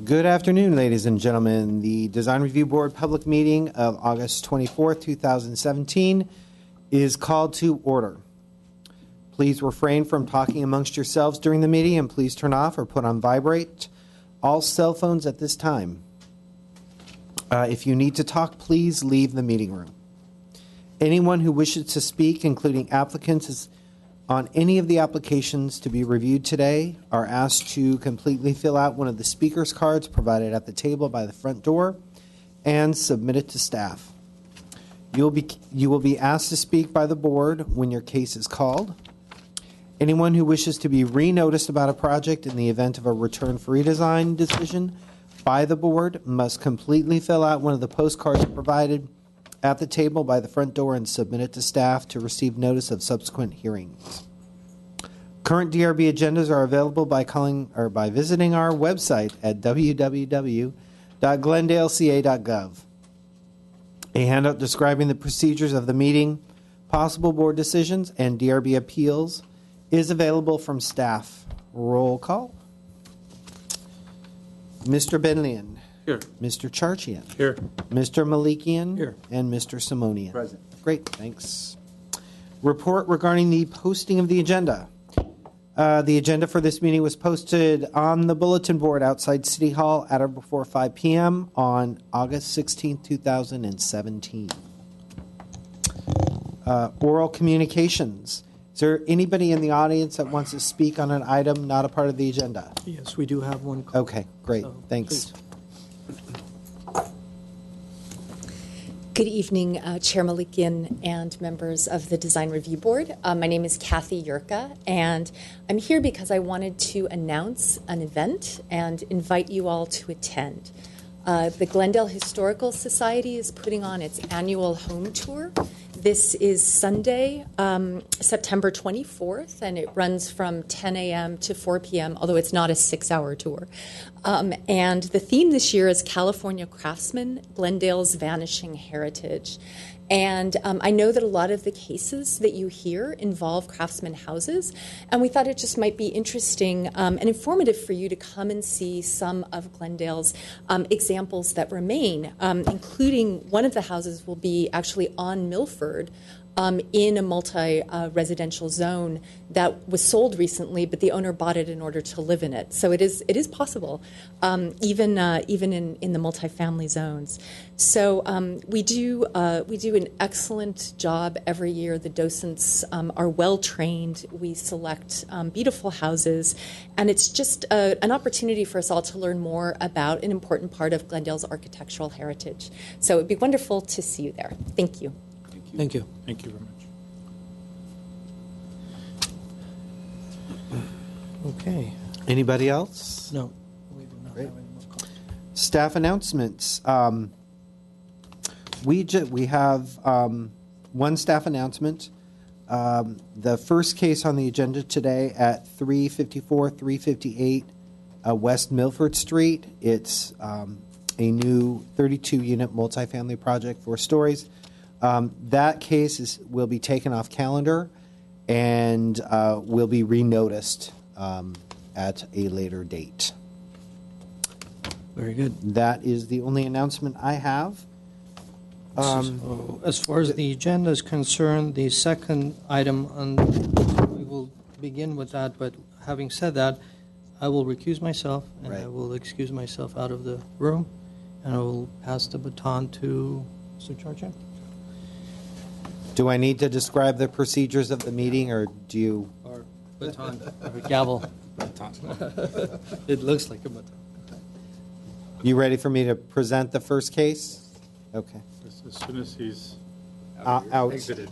Good afternoon, ladies and gentlemen. The Design Review Board public meeting of August 24th, 2017 is called to order. Please refrain from talking amongst yourselves during the meeting, and please turn off or put on vibrate all cell phones at this time. If you need to talk, please leave the meeting room. Anyone who wishes to speak, including applicants, on any of the applications to be reviewed today are asked to completely fill out one of the speaker's cards provided at the table by the front door and submit it to staff. You will be asked to speak by the board when your case is called. Anyone who wishes to be re-noticed about a project in the event of a return for redesign decision by the board must completely fill out one of the postcards provided at the table by the front door and submit it to staff to receive notice of subsequent hearings. Current DRB agendas are available by calling or by visiting our website at www.glendaleca.gov. A handout describing the procedures of the meeting, possible board decisions, and DRB appeals is available from staff. Roll call. Mr. Benlian. Here. Mr. Charchian. Here. Mr. Malikian. Here. And Mr. Simonian. Present. Great, thanks. Report regarding the posting of the agenda. The agenda for this meeting was posted on the bulletin board outside City Hall at or before 5 p.m. on August 16, 2017. Oral communications. Is there anybody in the audience that wants to speak on an item not a part of the agenda? Yes, we do have one. Okay, great. So, Thanks. please. Good evening, Chair Malikian and members of the Design Review Board. My name is Kathy Yurka, and I'm here because I wanted to announce an event and invite you all to attend. The Glendale Historical Society is putting on its annual home tour. This is Sunday, September 24th, and it runs from 10 a.m. to 4 p.m., although it's not a 6-hour tour. And the theme this year is California Craftsmen, Glendale's Vanishing Heritage. And I know that a lot of the cases that you hear involve craftsman houses, and we thought it just might be interesting and informative for you to come and see some of Glendale's examples that remain, including one of the houses will be actually on Milford, in a multi-residential zone that was sold recently, but the owner bought it in order to live in it. So it is possible, even in the multifamily zones. So we do an excellent job every year. The docents are well trained. We select beautiful houses, and it's just an opportunity for us all to learn more about an important part of Glendale's architectural heritage. So it'd be wonderful to see you there. Thank you. Thank you. Thank you very much. Okay. Anybody else? No, we do not Great. have any more comments. Staff announcements. We have one staff announcement. The first case on the agenda today at 354, 358 West Milford Street. It's a new 32-unit multifamily project, 4 stories. That case will be taken off calendar and will be re-noticed at a later date. Very good. That is the only announcement I have. So, as far as the agenda is concerned, the second item, we will begin with that, but having said that, I will recuse myself, and I Right. will excuse myself out of the room, and I will pass the baton to Mr. Charchian. Do I need to describe the procedures of the meeting, or do you? Or baton, or gavel. It looks like a baton. You ready for me to present the first case? Okay. As soon as he's Out. exited.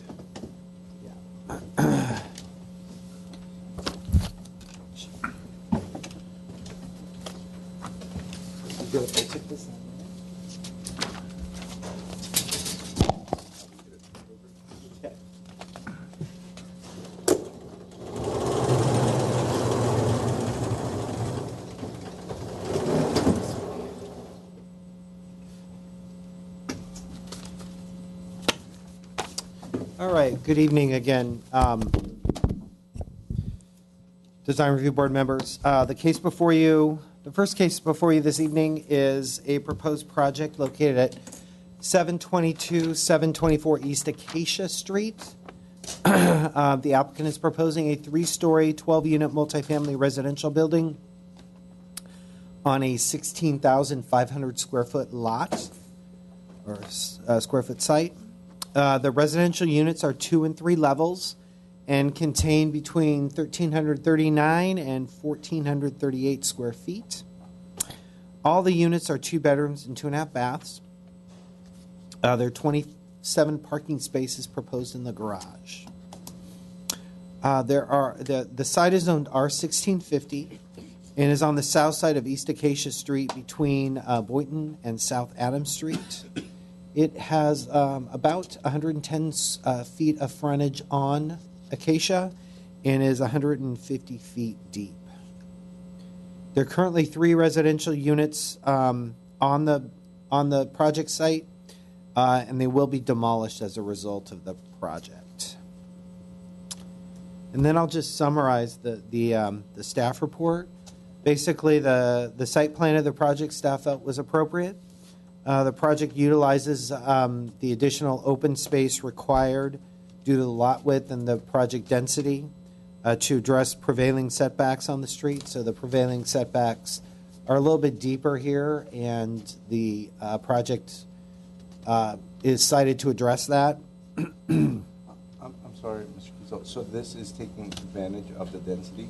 All right. Good evening again. Design Review Board members. The case before you The first case before you this evening is a proposed project located at 722, 724 East Acacia Street. The applicant is proposing a 3-story, 12-unit multifamily residential building on a 16,500 square foot lot or square foot site. The residential units are 2 and 3 levels and contain between 1,339 and 1,438 square feet. All the units are 2 bedrooms and 2.5 baths. There are 27 parking spaces proposed in the garage. The site is zoned R1650 and is on the south side of East Acacia Street between Boynton and South Adams Street. It has about 110 feet of frontage on Acacia and is 150 feet deep. There are currently 3 residential units on the project site, and they will be demolished as a result of the project. And then I'll just summarize the staff report. Basically, the site plan of the project staff felt was appropriate. The project utilizes the additional open space required due to the lot width and the project density to address prevailing setbacks on the street. So the prevailing setbacks are a little bit deeper here, and the project is cited to address that. I'm sorry, Mr. Kiesel. So this is taking advantage of the density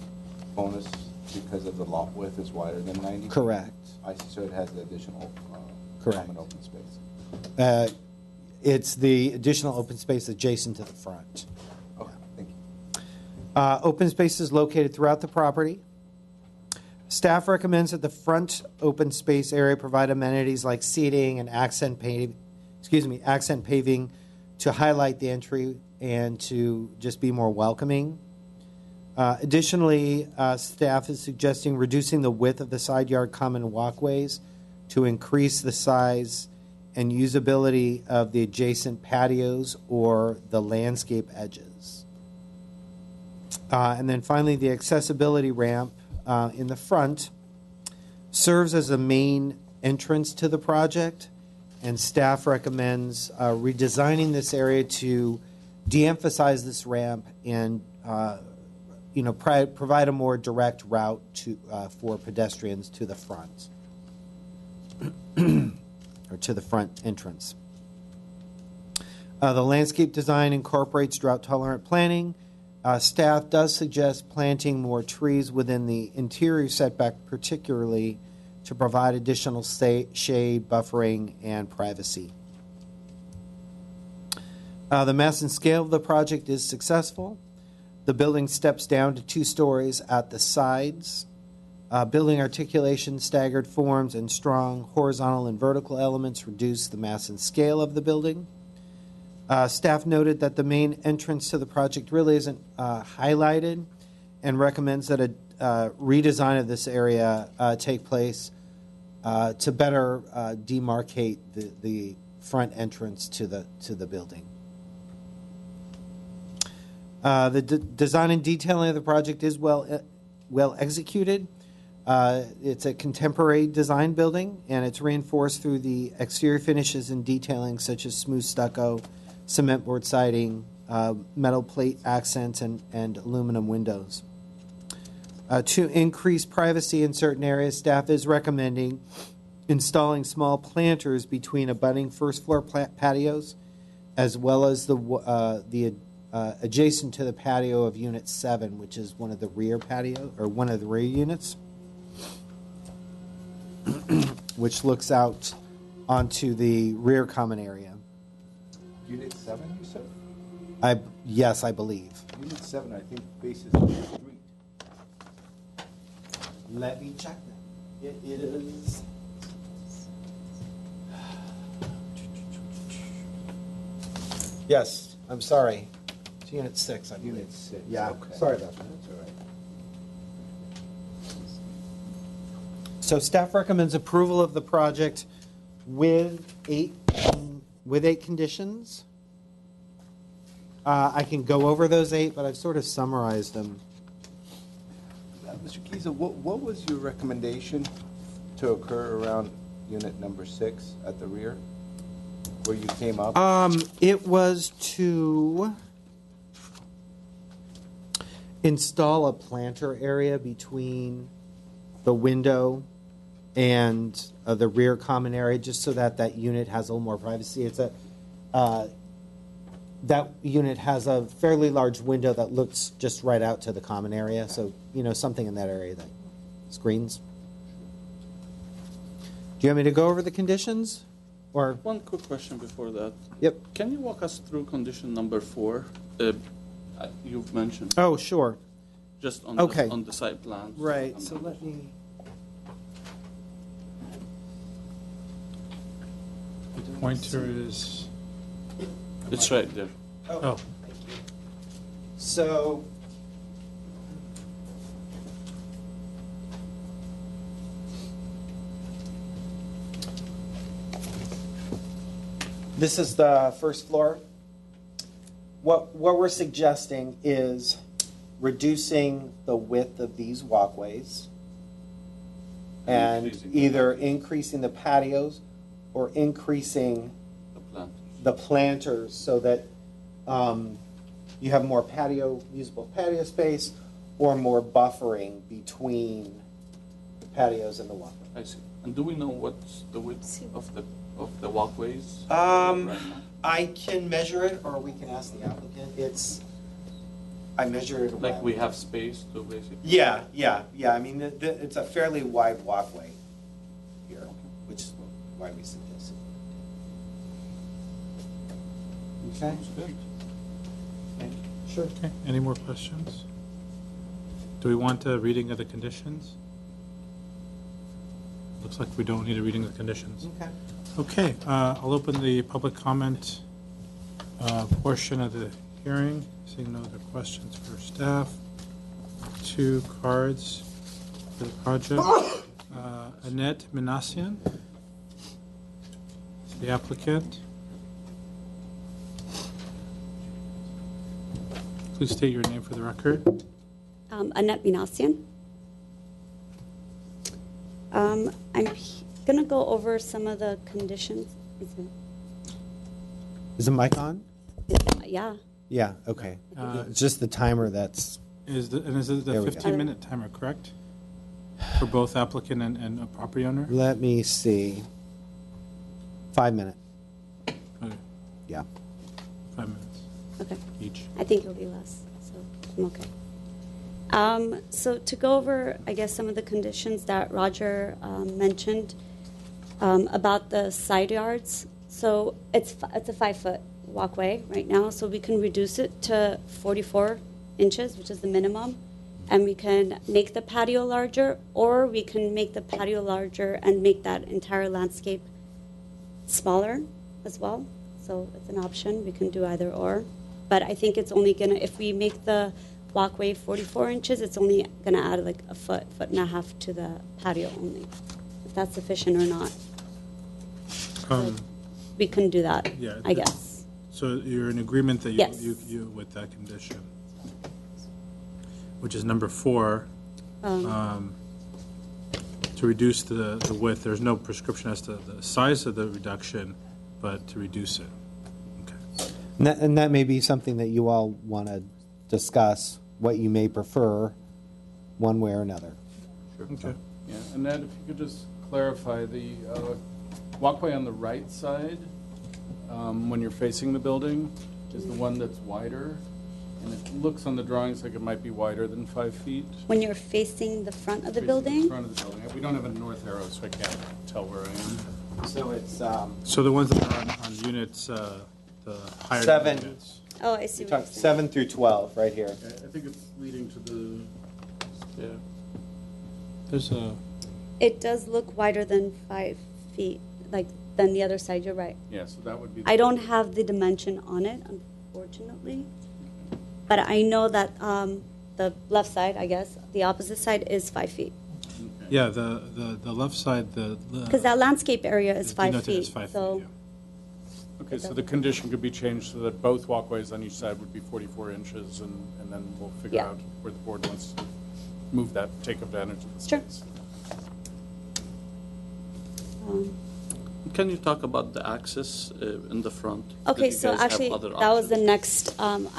bonus because of the lot width is wider than 90? Correct. I see. So it has the additional Correct. common open space. It's the additional open space adjacent to the front. Okay, thank you. Open space is located throughout the property. Staff recommends that the front open space area provide amenities like seating and accent paving to highlight the entry and to just be more welcoming. Additionally, staff is suggesting reducing the width of the side yard common walkways to increase the size and usability of the adjacent patios or the landscape edges. And then finally, the accessibility ramp in the front serves as the main entrance to the project, and staff recommends redesigning this area to de-emphasize this ramp and provide a more direct route for pedestrians to the front or to the front entrance. The landscape design incorporates drought-tolerant planting. Staff does suggest planting more trees within the interior setback, particularly to provide additional shade, buffering, and privacy. The mass and scale of the project is successful. The building steps down to 2 stories at the sides. Building articulation, staggered forms, and strong horizontal and vertical elements reduce the mass and scale of the building. Staff noted that the main entrance to the project really isn't highlighted and recommends that a redesign of this area take place to better demarcate the front entrance to the building. The design and detailing of the project is well executed. It's a contemporary design building, and it's reinforced through the exterior finishes and detailing such as smooth stucco, cement board siding, metal plate accents, and aluminum windows. To increase privacy in certain areas, staff is recommending installing small planters between abutting first-floor patios, as well as the adjacent to the patio of Unit 7, which is one of the rear units, which looks out onto the rear common area. Unit 7, you said? Yes, I believe. Unit 7, I think, faces the street. Let me check that. It is. Yes, I'm sorry. It's Unit 6. I believe. Unit 6. Yeah. Okay. Sorry about that. That's all right. So staff recommends approval of the project with eight conditions. I can go over those 8, but I've sort of summarized them. Mr. Kiza, what was your recommendation to occur around unit number 6 at the rear, where you came up? It was to install a planter area between the window and the rear common area, just so that that unit has a little more privacy. It's that unit has a fairly large window that looks just right out to the common area, so, something in that area that screens. Do you want me to go over the conditions? Or, One quick question before that. yep. Can you walk us through condition number 4? You've mentioned Oh, sure. just on Okay. on the site plan. Right, so let me... The pointer is, It's right there. oh, So, this is the first floor. What we're suggesting is reducing the width of these walkways and Increasing the either patios. increasing the patios or increasing The plan. the planters so that you have more usable patio space or more buffering between the patios and the walkway. I see. And do we know what's the width of the walkways? Um, right now? I can measure it, or we can ask the applicant. I measured it. a Like while we ago. have space to basically. Yeah. I mean, it's a fairly wide walkway here, which is why we suggested. Okay. Sounds good. Sure. okay. Any more questions? Do we want a reading of the conditions? Looks like we don't need a reading of the conditions. Okay. Okay, I'll open the public comment portion of the hearing. Seeing no other questions for staff. 2 cards for the project. Annette Minassian, the applicant. Please state your name for the record. Annette Minassian. I'm going to go over some of the conditions. Is the mic on? Yeah. Yeah. Okay. It's just the timer that's. Is it the There we go. 15-minute timer, correct? For both applicant and a property owner? Let me see. 5 minutes. Okay, Yeah. 5 minutes Okay. each. I think it'll be less, so I'm okay. So to go over, I guess, some of the conditions that Roger mentioned about the side yards. So it's a 5-foot walkway right now, so we can reduce it to 44 inches, which is the minimum, and we can make the patio larger, or we can make the patio larger and make that entire landscape smaller as well. So it's an option. We can do either or. But I think it's only going to, if we make the walkway 44 inches, it's only going to add like a foot and a half to the patio only. If that's sufficient or not. We can do that, Yeah, I guess. So you're in agreement that Yes. you with that condition, which is number 4, to reduce the width. There's no prescription as to the size of the reduction, but to reduce it. Okay. And that may be something that you all want to discuss, what you may prefer, one way or another. Okay. Yeah, and Ned, if you could just clarify the walkway on the right side, when you're facing the building, is the one that's wider, and it looks on the drawings like it might be wider than 5 feet. When you're facing the front of the Facing building, The front of the building. We don't have a north arrow, so I can't tell where I am. So it's So the ones that are on units, the higher 7. units. oh, I see what you're saying. 7 through 12, right here. I think it's leading to the, yeah. There's a, It does look wider than 5 feet, like than the other side. You're right. Yeah, so that would be. I don't have the dimension on it, unfortunately. But I know that the left side, I guess, the opposite side is 5 feet. yeah, the left side, Because that landscape area is 5 denoted as feet. 5 So feet, yeah. Okay, so the condition could be changed so that both walkways on each side would be 44 inches, and then we'll figure Yeah. out where the board wants to move that, take advantage of the Sure. space. Can you talk about the access in the front? Okay, Did you so guys have actually, other that was the options? next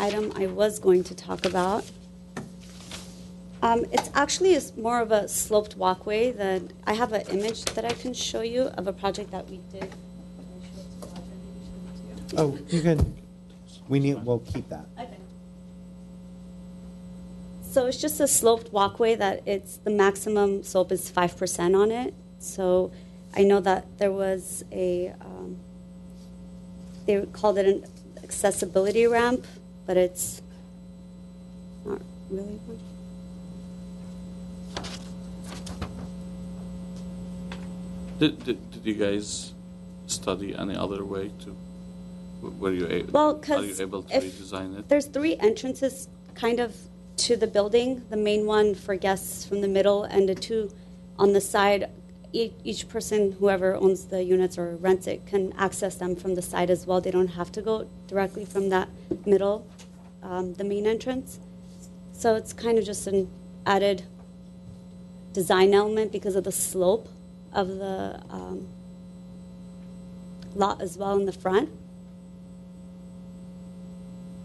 item I was going to talk about. It's actually more of a sloped walkway. That I have an image that I can show you of a project that we did. Oh, you can, we'll keep that. Okay. So it's just a sloped walkway that it's the maximum slope is 5% on it. So I know that there was they called it an accessibility ramp, but it's not really one. Did you guys study any other way to? Were you able? Well, are you because able to redesign it? there's 3 entrances kind of to the building. The main one for guests from the middle, and the 2 on the side. Each person, whoever owns the units or rents it, can access them from the side as well. They don't have to go directly from that middle, the main entrance. So it's kind of just an added design element because of the slope of the lot as well in the front.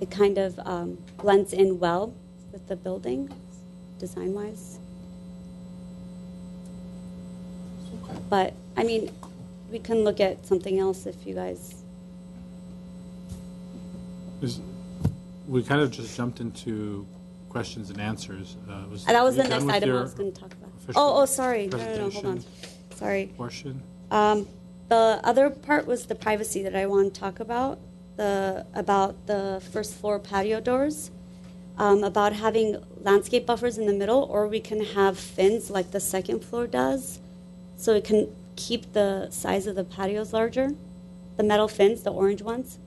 It kind of blends in well with the building, design-wise. But, I mean, we can look at something else if you guys... We kind of just jumped into questions and answers. that was are you the done next with item I your was going to talk about. official Oh, sorry. No, hold on. presentation Sorry. Portion? The other part was the privacy that I want to talk about the first floor patio doors, about having landscape buffers in the middle, or we can have fins like the second floor does, so it can keep the size of the patios larger. The metal fins, the orange ones,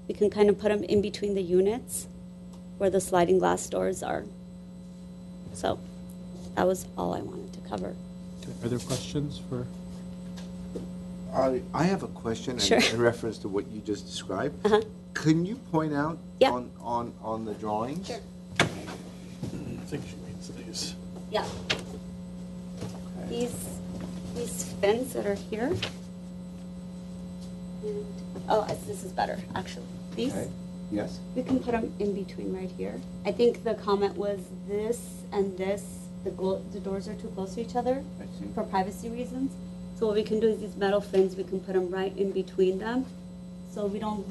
we can kind of put them in between the units where the sliding glass doors are. So that was all I wanted to cover. Okay. Are there questions for? I have a question Sure. in reference to what you just described. Uh-huh. Can you point out Yeah. on the drawings? Sure. I think she means these. Yeah. These fins that are here. And, this is better, actually. These, Okay. Yes. we can put them in between right here. I think the comment was this and this, the doors are too close to each other I see. for privacy reasons. So what we can do is these metal fins, we can put them right in between them. So we don't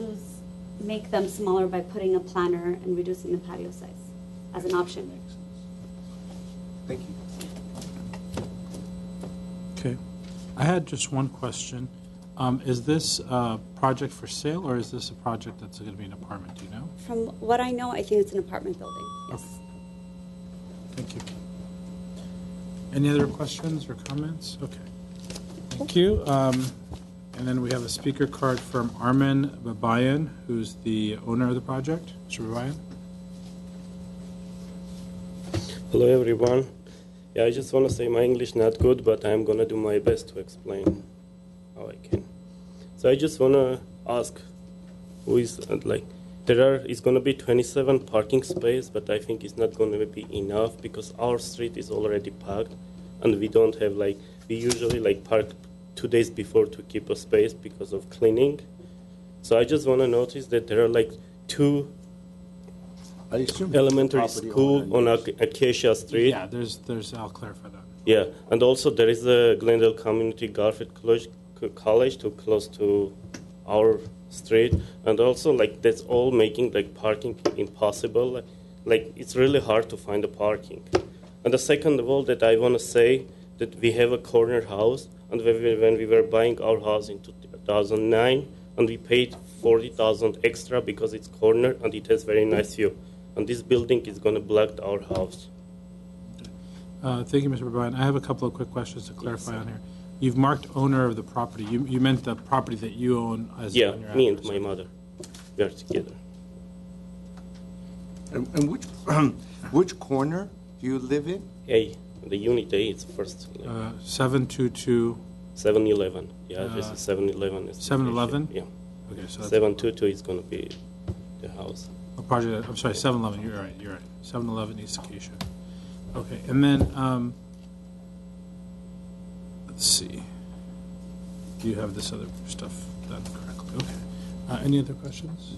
make them smaller by putting a planter and reducing the patio size as an option. Makes sense. Thank you. Okay. I had just one question. Is this a project for sale, or is this a project that's going to be an apartment? Do you know? From what I know, I think it's an apartment building, yes. Thank you. Any other questions or comments? Okay. Thank you. And then we have a speaker card from Armin Babayan, who's the owner of the project. Mr. Babayan? Hello everyone. Yeah, I just want to say my English not good, but I'm gonna do my best to explain how I can. So I just want to ask, who is it's gonna be 27 parking space, but I think it's not gonna be enough because our street is already packed, and we don't have we usually park 2 days before to keep a space because of cleaning. So I just want to notice that there are 2 I assume elementary the property school owner on used- Acacia Street. Yeah, there's, I'll clarify that. Yeah, and also there is a Glendale Community Garfield College too close to our street, and also that's all making parking impossible. It's really hard to find the parking. And the second of all that I want to say that we have a corner house, and when we were buying our house in 2009, and we paid 40,000 extra because it's corner and it has very nice view, and this building is going to block our house. Thank you, Mr. Babayan. I have a couple of quick questions to clarify on here. You've marked owner of the property. You meant the property that you own as Yeah, on your me and address. my mother, we are together. And which corner do you live in? A, the unit A is first. 722. 7-Eleven. Yeah, this is 7-Eleven. 7-Eleven? Yeah. Okay, so that's 722 is going to be the house. a project. I'm sorry, 7-Eleven. You're right. 7-Eleven East Acacia. Okay, and then, let's see. Do you have this other stuff done correctly? Okay. Any other questions?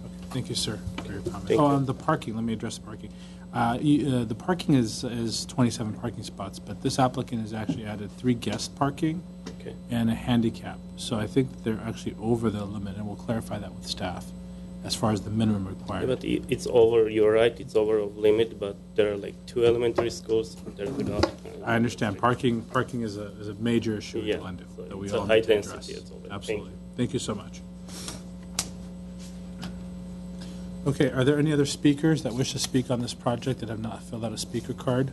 Okay, thank you, sir, for your comment. Thank you. The parking, let me address the parking. The parking is 27 parking spots, but this applicant has actually added 3 guest parking Okay. and a handicap. So I think they're actually over the limit, and we'll clarify that with staff as far as the minimum Yeah, required. but it's over, you're right, it's over of limit, but there are like 2 elementary schools, there's without. I understand, parking is a major issue in Yeah, Glendale so that we it's a all high need to density, address. it's all that. Absolutely. Thank Thank you so much. Okay, are there any other speakers that wish to speak on this project that have not filled out a speaker card?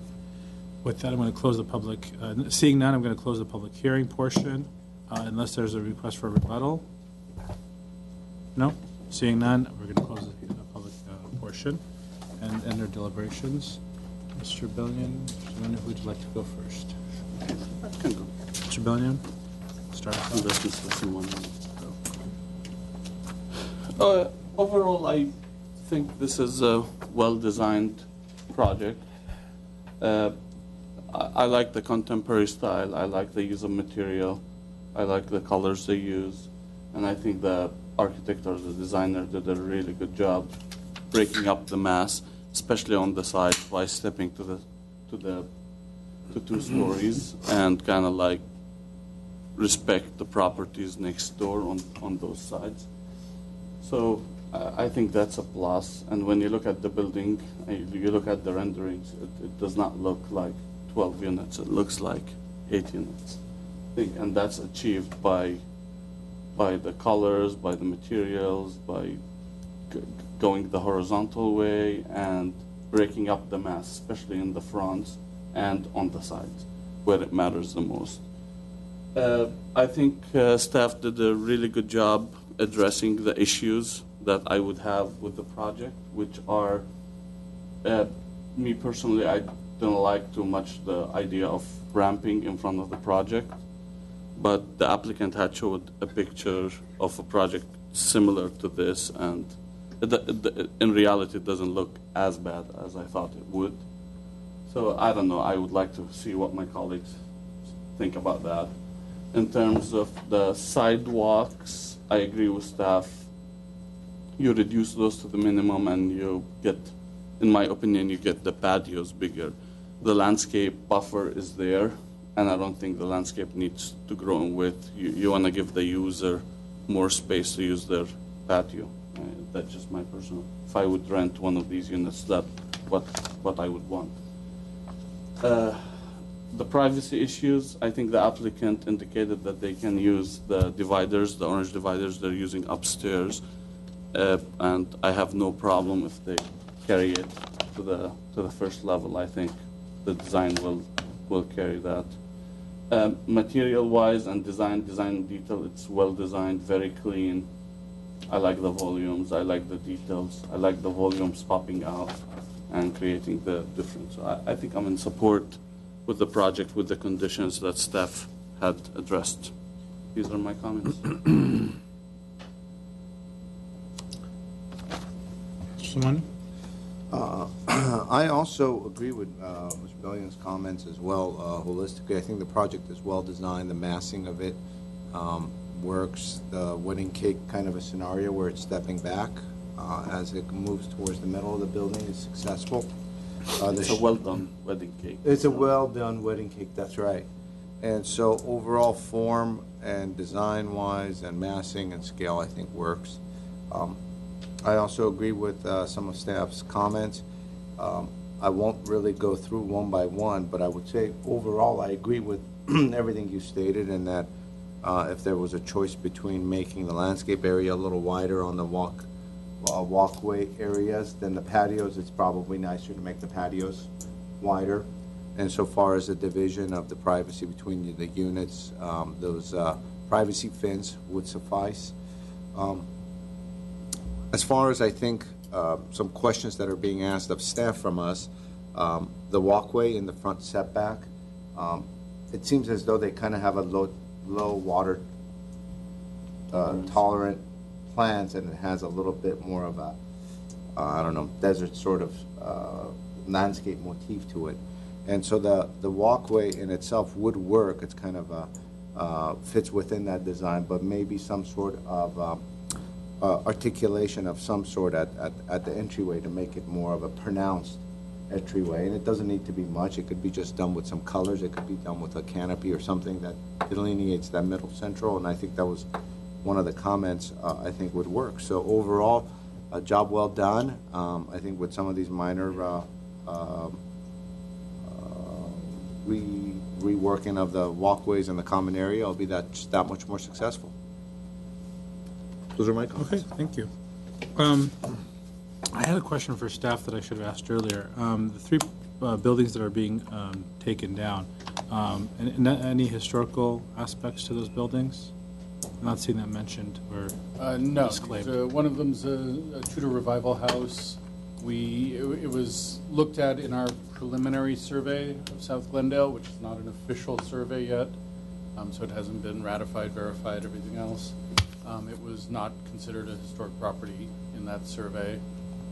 With that, I'm going to close the public, seeing none, I'm going to close the public hearing portion, unless there's a request for rebuttal. No? Seeing none, we're going to close the public portion and end our deliberations. Mr. Billion, who would you like to go first? Can go. Mr. Billion, start us off. Let me listen one minute. Overall, I think this is a well-designed project. I like the contemporary style. I like the use of material. I like the colors they use. And I think the architect or the designer did a really good job breaking up the mass, especially on the side by stepping to 2 stories and kind of like respect the properties next door on those sides. So I think that's a plus. And when you look at the building, you look at the renderings, it does not look like 12 units. It looks like 8 units. I think, and that's achieved by the colors, by the materials, by going the horizontal way and breaking up the mass, especially in the fronts and on the sides, where it matters the most. I think staff did a really good job addressing the issues that I would have with the project, which are, me personally, I don't like too much the idea of ramping in front of the project, but the applicant had showed a picture of a project similar to this, and in reality it doesn't look as bad as I thought it would. So I don't know, I would like to see what my colleagues think about that. In terms of the sidewalks, I agree with staff. You reduce those to the minimum and you get, in my opinion, you get the patios bigger. The landscape buffer is there, and I don't think the landscape needs to grow in width. You want to give the user more space to use their patio. That's just my personal. If I would rent one of these units, that's what I would want. The privacy issues, I think the applicant indicated that they can use the dividers, the orange dividers they're using upstairs, and I have no problem if they carry it to the first level. I think the design will carry that. Material-wise and design detail, it's well designed, very clean. I like the volumes, I like the details, I like the volumes popping out and creating the difference. So I think I'm in support with the project, with the conditions that staff had addressed. These are my comments. Someone? I also agree with Mr. Bellion's comments as well. Holistically, I think the project is well designed. The massing of it works. The wedding cake kind of a scenario where it's stepping back as it moves towards the middle of the building is successful. It's a well-done wedding cake. It's a well-done wedding cake, that's right. And so overall form and design-wise and massing and scale, I think works. I also agree with some of staff's comments. I won't really go through one by one, but I would say overall I agree with everything you stated, in that if there was a choice between making the landscape area a little wider on the walkway areas than the patios, it's probably nicer to make the patios wider. And so far as the division of the privacy between the units, those privacy fins would suffice. As far as I think some questions that are being asked of staff from us, the walkway in the front setback, it seems as though they kind of have a low water tolerant plants, and it has a little bit more of a, I don't know, desert sort of landscape motif to it. And so the walkway in itself would work. It's kind of fits within that design, but maybe some sort of articulation of some sort at the entryway to make it more of a pronounced entryway. And it doesn't need to be much. It could be just done with some colors. It could be done with a canopy or something that delineates that middle central. And I think that was one of the comments I think would work. So overall, a job well done. I think with some of these minor reworking of the walkways and the common area, it'll be that much more successful. Those are my comments. Okay, thank you. I had a question for staff that I should have asked earlier. The three buildings that are being taken down, any historical aspects to those buildings? I'm not seeing that mentioned or No. disclaimed. One of them's a Tudor Revival house. It was looked at in our preliminary survey of South Glendale, which is not an official survey yet, so it hasn't been ratified, verified, everything else. It was not considered a historic property in that survey,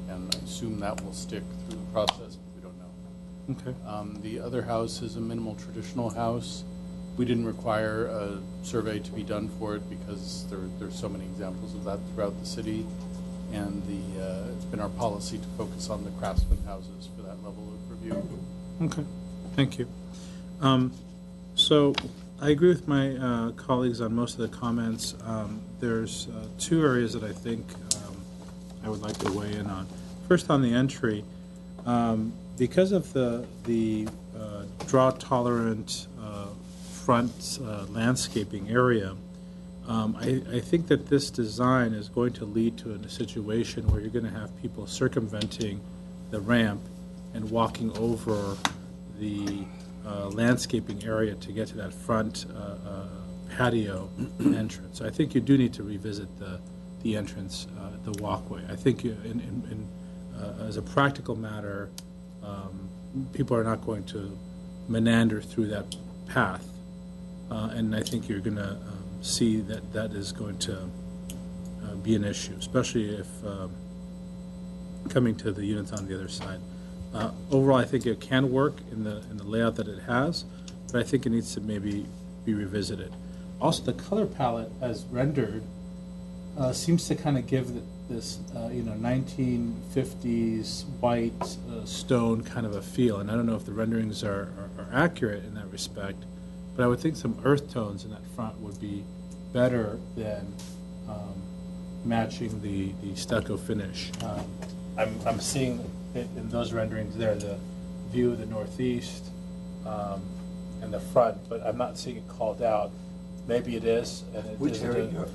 and I assume that will stick through the process, but we don't know. Okay. The other house is a minimal traditional house. We didn't require a survey to be done for it because there's so many examples of that throughout the city, and it's been our policy to focus on the craftsman houses for that level of review. Okay, thank you. So I agree with my colleagues on most of the comments. There's two areas that I think I would like to weigh in on. First, on the entry, because of the drought-tolerant front landscaping area, I think that this design is going to lead to a situation where you're going to have people circumventing the ramp and walking over the landscaping area to get to that front patio entrance. So I think you do need to revisit the entrance, the walkway. I think as a practical matter, people are not going to meander through that path, and I think you're going to see that is going to be an issue, especially if coming to the units on the other side. Overall, I think it can work in the layout that it has, but I think it needs to maybe be revisited. Also, the color palette as rendered seems to kind of give this 1950s white stone kind of a feel, and I don't know if the renderings are accurate in that respect, but I would think some earth tones in that front would be better than matching the stucco finish. I'm seeing it in those renderings there, the view of the northeast and the front, but I'm not seeing it called out. Maybe it is. And it Which area are you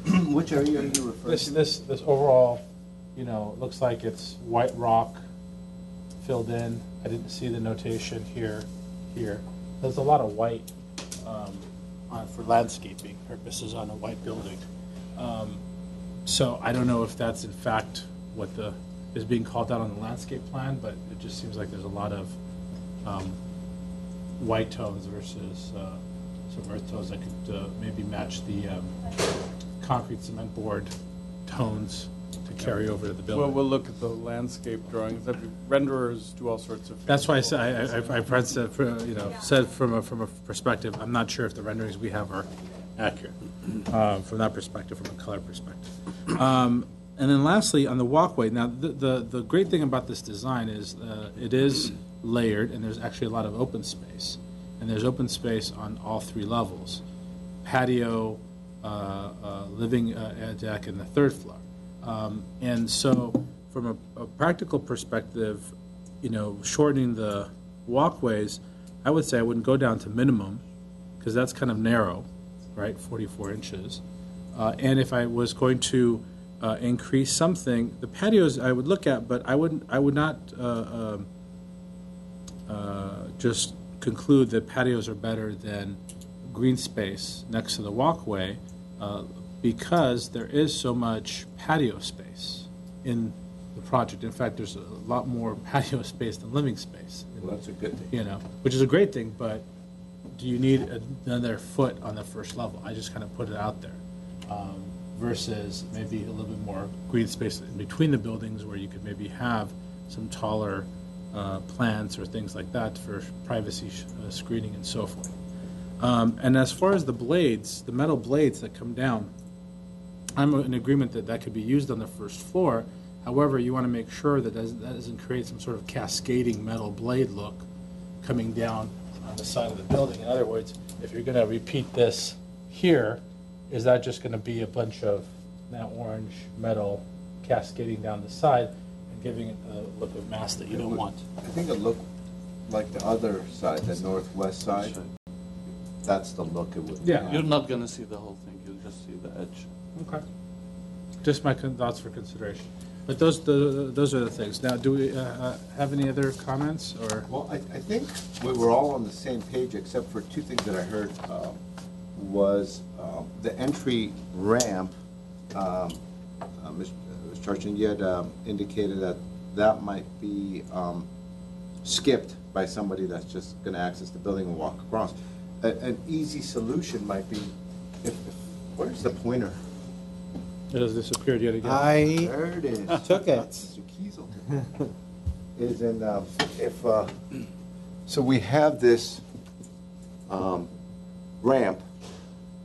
referring to? This overall, looks like it's white rock filled in. I didn't see the notation here. There's a lot of white for landscaping purposes on a white building. So I don't know if that's in fact what is being called out on the landscape plan, but it just seems like there's a lot of white tones versus some earth tones that could maybe match the concrete cement board tones to carry over to the building. Well, we'll look at the landscape drawings. Renderers do all sorts of. That's why I said said from a perspective. I'm not sure if the renderings we have are accurate from that perspective, from a color perspective. And then lastly, on the walkway. Now, the great thing about this design is it is layered, and there's actually a lot of open space. And there's open space on all three levels: patio, living deck, and the third floor. And so, from a practical perspective, shortening the walkways, I would say I wouldn't go down to minimum, because that's kind of narrow, right? 44 inches. And if I was going to increase something, the patios I would look at, but I would not just conclude that patios are better than green space next to the walkway, because there is so much patio space in the project. In fact, there's a lot more patio space than living space. Well, that's a good thing. Which is a great thing, but do you need another foot on the first level? I just kind of put it out there. Versus maybe a little bit more green space in between the buildings where you could maybe have some taller plants or things like that for privacy screening and so forth. And as far as the blades, the metal blades that come down, I'm in agreement that that could be used on the first floor. However, you want to make sure that that doesn't create some sort of cascading metal blade look coming down on the side of the building. In other words, if you're going to repeat this here, is that just going to be a bunch of that orange metal cascading down the side and giving it a look of mass that you don't want? I think it looked like the other side, the northwest side. That's the look it would have. You're not going to see the whole thing. You'll just see the edge. Okay. Just my thoughts for consideration. But those are the things. Now, do we have any other comments or? Well, I think we were all on the same page except for two things that I heard was the entry ramp. Ms. Charchin, you had indicated that that might be skipped by somebody that's just going to access the building and walk across. An easy solution might be, where's the pointer? It has disappeared yet again. There it is. Took it. Mr. Kiesel. Is in, so we have this ramp,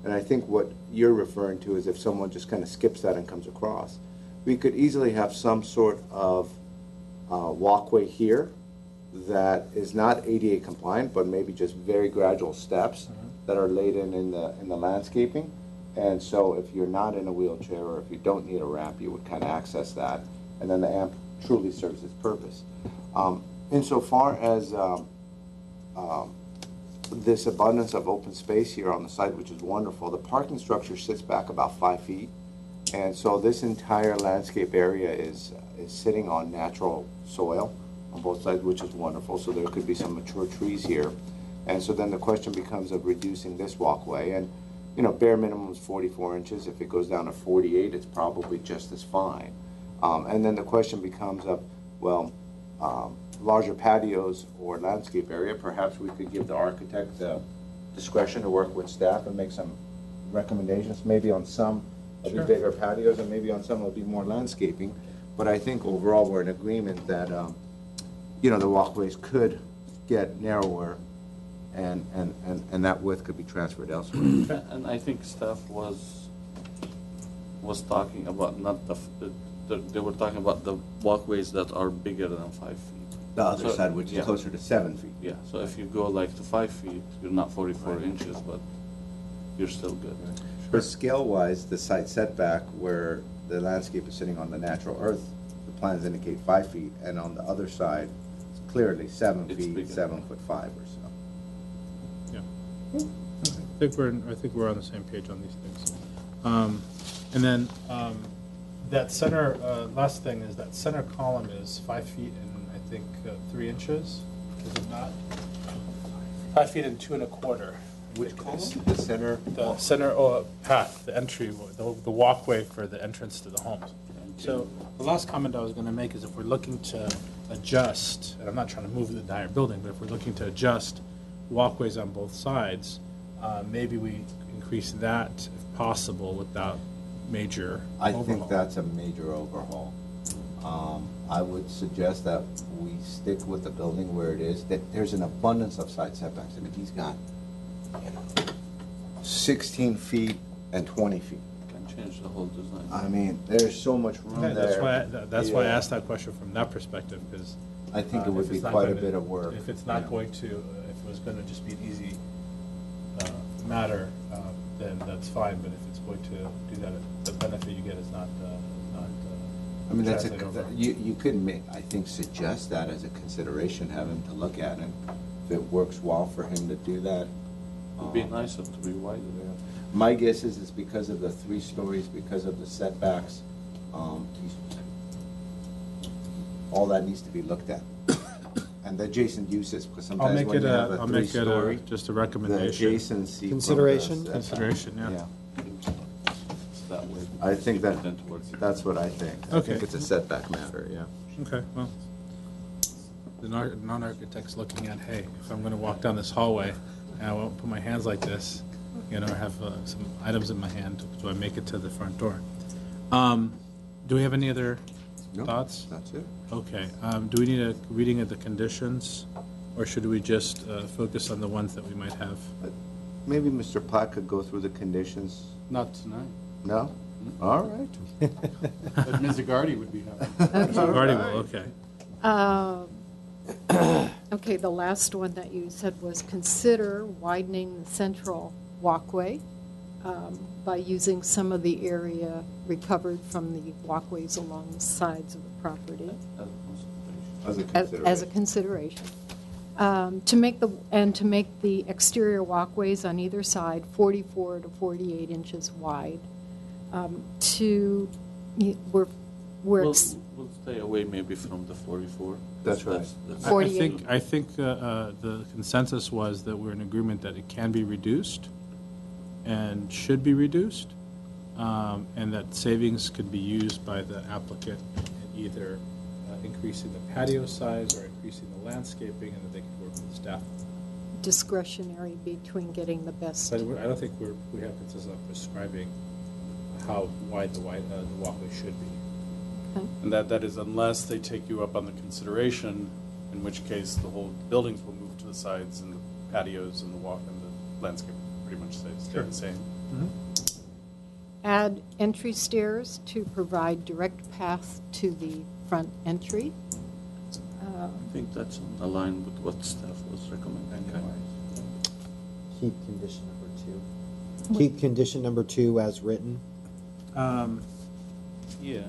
and I think what you're referring to is if someone just kind of skips that and comes across. We could easily have some sort of walkway here that is not ADA compliant, but maybe just very gradual steps that are laid in the landscaping. And so if you're not in a wheelchair or if you don't need a ramp, you would kind of access that, and then the amp truly serves its purpose. Insofar as this abundance of open space here on the site, which is wonderful, the parking structure sits back about 5 feet, and so this entire landscape area is sitting on natural soil on both sides, which is wonderful. So there could be some mature trees here, and so then the question becomes of reducing this walkway. And you know, bare minimum is 44 inches. If it goes down to 48, it's probably just as fine. And then the question becomes of, well, larger patios or landscape area, perhaps we could give the architect the discretion to work with staff and make some recommendations. Maybe on some of the bigger patios and maybe on some will be more landscaping. But I think overall we're in agreement that, you know, the walkways could get narrower and that width could be transferred elsewhere. And I think staff was talking about not they were talking about the walkways that are bigger than 5 feet. The other So, side, which yeah. is closer to 7 feet. Yeah, so if you go like to 5 feet, you're not 44 inches, but you're still good. But scale-wise, the side setback where the landscape is sitting on the natural earth, the plans indicate 5 feet, and on the other side, it's clearly 7 It's feet, bigger. 7'5" or so. Yeah. I think we're on the same page on these things. And then that center, last thing is that center column is 5 feet and I think 3 inches, is it not? 5 feet and 2 1/4. Which column? The center? The center path, the entry, the walkway for the entrance to the homes. So the last comment I was going to make is if we're looking to adjust, and I'm not trying to move the entire building, but if we're looking to adjust walkways on both sides, maybe we increase that if possible without major I overhaul. think that's a major overhaul. I would suggest that we stick with the building where it is, that there's an abundance of side setbacks. I mean, he's got, 16 feet and 20 feet. Can change the whole design. I mean, there's so much room Yeah, there. that's why I Yeah. asked that question from that perspective, because I think it would if be it's not quite a gonna- bit of work. If it's not Yeah. going to, if it was going to just be an easy matter, then that's fine. But if it's going to do that, the benefit you get is not. I mean, that's translate over. you could make, I think, suggest that as a consideration, have him to look at, and if it works well for him to do that. It'd be nicer to be wider. My guess is it's because of the 3 stories, because of the setbacks. All that needs to be looked at. And the adjacent uses, because I'll sometimes make when it you have I'll a make it 3-story, just a the recommendation. adjacency. from the Consideration? setback. Consideration, yeah. It's that way. I think that, Then towards- that's what I think. I Okay. think it's a setback matter, yeah. Okay, well, the non-architect's looking at, hey, if I'm going to walk down this hallway and I won't put my hands like this, you know, have some items in my hand, do I make it to the front door? Do we have any other No, Thoughts? That's it. Okay. Do we need a reading of the conditions, or should we just focus on the ones that we might have? Maybe Mr. Platt could go through the conditions. Not tonight, No? All right. but Ms. Agardi would be happy. Already will, okay. Okay, the last one that you said was consider widening the central walkway by using some of the area recovered from the walkways along the sides of the property as a consideration. To make the exterior walkways on either side 44 to 48 inches wide. We're We'll stay away maybe from the 44. That's right. That's- 48. I think the consensus was that we're in agreement that it can be reduced and should be reduced, and that savings could be used by the applicant in either increasing the patio size or increasing the landscaping, and that they could work with staff. Discretionary between getting the best. But I don't think we have consensus on prescribing how wide the walkway should be. Okay. And that is unless they take you up on the consideration, in which case the whole buildings will move to the sides and the patios and the walk and the landscape pretty much stay the same. Add entry stairs to provide direct path to the front entry. I think that's on the line with what staff was recommending. Keep condition number 2. Keep condition number 2 as written. Yeah.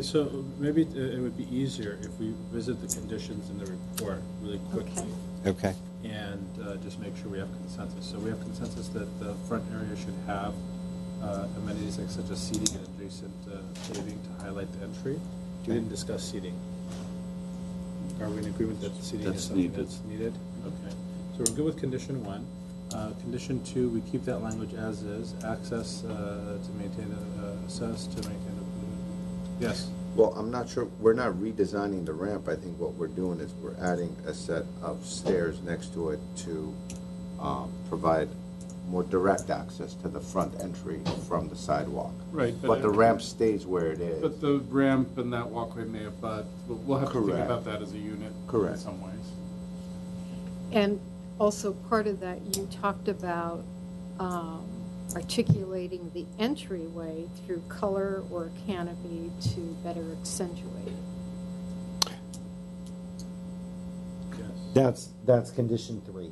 So maybe it would be easier if we visit the conditions in the report really quickly. Okay. And just make sure we have consensus. So we have consensus that the front area should have amenities like such as seating and adjacent paving to highlight the entry. We didn't discuss seating. Are we in agreement that seating is something that's needed? Okay. So we're good with condition 1. Condition 2, we keep that language as is. Access to maintain, assess to maintain. Yes. Well, I'm not sure, we're not redesigning the ramp. I think what we're doing is we're adding a set of stairs next to it to provide more direct access to the front entry from the sidewalk. Right. But the ramp stays where it is. But the ramp and that walkway may abut, but we'll have to think Correct. about that as a unit Correct. in some ways. And also part of that, you talked about articulating the entryway through color or canopy to better accentuate it. Yes. That's condition 3.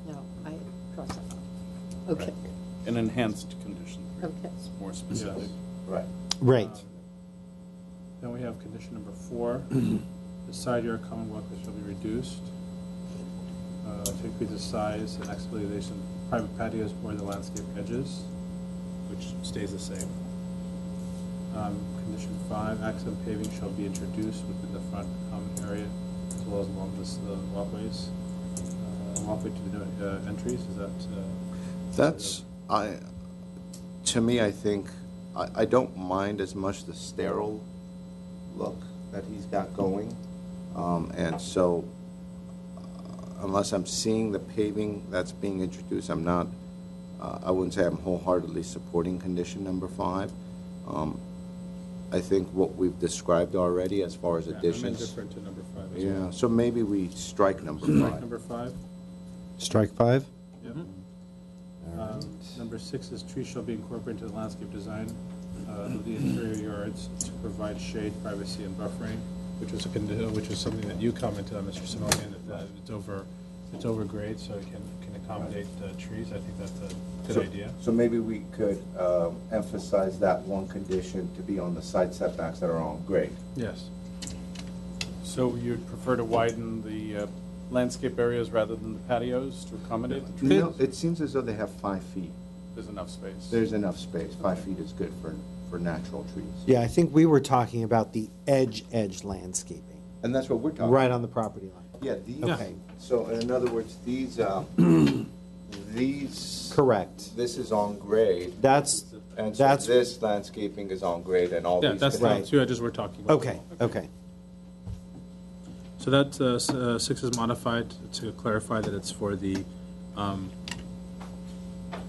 No, I crossed that off. Okay, An enhanced condition. okay. It's more specific. Right. Right. Then we have condition number 4. The side yard common walkway shall be reduced to increase the size and excavation of private patios or the landscape edges, which stays the same. Condition 5, accent paving shall be introduced within the front common area as well as along the walkways. Walkway to the entries, is that? That's, to me, I think, I don't mind as much the sterile look that he's got going. And so, unless I'm seeing the paving that's being introduced, I'm not, I wouldn't say I'm wholeheartedly supporting condition number 5. I think what we've described already as far as I'm additions. indifferent to number 5 as well. Yeah, so maybe we strike number 5. Strike number 5? Strike 5? Yep. Number 6 is trees shall be incorporated into the landscape design of the interior yards to provide shade, privacy, and buffering, which is something that you commented on, Mr. Simonian, that it's over grade, so it can accommodate trees. I think that's a good idea. So maybe we could emphasize that one condition to be on the side setbacks that are on grade. Yes. So you'd prefer to widen the landscape areas rather than the patios to accommodate the trees? No, it seems as though they have 5 feet. There's enough space. There's enough space. 5 feet is good for natural trees. Yeah, I think we were talking about the edge landscaping, And that's what we're talking about. right on the property line. Yeah, these, Okay. so in other words, these, Correct. this is on grade. That's, And so that's, this landscaping is on grade and all Yeah, these. that's the Right. 2 edges we're talking about. okay. So that 6 is modified to clarify that it's for the,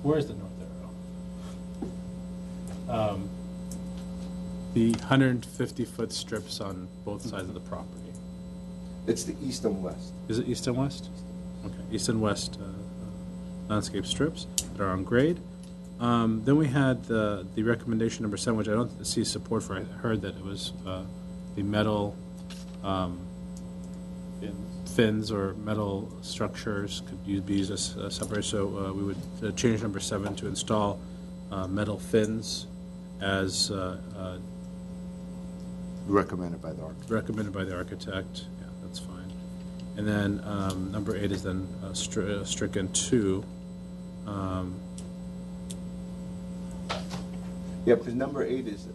where is the north arrow? The 150-foot strips on both sides of the property. It's the east and west. Is it east and west? Okay, east and west landscape strips that are on grade. Then we had the recommendation number 7, which I don't see support for. I heard that it was the metal fins or metal structures could be used as separate. So we would change number 7 to install metal fins as Recommended by the architect. recommended by the architect. Yeah, that's fine. And then number 8 is then stricken 2. Yeah, because number 8 is,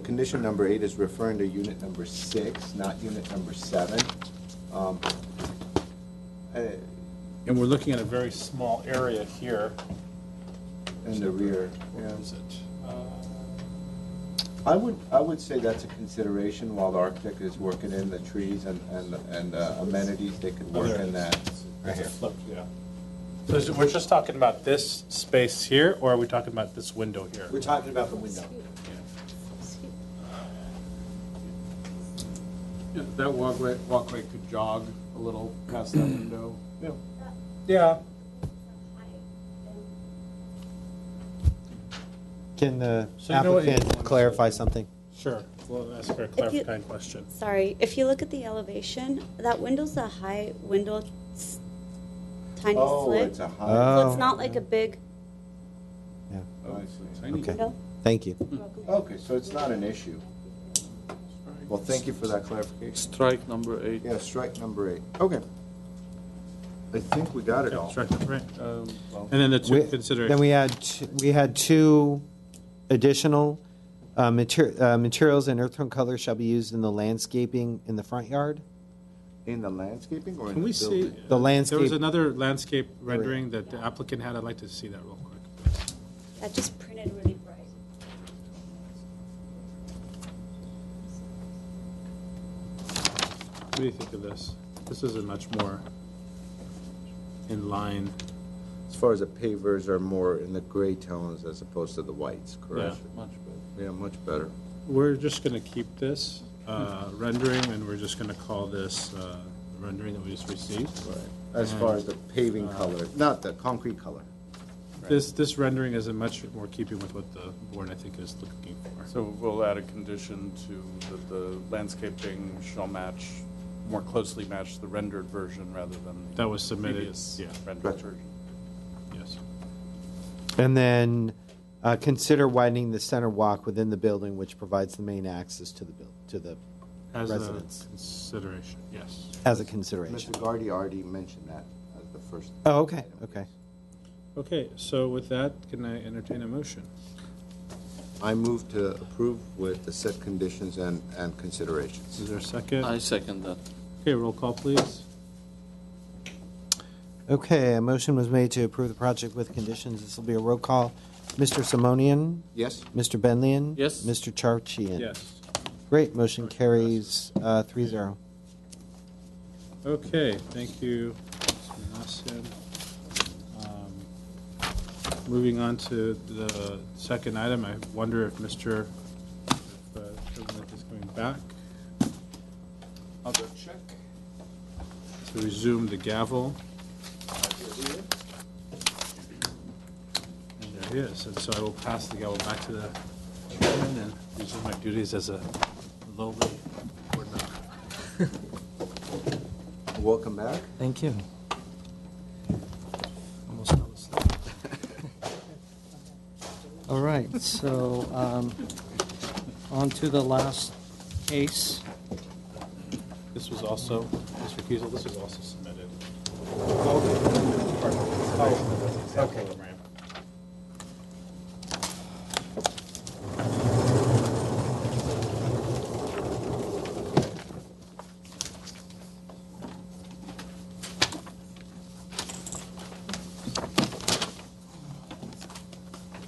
condition number 8 is referring to unit number 6, not unit number 7. And we're looking at a very small area here. In the rear, Where yeah. is it? I would say that's a consideration while the architect is working in the trees and amenities, they could work in that. Right here. Flipped, yeah. So we're just talking about this space here, or are we talking about this window here? We're talking about the window. Yeah, that walkway could jog a little past that window. Yeah. Can the So you know what you- applicant clarify something? Sure. We'll ask her a clarifying question. Sorry, if you look at the elevation, that window's a high window, it's tiny Oh, slit. it's a high. So Oh. it's not like a big Yeah, Oh, I see. Tiny. okay. window. Thank you. Okay, so it's not an issue. Well, thank you for that clarification. Strike number 8. Yeah, strike number 8. Okay. I think we got it Yeah, all. strike that, right. Well, And then the two We- considerations. Then we had two additional materials and earth tone colors shall be used in the landscaping in the front yard. In the landscaping or in Can the we see? building? The There landscape- was another landscape rendering that the applicant had. I'd like to see that real quick. That just printed really bright. What do you think of this? This is a much more in line. As far as the pavers are more in the gray tones as opposed to the whites, correct? Much better. Yeah, much better. We're just going to keep this rendering, and we're just going to call this rendering that we just received. Right. As far as the paving color, not the concrete color. This rendering is in much more keeping with what the board, I think, is looking for. So we'll add a condition to that the landscaping shall more closely match the rendered version rather than the That was submitted, previous yeah. rendered Right. version. Yes. And then consider widening the center walk within the building, which provides the main access to the As residents, a consideration, yes. as a consideration. Mr. Gardy already mentioned that as the first. Oh, okay, item. okay. Okay, so with that, can I entertain a motion? I move to approve with the set conditions and considerations. Is there a second? I second that. Okay, roll call, please. Okay, a motion was made to approve the project with conditions. This will be a roll call. Mr. Simonian? Yes? Mr. Benlian? Yes. Mr. Charchian? Yes. Great, motion carries 3-0. Okay, thank you, Mr. Manasian. Moving on to the second item, I wonder if Mr. President is coming back I'll go check. to resume the gavel. And there he is, and so I will pass the gavel back to the chairman and resume my duties as a lowly board member. Welcome back. Thank you. Almost fell asleep. All right, so on to the last case. This was also, Mr. Kiesel, this was also submitted. Okay.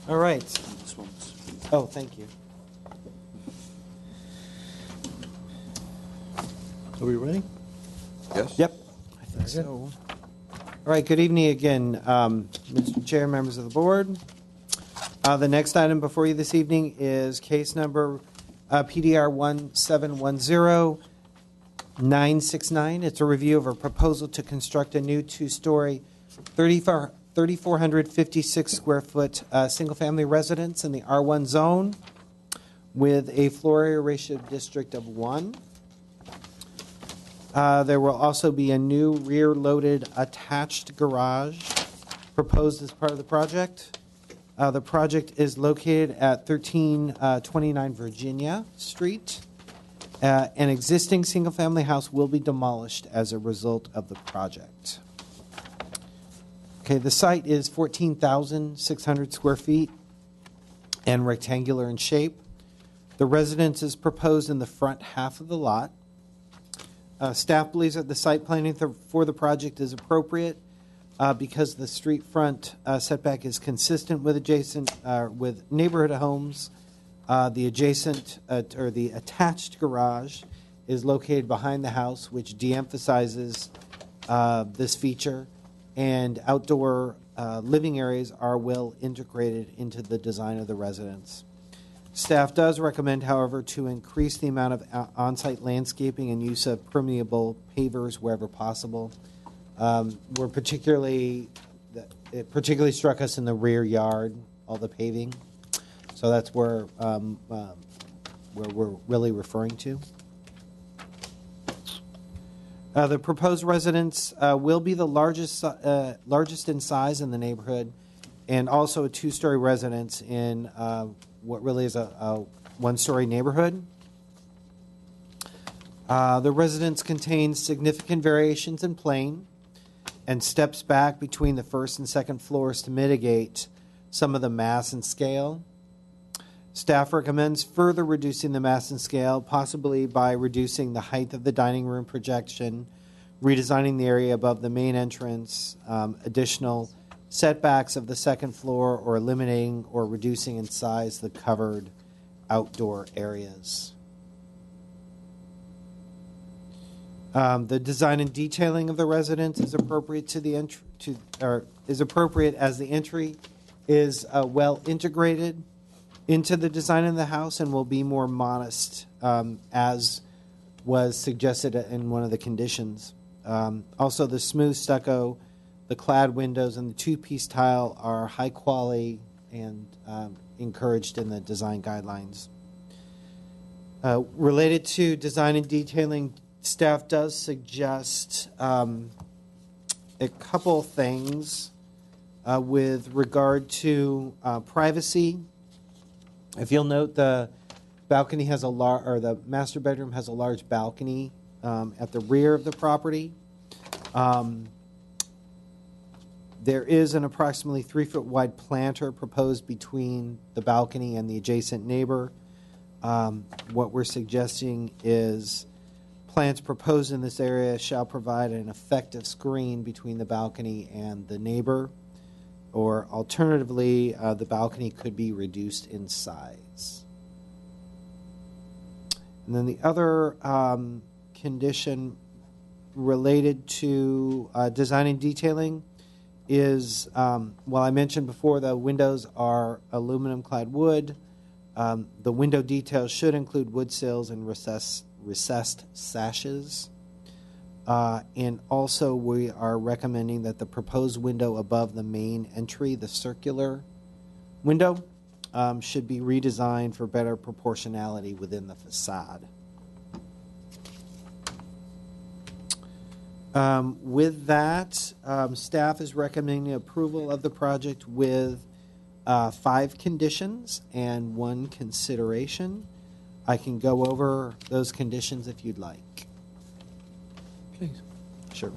All right. This one's. Oh, thank you. Are we ready? Yes? Yep, I think so. All right, good evening again, Mr. Chair, members of the board. The next item before you this evening is case number PDR 1710969. It's a review of a proposal to construct a new two-story, 3,456 square foot single-family residence in the R1 zone with a floor area ratio district of 1. There will also be a new rear-loaded attached garage proposed as part of the project. The project is located at 1329 Virginia Street. An existing single-family house will be demolished as a result of the project. Okay, the site is 14,600 square feet and rectangular in shape. The residence is proposed in the front half of the lot. Staff believes that the site planning for the project is appropriate because the street front setback is consistent with with neighborhood homes. The adjacent or the attached garage is located behind the house, which de-emphasizes this feature, and outdoor living areas are well integrated into the design of the residence. Staff does recommend, however, to increase the amount of on-site landscaping and use of permeable pavers wherever possible. It particularly struck us in the rear yard, all the paving. So that's where we're really referring to. The proposed residence will be the largest in size in the neighborhood, and also a two-story residence in what really is a one-story neighborhood. The residence contains significant variations in plane and steps back between the first and second floors to mitigate some of the mass and scale. Staff recommends further reducing the mass and scale, possibly by reducing the height of the dining room projection, redesigning the area above the main entrance, additional setbacks of the second floor, or eliminating or reducing in size the covered outdoor areas. The design and detailing of the residence is appropriate to the is appropriate as the entry is well integrated into the design of the house and will be more modest, as was suggested in one of the conditions. Also, the smooth stucco, the clad windows, and the two-piece tile are high quality and encouraged in the design guidelines. Related to design and detailing, staff does suggest a couple things with regard to privacy. If you'll note, the balcony has the master bedroom has a large balcony at the rear of the property. There is an approximately 3-foot wide planter proposed between the balcony and the adjacent neighbor. What we're suggesting is plants proposed in this area shall provide an effective screen between the balcony and the neighbor, or alternatively, the balcony could be reduced in size. And then the other condition related to design and detailing is, well, I mentioned before the windows are aluminum clad wood. The window details should include wood sills and recessed sashes. And also we are recommending that the proposed window above the main entry, the circular window, should be redesigned for better proportionality within the facade. With that, staff is recommending approval of the project with 5 conditions and 1 consideration. I can go over those conditions if you'd like. Please. Sure.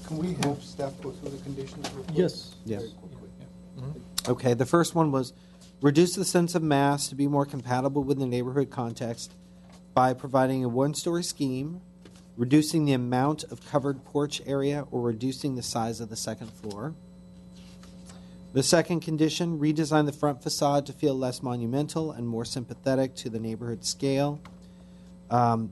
Can we have staff go through the conditions real quick? Yes. Yes. Very quickly. Okay, the first one was reduce the sense of mass to be more compatible with the neighborhood context by providing a 1-story scheme, reducing the amount of covered porch area, or reducing the size of the second floor. The second condition, redesign the front facade to feel less monumental and more sympathetic to the neighborhood scale.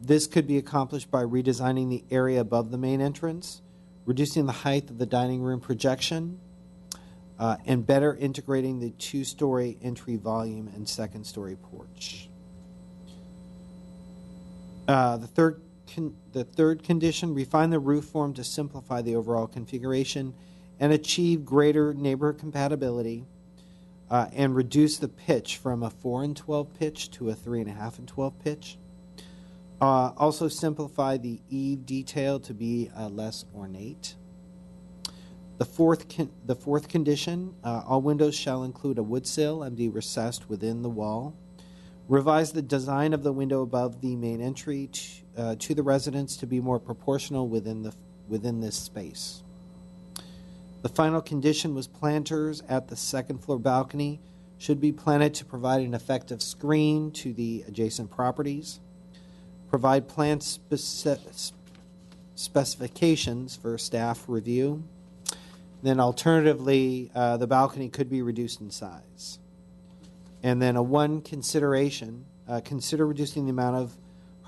This could be accomplished by redesigning the area above the main entrance, reducing the height of the dining room projection, and better integrating the 2-story entry volume and second-story porch. The third condition, refine the roof form to simplify the overall configuration and achieve greater neighborhood compatibility, and reduce the pitch from a 4 and 12 pitch to a 3.5 and 12 pitch. Also simplify the eave detail to be less ornate. The fourth condition, all windows shall include a wood sill and be recessed within the wall. Revise the design of the window above the main entry to the residence to be more proportional within this space. The final condition was planters at the second floor balcony should be planted to provide an effective screen to the adjacent properties. Provide plant specifications for staff review. Then alternatively, the balcony could be reduced in size. And then a one consideration, consider reducing the amount of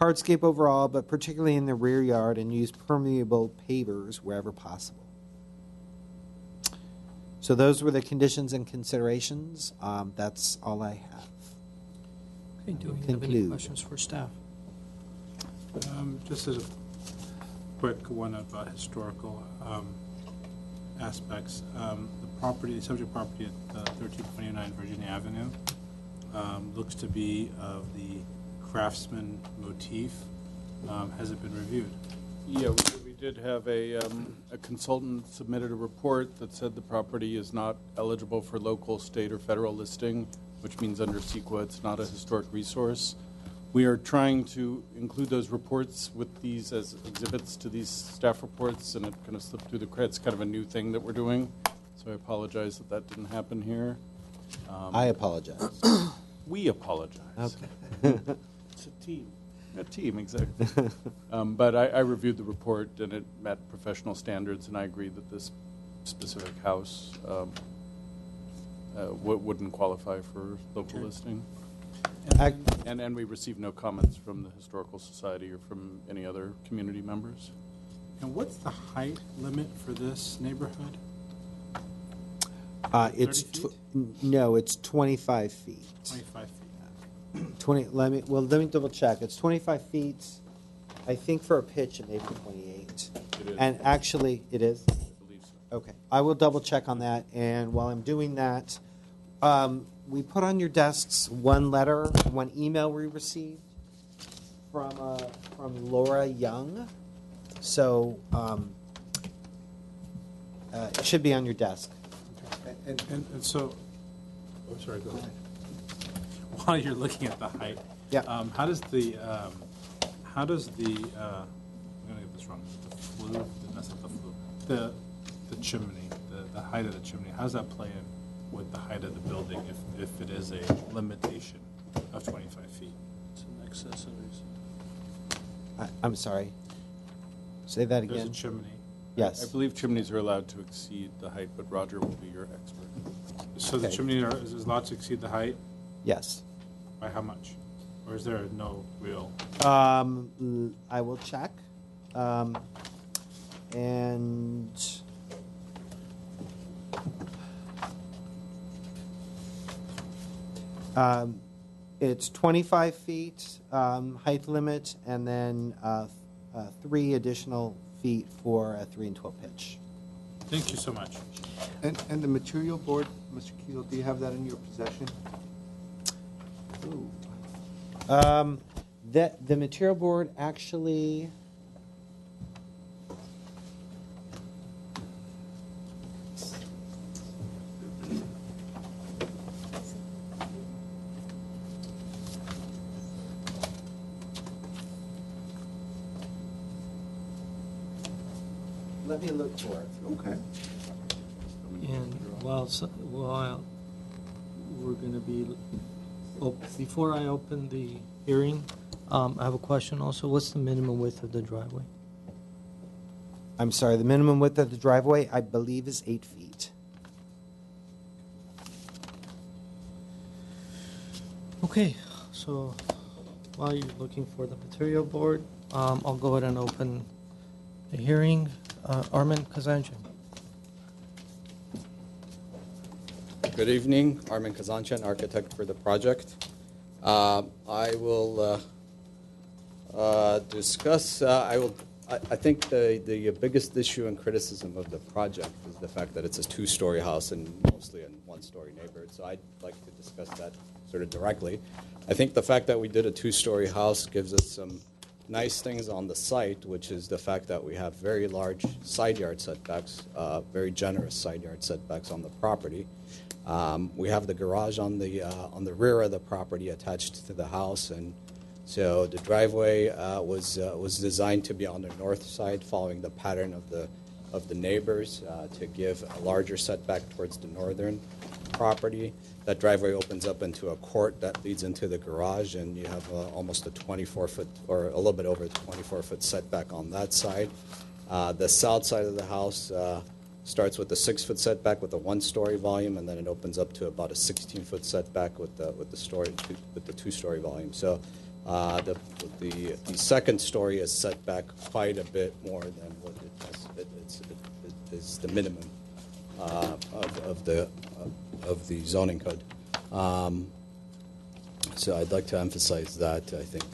hardscape overall, but particularly in the rear yard, and use permeable pavers wherever possible. So those were the conditions and considerations. That's all I have. Okay, do we have any Conclude. questions for staff? Just as a quick one about historical aspects. The subject property at 1329 Virginia Avenue looks to be of the craftsman motif. Has it been reviewed? Yeah, we did have a consultant submitted a report that said the property is not eligible for local, state, or federal listing, which means under CEQA it's not a historic resource. We are trying to include those reports with these as exhibits to these staff reports, and it kind of slipped through the cracks. It's kind of a new thing that we're doing, so I apologize that didn't happen here. I apologize. We apologize. Okay. It's a team. A team, exactly. But I reviewed the report, and it met professional standards, and I agree that this specific house wouldn't qualify for local listing. And we received no comments from the Historical Society or from any other community members. And what's the height limit for this neighborhood? It's 30 no, it's 25 feet. 25 feet. 20. Let me double check. It's 25 feet. I think for a pitch it may be 28. It is. And actually, it is. I believe so. Okay, I will double check on that. And while I'm doing that, we put on your desks one email we received from Laura Young. So it should be on your desk. And so, oh, sorry, go ahead. While you're looking at the height, Yeah. how does the I'm gonna get this wrong. The flue, that's not the flue. The chimney, the height of the chimney. How does that play in with the height of the building if it is a limitation of 25 feet? It's an accessories. I'm sorry. Say that There's a again. chimney. Yes. I believe chimneys are allowed to exceed the height, but Roger will be your expert. So the Okay. chimney is allowed to exceed the height Yes. by how much? Or is there no real? I will check. And it's 25 feet height limit, and then 3 additional feet for a 3 and 12 pitch. Thank you so much. And the material board, Mr. Keel, do you have that in your possession? The material board actually. Let me look for it. Okay. And while we're going to be, before I open the hearing, I have a question also. What's the minimum width of the driveway? I'm sorry, the minimum width of the driveway, I believe, is 8 feet. Okay, so while you're looking for the material board, I'll go ahead and open the hearing. Armin Kazanjian. Good evening, Armin Kazanjian, architect for the project. I will discuss, I think the biggest issue and criticism of the project is the fact that it's a two-story house and mostly a one-story neighborhood. So I'd like to discuss that sort of directly. I think the fact that we did a two-story house gives us some nice things on the site, which is the fact that we have very large side yard setbacks, very generous side yard setbacks on the property. We have the garage on the rear of the property attached to the house, and so the driveway was designed to be on the north side, following the pattern of the neighbors to give a larger setback towards the northern property. That driveway opens up into a court that leads into the garage, and you have almost a 24-foot or a little bit over a 24-foot setback on that side. The south side of the house starts with a 6-foot setback with a one-story volume, and then it opens up to about a 16-foot setback with the two-story volume. So the second story is set back quite a bit more than what it is the minimum of the zoning code. So I'd like to emphasize that. I think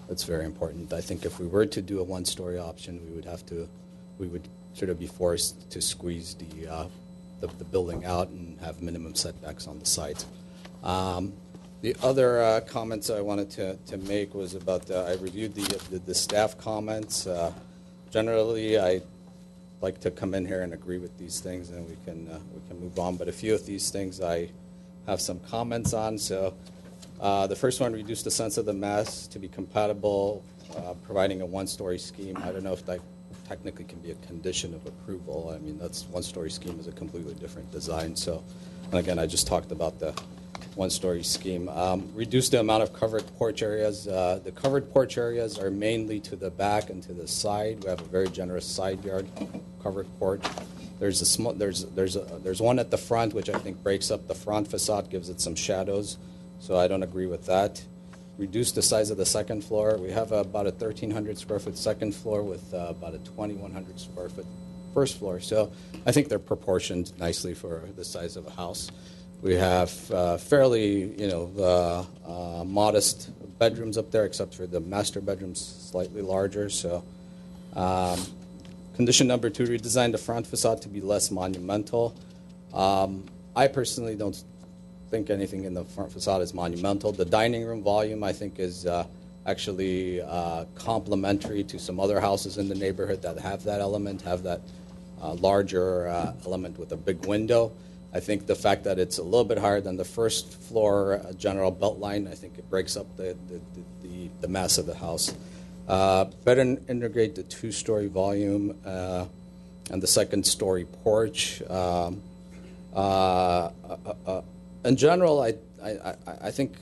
that's very important. I think if we were to do a one-story option, we would sort of be forced to squeeze the building out and have minimum setbacks on the sides. The other comments I wanted to make was about I reviewed the staff comments. Generally, I like to come in here and agree with these things, and we can move on. But a few of these things I have some comments on. So the first one, reduce the sense of the mass to be compatible, providing a one-story scheme. I don't know if that technically can be a condition of approval. I mean, that's one-story scheme is a completely different design. So, and again, I just talked about the one-story scheme. Reduce the amount of covered porch areas. The covered porch areas are mainly to the back and to the side. We have a very generous side yard covered porch. There's a small, there's one at the front which I think breaks up the front facade, gives it some shadows. So I don't agree with that. Reduce the size of the second floor. We have about a 1,300 square foot second floor with about a 2,100 square foot first floor. So I think they're proportioned nicely for the size of a house. We have fairly, modest bedrooms up there, except for the master bedroom's slightly larger. So, condition number 2: redesign the front facade to be less monumental. I personally don't think anything in the front facade is monumental. The dining room volume, I think, is actually complementary to some other houses in the neighborhood that have that element, have that larger element with a big window. I think the fact that it's a little bit higher than the first floor general belt line, I think it breaks up the mass of the house. Better integrate the two-story volume and the second-story porch. In general, I think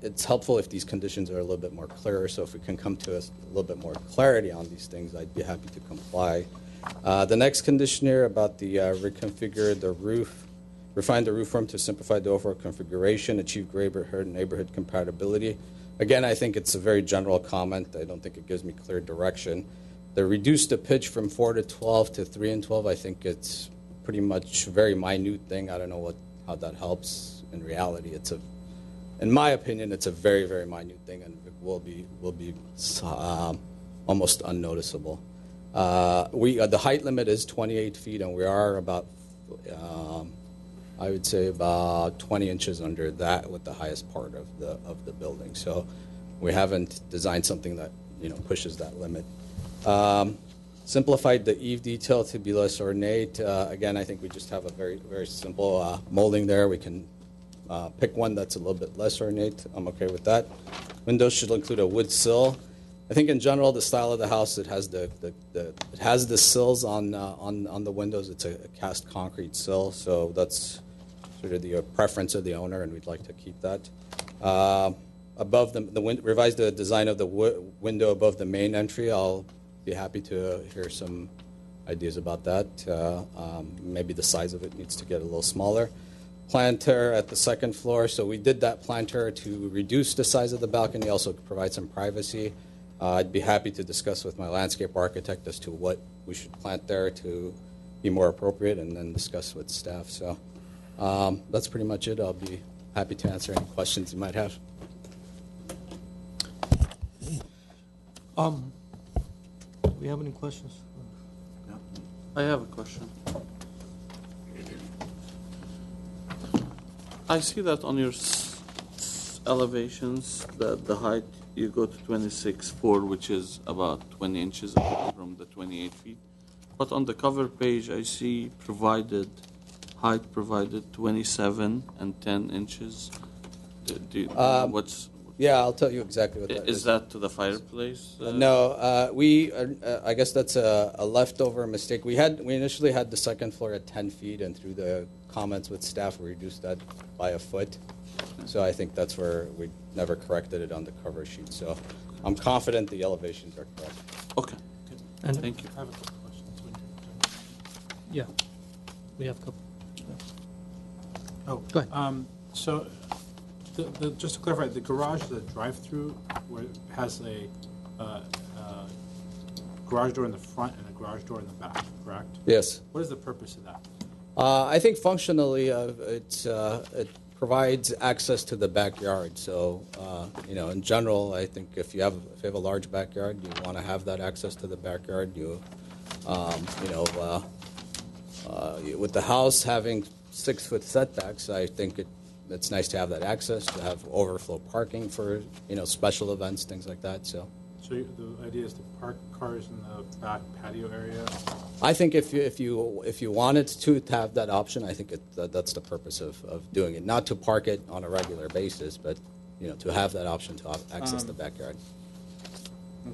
it's helpful if these conditions are a little bit more clear. So if we can come to a little bit more clarity on these things, I'd be happy to comply. The next condition here about the reconfigure the roof. Refine the roof form to simplify the overall configuration, achieve greater neighborhood compatibility. Again, I think it's a very general comment. I don't think it gives me clear direction. The reduce the pitch from 4 to 12 to 3 and 12, I think it's pretty much a very minute thing. I don't know how that helps. In reality, in my opinion, it's a very, very minute thing, and it will be almost unnoticeable. The height limit is 28 feet, and we are about I would say about 20 inches under that with the highest part of the building. So we haven't designed something that pushes that limit. Simplified the eave detail to be less ornate. Again, I think we just have a very, very simple molding there. We can pick one that's a little bit less ornate. I'm okay with that. Windows should include a wood sill. I think in general, the style of the house, it has it has the sills on the windows. It's a cast concrete sill, so that's sort of the preference of the owner, and we'd like to keep that. Above revise the design of the window above the main entry. I'll be happy to hear some ideas about that. Maybe the size of it needs to get a little smaller. Planter at the second floor. So we did that planter to reduce the size of the balcony, also provide some privacy. I'd be happy to discuss with my landscape architect as to what we should plant there to be more appropriate, and then discuss with staff. So that's pretty much it. I'll be happy to answer any questions you might have. Do we have any questions? I have a question. I see that on your elevations, that the height, you go to 26.4, which is about 20 inches up from the 28 feet. But on the cover page, I see height provided 27 and 10 inches. What's Yeah, I'll tell you exactly what that is. Is that to the fireplace? No, I guess that's a leftover mistake. We initially had the second floor at 10 feet, and through the comments with staff, we reduced that by a foot. So I think that's where we never corrected it on the cover sheet. So I'm confident the elevations are correct. Okay. And Thank you. I have a couple questions. when you're done. yeah, we have a couple. Oh, Go ahead. So, just to clarify, the garage is a drive-through where it has a garage door in the front and a garage door in the back, correct? Yes. What is the purpose of that? I think functionally, it provides access to the backyard. So, in general, I think if you have a large backyard, you want to have that access to the backyard. With the house having 6-foot setbacks, I think it's nice to have that access, to have overflow parking for special events, things like that. So The idea is to park cars in the back patio area? I think if you wanted to have that option, I think that's the purpose of doing it. Not to park it on a regular basis, but to have that option to access the backyard.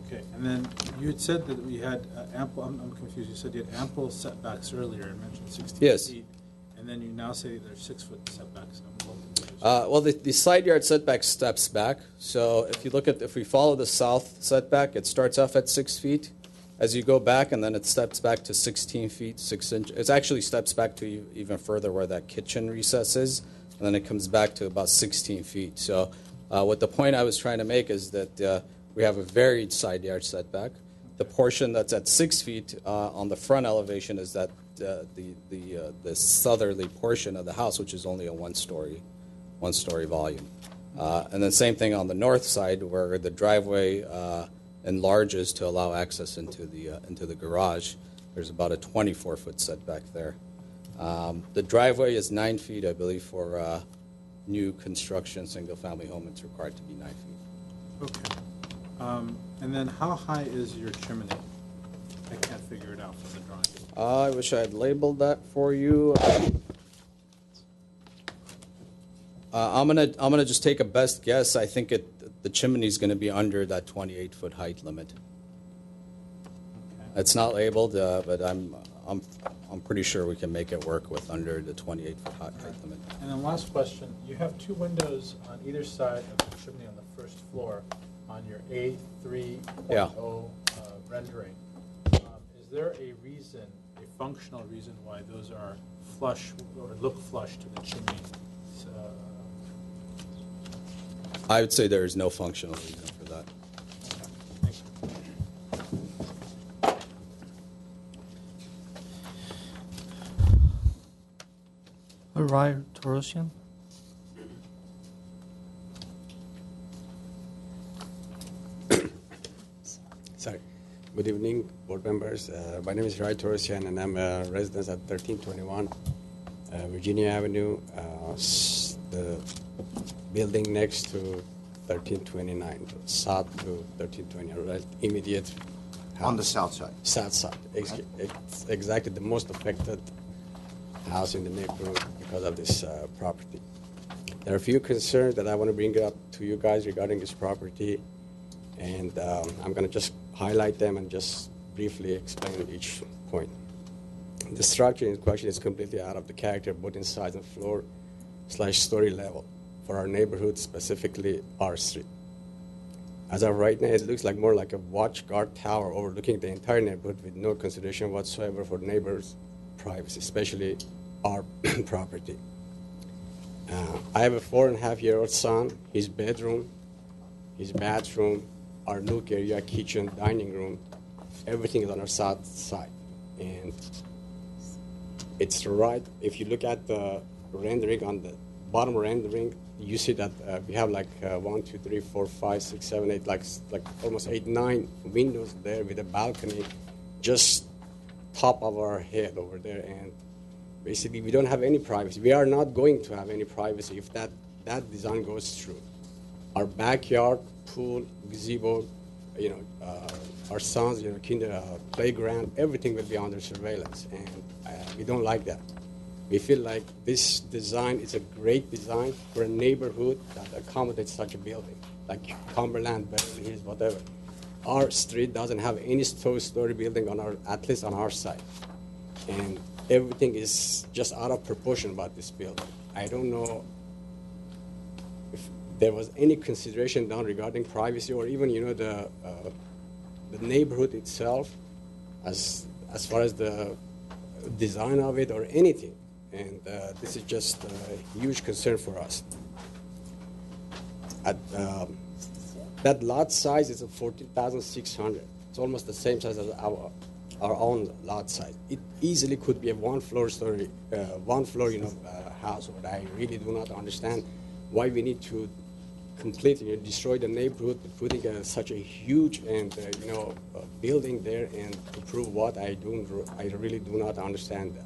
Okay, and then you had said that we had ample, I'm confused, you said you had ample setbacks earlier, and mentioned 16 Yes. feet, and then you now say there's 6-foot setbacks. I'm a little confused. Well, the side yard setback steps back. So if we follow the south setback, it starts off at 6 feet. As you go back, and then it steps back to 16 feet, 6 inches. It actually steps back to even further where that kitchen recess is, and then it comes back to about 16 feet. So what the point I was trying to make is that we have a varied side yard setback. The portion that's at 6 feet on the front elevation is that the southerly portion of the house, which is only a one-story volume. And then same thing on the north side, where the driveway enlarges to allow access into the garage. There's about a 24-foot setback there. The driveway is 9 feet, I believe, for new construction single-family home. It's required to be 9 feet. Okay. And then how high is your chimney? I can't figure it out from the drawing. I wish I had labeled that for you. I'm gonna just take a best guess. I think the chimney is going to be under that 28-foot height limit. Okay. It's not labeled, but I'm pretty sure we can make it work with under the 28-foot height limit. And then last question, you have 2 windows on either side of the chimney on the first floor on your A3.0 Yeah. rendering. Is there a reason, a functional reason why those are flush or look flush to the chimney? I would say there is no functional reason for that. Thank you. Ryan Torosian. Sorry. Good evening, board members. My name is Rai Torosian, and I'm a resident at 1321 Virginia Avenue, the building next to 1329, south to 1320, right, immediate house. On the south side. South side. It's exactly the most affected house in the neighborhood because of this property. There are a few concerns that I want to bring up to you guys regarding this property, and I'm going to just highlight them and just briefly explain each point. The structure in question is completely out of the character, both in size and floor/story level for our neighborhood, specifically our street. As of right now, it looks like more like a watch guard tower overlooking the entire neighborhood with no consideration whatsoever for neighbors' privacy, especially our property. I have a 4.5-year-old son. His bedroom, his bathroom, our nook area, kitchen, dining room, everything is on our south side. And it's right, if you look at the rendering on bottom rendering, you see that we have like 1, 2, 3, 4, 5, 6, 7, 8, like almost 8, 9 windows there with a balcony just top of our head over there. And basically, we don't have any privacy. We are not going to have any privacy if that design goes through. Our backyard, pool, gazebo, our sons, playground, everything will be under surveillance, and we don't like that. We feel like this design is a great design for a neighborhood that accommodates such a building, like Cumberland, Beverly Hills, whatever. Our street doesn't have any two-story building at least on our side, and everything is just out of proportion about this building. I don't know if there was any consideration done regarding privacy or even, the neighborhood itself as far as the design of it or anything. And this is just a huge concern for us. That lot size is 14,600. It's almost the same size as our own lot size. It easily could be a one floor house. But I really do not understand why we need to completely destroy the neighborhood, putting such a huge and building there, and to prove what I really do not understand that.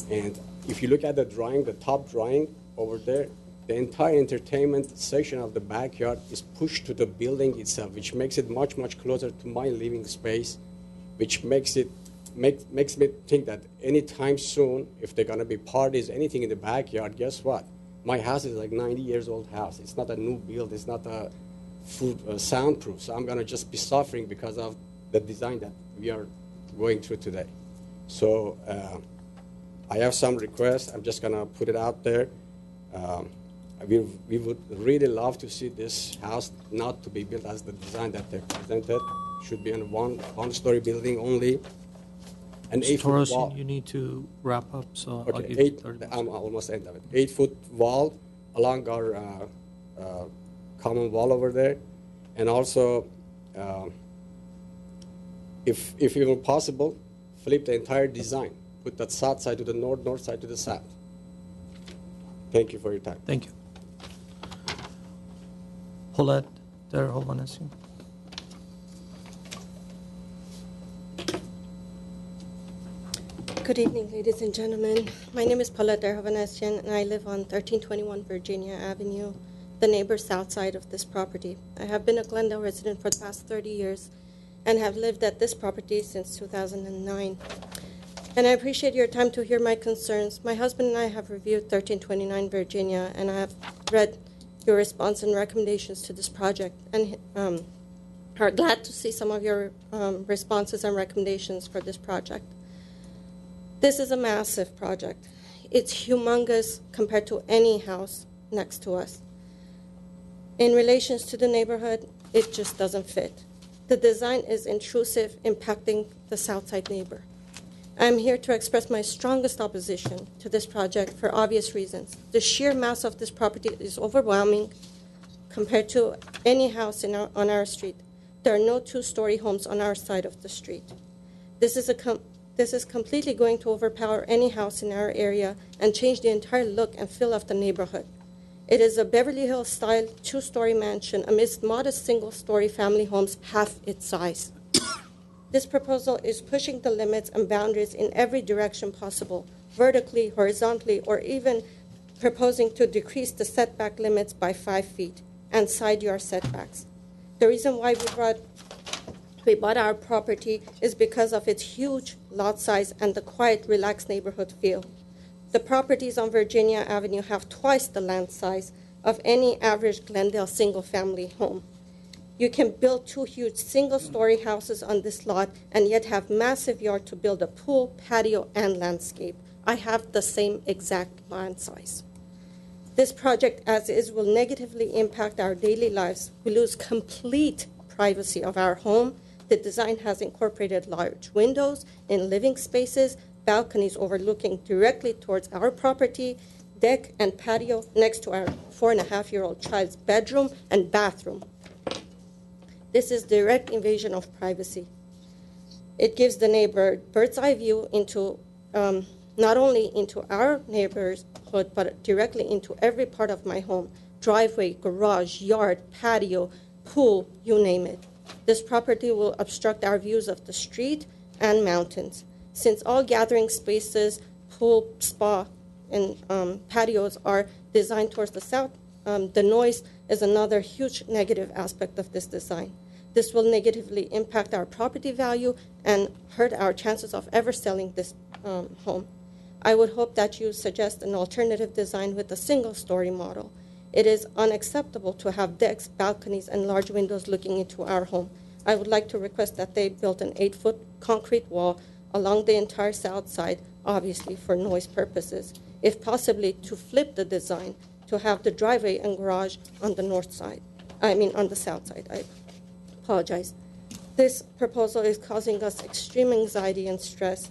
And if you look at the drawing, the top drawing over there, the entire entertainment section of the backyard is pushed to the building itself, which makes it much, much closer to my living space, which makes me think that anytime soon, if there are going to be parties, anything in the backyard, guess what? My house is like 90 years old house. It's not a new build. It's not a soundproof. So I'm going to just be suffering because of the design that we are going through today. So I have some requests. I'm just going to put it out there. We would really love to see this house not to be built as the design that they presented. Should be in one-story building only. An 8-foot wall. You need to wrap up, so I'll Okay, give you 30 I'm almost end of it. 8-foot wall along our common wall over there, and also, if even possible, flip the entire design. Put that south side to the north side to the south. Thank you for your time. Thank you. Paulette Derhovanesian. Good evening, ladies and gentlemen. My name is Paulette Derhovanesian, and I live on 1321 Virginia Avenue, the neighbor south side of this property. I have been a Glendale resident for the past 30 years and have lived at this property since 2009. And I appreciate your time to hear my concerns. My husband and I have reviewed 1329 Virginia, and I have read your response and recommendations to this project, and are glad to see some of your responses and recommendations for this project. This is a massive project. It's humongous compared to any house next to us. In relations to the neighborhood, it just doesn't fit. The design is intrusive, impacting the Southside neighbor. I'm here to express my strongest opposition to this project for obvious reasons. The sheer mass of this property is overwhelming compared to any house on our street. There are no two-story homes on our side of the street. This is completely going to overpower any house in our area and change the entire look and feel of the neighborhood. It is a Beverly Hills-style two-story mansion amidst modest single-story family homes half its size. This proposal is pushing the limits and boundaries in every direction possible, vertically, horizontally, or even proposing to decrease the setback limits by 5 feet and side yard setbacks. The reason why we bought our property is because of its huge lot size and the quiet, relaxed neighborhood feel. The properties on Virginia Avenue have twice the land size of any average Glendale single-family home. You can build 2 huge single-story houses on this lot and yet have massive yard to build a pool, patio, and landscape. I have the same exact land size. This project, as is, will negatively impact our daily lives. We lose complete privacy of our home. The design has incorporated large windows in living spaces, balconies overlooking directly towards our property, deck and patio next to our 4.5-year-old child's bedroom and bathroom. This is direct invasion of privacy. It gives the neighbor bird's eye view into not only into our neighborhood, but directly into every part of my home: driveway, garage, yard, patio, pool, you name it. This property will obstruct our views of the street and mountains. Since all gathering spaces, pool, spa, and patios are designed towards the south, the noise is another huge negative aspect of this design. This will negatively impact our property value and hurt our chances of ever selling this home. I would hope that you suggest an alternative design with a single-story model. It is unacceptable to have decks, balconies, and large windows looking into our home. I would like to request that they build an 8-foot concrete wall along the entire south side, obviously for noise purposes, if possibly to flip the design to have the driveway and garage on the north side. On the south side. I apologize. This proposal is causing us extreme anxiety and stress.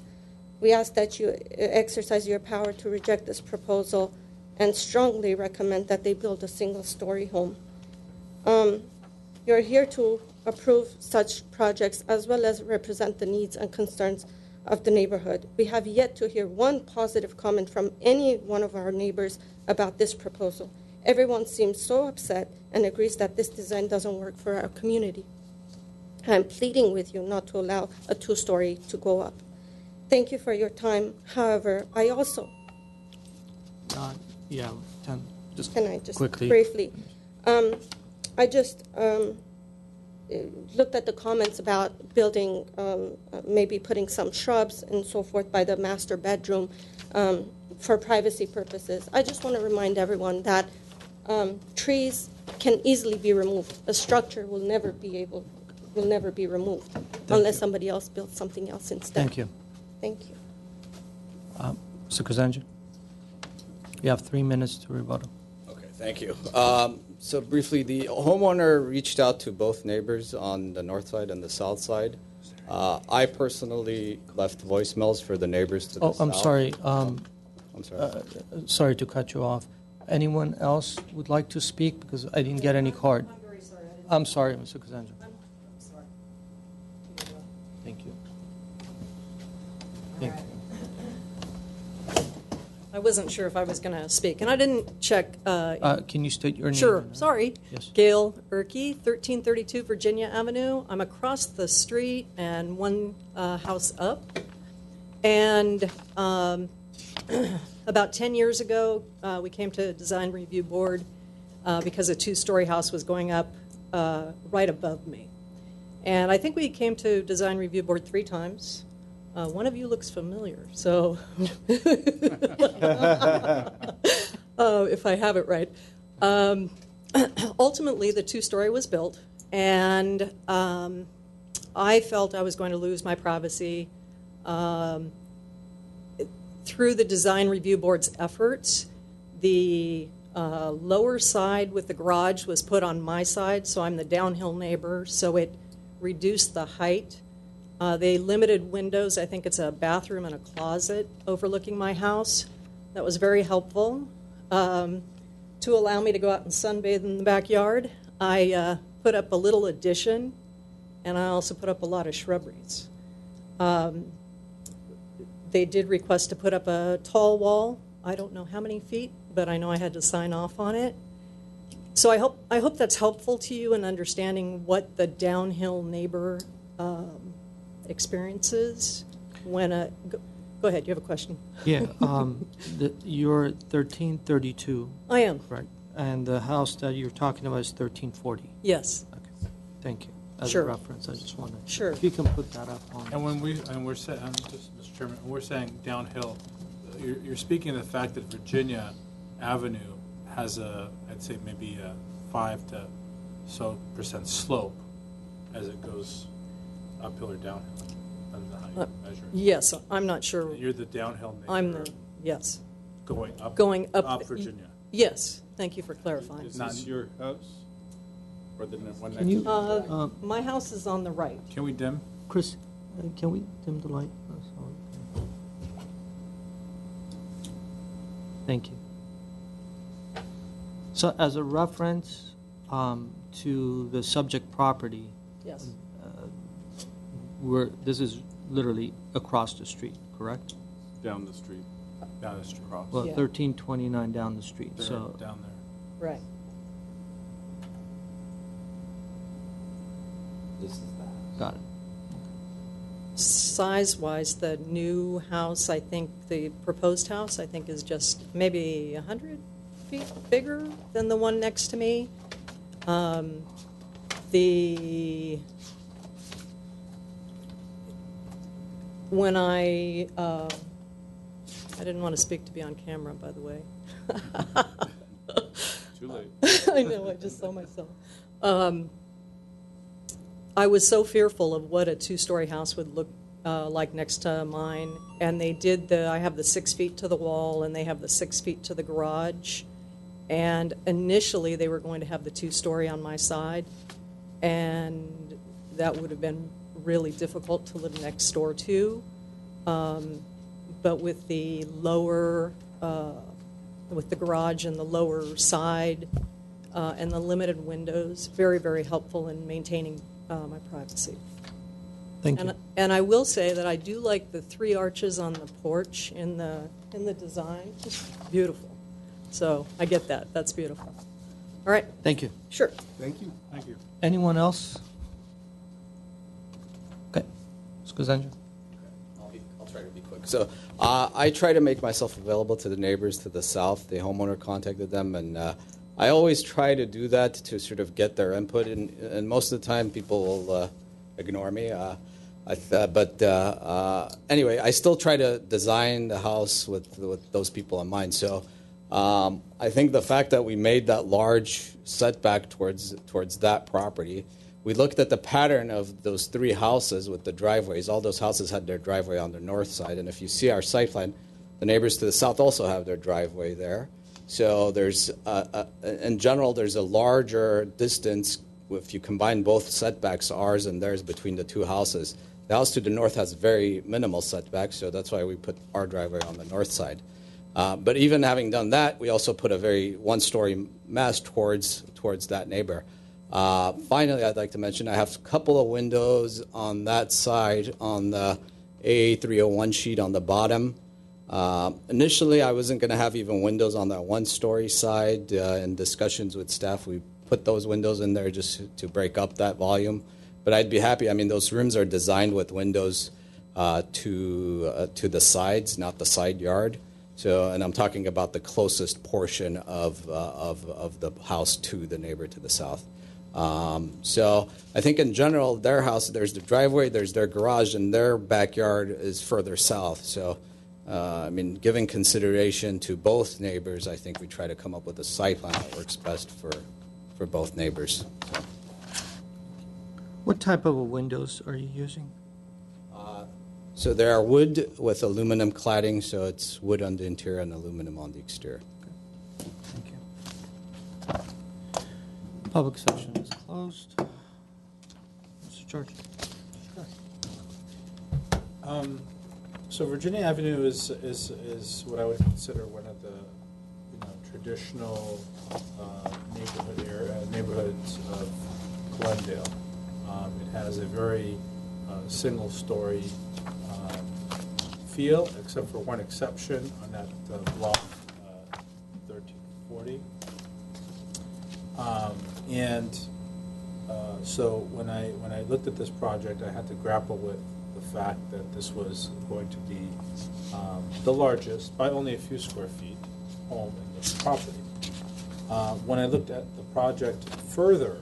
We ask that you exercise your power to reject this proposal and strongly recommend that they build a single-story home. You're here to approve such projects as well as represent the needs and concerns of the neighborhood. We have yet to hear one positive comment from any one of our neighbors about this proposal. Everyone seems so upset and agrees that this design doesn't work for our community. I'm pleading with you not to allow a 2-story to go up. Thank you for your time. However, I also... Can I just quickly. Briefly? I just looked at the comments about building, maybe putting some shrubs and so forth by the master bedroom for privacy purposes. I just want to remind everyone that trees can easily be removed. A structure will never be removed unless somebody else builds something else instead. Thank you. Thank you. Mr. Kazanjian, you have 3 minutes to rebuttal. Okay, thank you. So briefly, the homeowner reached out to both neighbors on the north side and the south side. I personally left voicemails for the neighbors to the south. I'm sorry. I'm sorry. Sorry to cut you off. Anyone else would like to speak? Because I didn't get any card. I'm very sorry. I'm sorry, Mr. Kazanjian. I'm sorry. Thank you. Thank you. I wasn't sure if I was going to speak, and I didn't check. Can you state your name? Sure, sorry. Yes. Gail Erkey, 1332 Virginia Avenue. I'm across the street and one house up. And about 10 years ago, we came to Design Review Board because a 2-story house was going up right above me. And I think we came to Design Review Board 3 times. One of you looks familiar, so if I have it right. Ultimately, the 2-story was built, and I felt I was going to lose my privacy. Through the Design Review Board's efforts, the lower side with the garage was put on my side, so I'm the downhill neighbor, so it reduced the height. They limited windows. I think it's a bathroom and a closet overlooking my house. That was very helpful. To allow me to go out and sunbathe in the backyard, I put up a little addition, and I also put up a lot of shrubberies. They did request to put up a tall wall. I don't know how many feet, but I know I had to sign off on it. So I hope that's helpful to you in understanding what the downhill neighbor experiences when a go ahead, you have a question. Yeah, you're 1332. I am. Right, and the house that you're talking about is 1340. Yes. Okay, thank you. As Sure. a reference, I just wanted. Sure. If you can put that up on. And we're saying, Mr. Chairman, when we're saying downhill, you're speaking of the fact that Virginia Avenue has I'd say maybe a 5% slope as it goes uphill or downhill. I don't know how you measure it. Yes, I'm not sure. You're the downhill neighbor. I'm the yes. Going up Virginia. Yes. Thank you for clarifying. Is this your house? Or the one Can next you- to you? My house is on the right. Can we dim? Chris, can we dim the light? Thank you. So as a reference to the subject property, Yes. this is literally across the street, correct? Down the street. down the street. Well, Yeah. 1329 down the street, They're so. down there. Right. This is that. Got it. Size-wise, the new house, I think, the proposed house, I think, is just maybe 100 feet bigger than the one next to me. When I didn't want to speak to be on camera, by the way. Too late. I know, I just saw myself. I was so fearful of what a two-story house would look like next to mine, and they did I have the 6 feet to the wall, and they have the 6 feet to the garage, and initially they were going to have the two-story on my side, and that would have been really difficult to live next door to, but with the lower, with the garage and the lower side, and the limited windows, very, very helpful in maintaining my privacy. Thank you. And I will say that I do like the 3 arches on the porch in the design. Just beautiful. So I get that. That's beautiful. All right. Thank you. Sure. Thank you. Thank you. Anyone else? Okay. Ms. Kazanja? I'll try to be quick. So I try to make myself available to the neighbors to the south. The homeowner contacted them, and I always try to do that to sort of get their input, and most of the time people will ignore me. Anyway, I still try to design the house with those people in mind. So I think the fact that we made that large setback towards that property, we looked at the pattern of those 3 houses with the driveways. All those houses had their driveway on the north side, and if you see our site plan, the neighbors to the south also have their driveway there. So there's, in general, there's a larger distance if you combine both setbacks, ours and theirs, between the 2 houses. The house to the north has very minimal setbacks, so that's why we put our driveway on the north side. But even having done that, we also put a very one-story mass towards that neighbor. Finally, I'd like to mention I have a couple of windows on that side on the A301 sheet on the bottom. Initially, I wasn't going to have even windows on that one-story side. In discussions with staff, we put those windows in there just to break up that volume. But I'd be happy. I mean, those rooms are designed with windows to the sides, not the side yard. So, and I'm talking about the closest portion of the house to the neighbor to the south. So I think in general, their house, there's the driveway, there's their garage, and their backyard is further south. So, I mean, giving consideration to both neighbors, I think we try to come up with a site plan that works best for both neighbors. So. What type of windows are you using? So they are wood with aluminum cladding, so it's wood on the interior and aluminum on the exterior. Okay. Thank you. Public session is closed. Mr. George. So Virginia Avenue is what I would consider one of the traditional neighborhoods of Glendale. It has a very single-story feel, except for one exception on that block 1340. So when I looked at this project, I had to grapple with the fact that this was going to be the largest, by only a few square feet, home in the property. When I looked at the project further,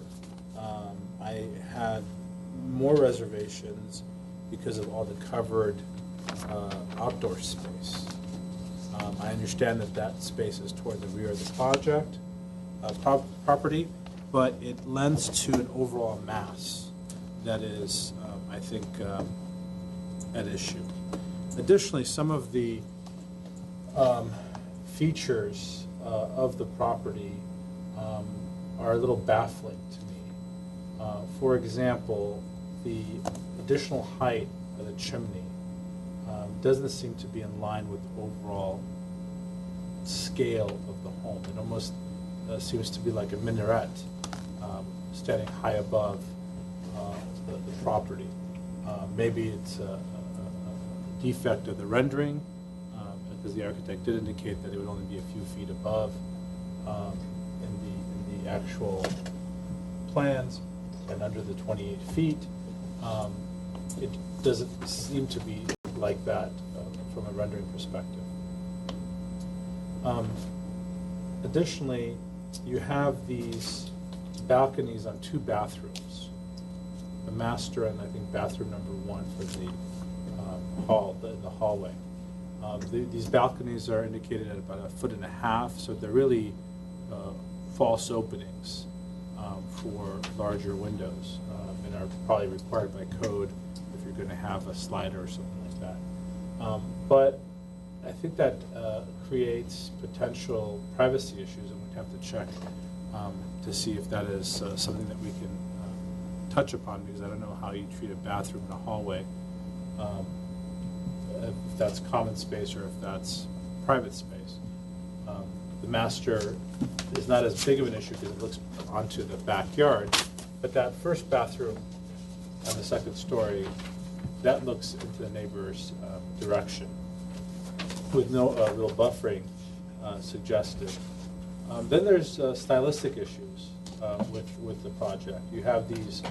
I had more reservations because of all the covered outdoor space. I understand that space is toward the rear of the project property, but it lends to an overall mass that is, I think, at issue. Additionally, some of the features of the property are a little baffling to me. For example, the additional height of the chimney doesn't seem to be in line with the overall scale of the home. It almost seems to be like a minaret standing high above the property. Maybe it's a defect of the rendering. because the architect did indicate that it would only be a few feet above in the actual plans and under the 28 feet. It doesn't seem to be like that from a rendering perspective. Additionally, you have these balconies on 2 bathrooms, the master and I think bathroom number 1 for the the hallway. These balconies are indicated at about 1.5 feet, so they're really false openings for larger windows and are probably required by code if you're going to have a slider or something like that. But I think that creates potential privacy issues, and we'd have to check to see if that is something that we can touch upon, because I don't know how you treat a bathroom in a hallway, if that's common space or if that's private space. The master is not as big of an issue because it looks onto the backyard, but that first bathroom on the 2nd story, that looks into the neighbor's direction with no real buffering suggested. Then there's stylistic issues with the project. You have these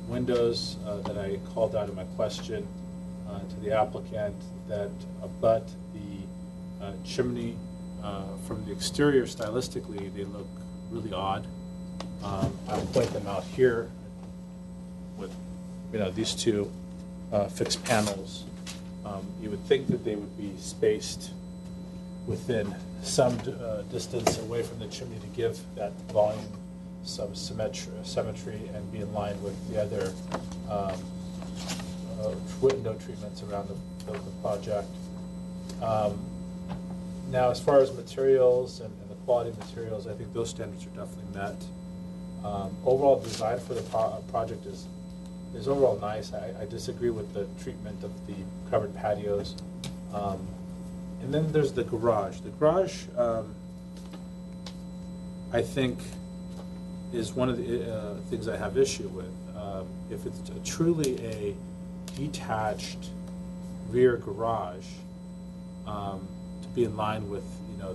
windows that I called out in my question to the applicant that abut the chimney. From the exterior, stylistically, they look really odd. I'll point them out here with these 2 fixed panels. You would think that they would be spaced within some distance away from the chimney to give that volume some symmetry and be in line with the other window treatments around the project. Now, as far as materials and the quality of materials, I think those standards are definitely met. Overall design for the project is overall nice. I disagree with the treatment of the covered patios. And then there's the garage. The garage, I think, is one of the things I have issue with. If it's truly a detached rear garage, to be in line with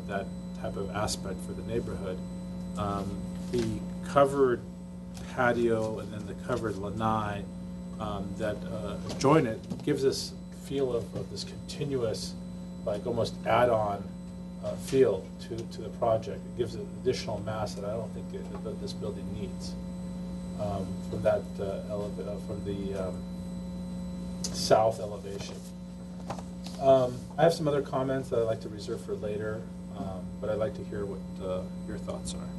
that type of aspect for the neighborhood, the covered patio and then the covered lanai that join it gives this feel of this continuous, like almost add-on feel to the project. It gives it additional mass that I don't think that this building needs from that from the south elevation. I have some other comments that I'd like to reserve for later, but I'd like to hear what your thoughts are.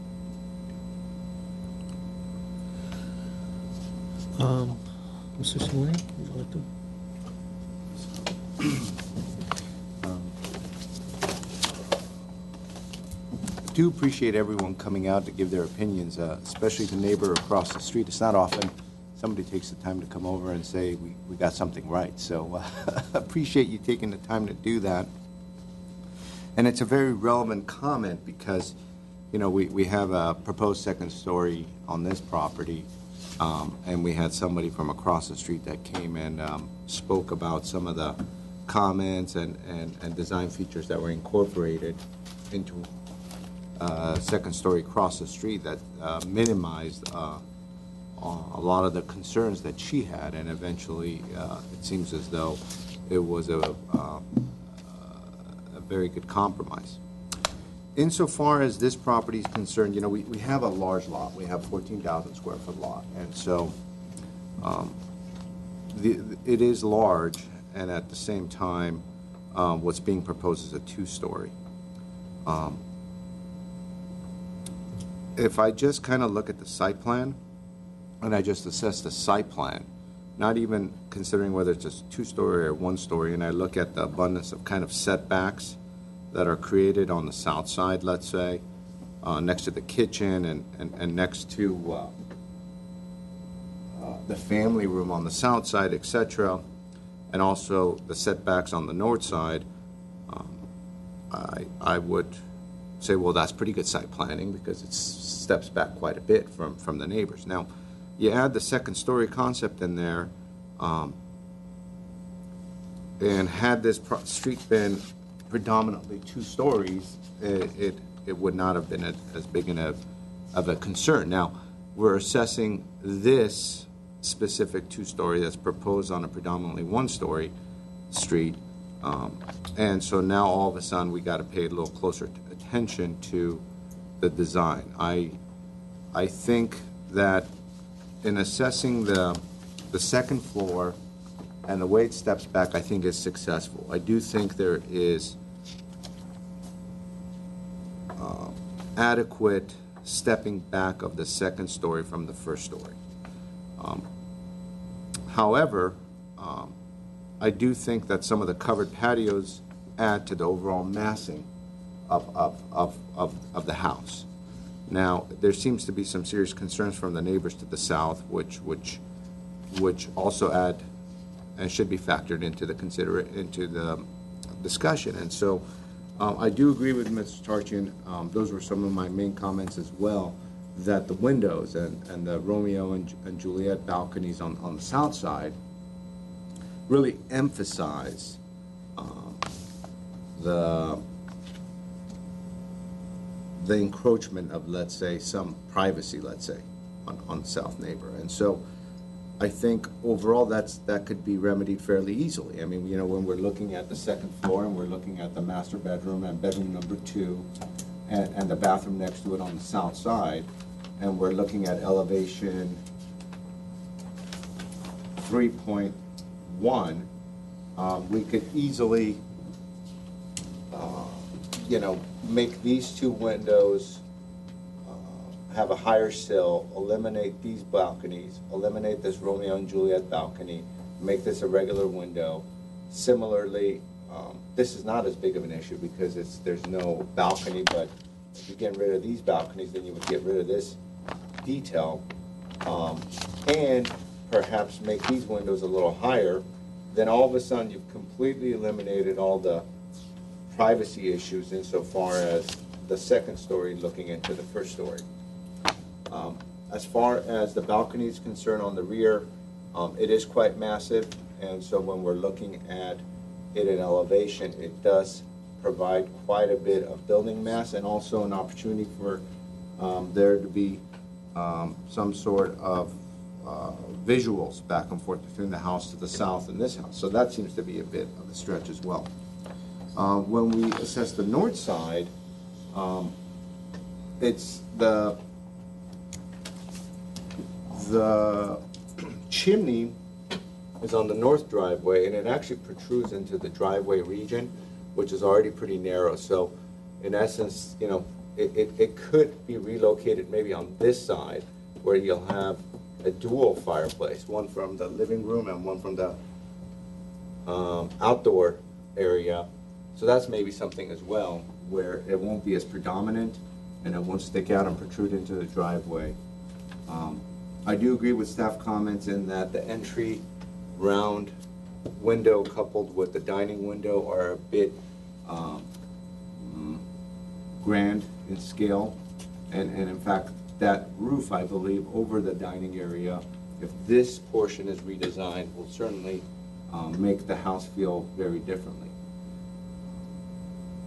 Mr. Simone, would you like to? I do appreciate everyone coming out to give their opinions, especially the neighbor across the street. It's not often somebody takes the time to come over and say we got something right. So appreciate you taking the time to do that. And it's a very relevant comment because, we have a proposed 2nd story on this property, and we had somebody from across the street that came and spoke about some of the comments and design features that were incorporated into 2nd story across the street that minimized a lot of the concerns that she had, and eventually it seems as though it was a very good compromise. Insofar as this property is concerned, we have a large lot. We have 14,000 square foot lot, and so it is large, and at the same time, what's being proposed is a 2-story. If I just kind of look at the site plan, and I just assess the site plan, not even considering whether it's a 2-story or 1-story, and I look at the abundance of kind of setbacks that are created on the south side, let's say, next to the kitchen and next to the family room on the south side, etc., and also the setbacks on the north side, I would say, well, that's pretty good site planning because it steps back quite a bit from the neighbors. Now, you add the 2nd story concept in there, and had this street been predominantly 2 stories, it would not have been as big of a concern. Now, we're assessing this specific 2-story that's proposed on a predominantly 1-story street, and so now all of a sudden we got to pay a little closer attention to the design. I think that in assessing the second floor and the way it steps back, I think is successful. I do think there is adequate stepping back of the second story from the first story. However, I do think that some of the covered patios add to the overall massing of the house. Now, there seems to be some serious concerns from the neighbors to the south, which also add and should be factored into the discussion. And so, I do agree with Mr. Tarchian. Those were some of my main comments as well. That the windows and the Romeo and Juliet balconies on the south side really emphasize the encroachment of, let's say, some privacy, let's say, on the south neighbor. And so I think overall that could be remedied fairly easily. I mean, when we're looking at the second floor and we're looking at the master bedroom and bedroom number 2 and the bathroom next to it on the south side, and we're looking at elevation 3.1, we could easily make these 2 windows have a higher sill, eliminate these balconies, eliminate this Romeo and Juliet balcony, make this a regular window. Similarly, this is not as big of an issue because there's no balcony, but if you get rid of these balconies, then you would get rid of this detail, and perhaps make these windows a little higher. Then all of a sudden you've completely eliminated all the privacy issues insofar as the second story looking into the first story. As far as the balcony is concerned on the rear, it is quite massive, and so when we're looking at it in elevation, it does provide quite a bit of building mass and also an opportunity for there to be some sort of visuals back and forth between the house to the south and this house. So that seems to be a bit of a stretch as well. When we assess the north side, it's the chimney is on the north driveway, and it actually protrudes into the driveway region, which is already pretty narrow. So in essence, it could be relocated maybe on this side where you'll have a dual fireplace, one from the living room and one from the outdoor area. So that's maybe something as well where it won't be as predominant and it won't stick out and protrude into the driveway. I do agree with staff comments in that the entry round window coupled with the dining window are a bit grand in scale, and in fact that roof, I believe, over the dining area, if this portion is redesigned, will certainly make the house feel very differently.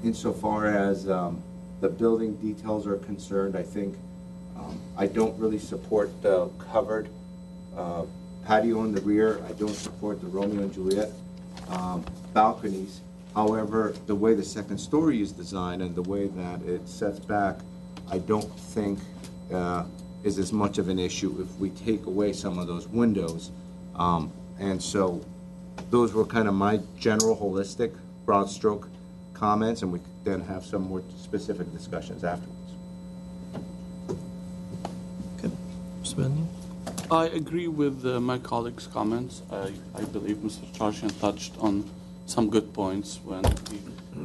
Insofar as the building details are concerned, I think I don't really support the covered patio in the rear. I don't support the Romeo and Juliet balconies. However, the way the second story is designed and the way that it sets back, I don't think is as much of an issue if we take away some of those windows. And so those were kind of my general holistic broad stroke comments, and we could then have some more specific discussions afterwards. Okay. Mr. Benyon? I agree with my colleagues' comments. I believe Mr. Charshian touched on some good points when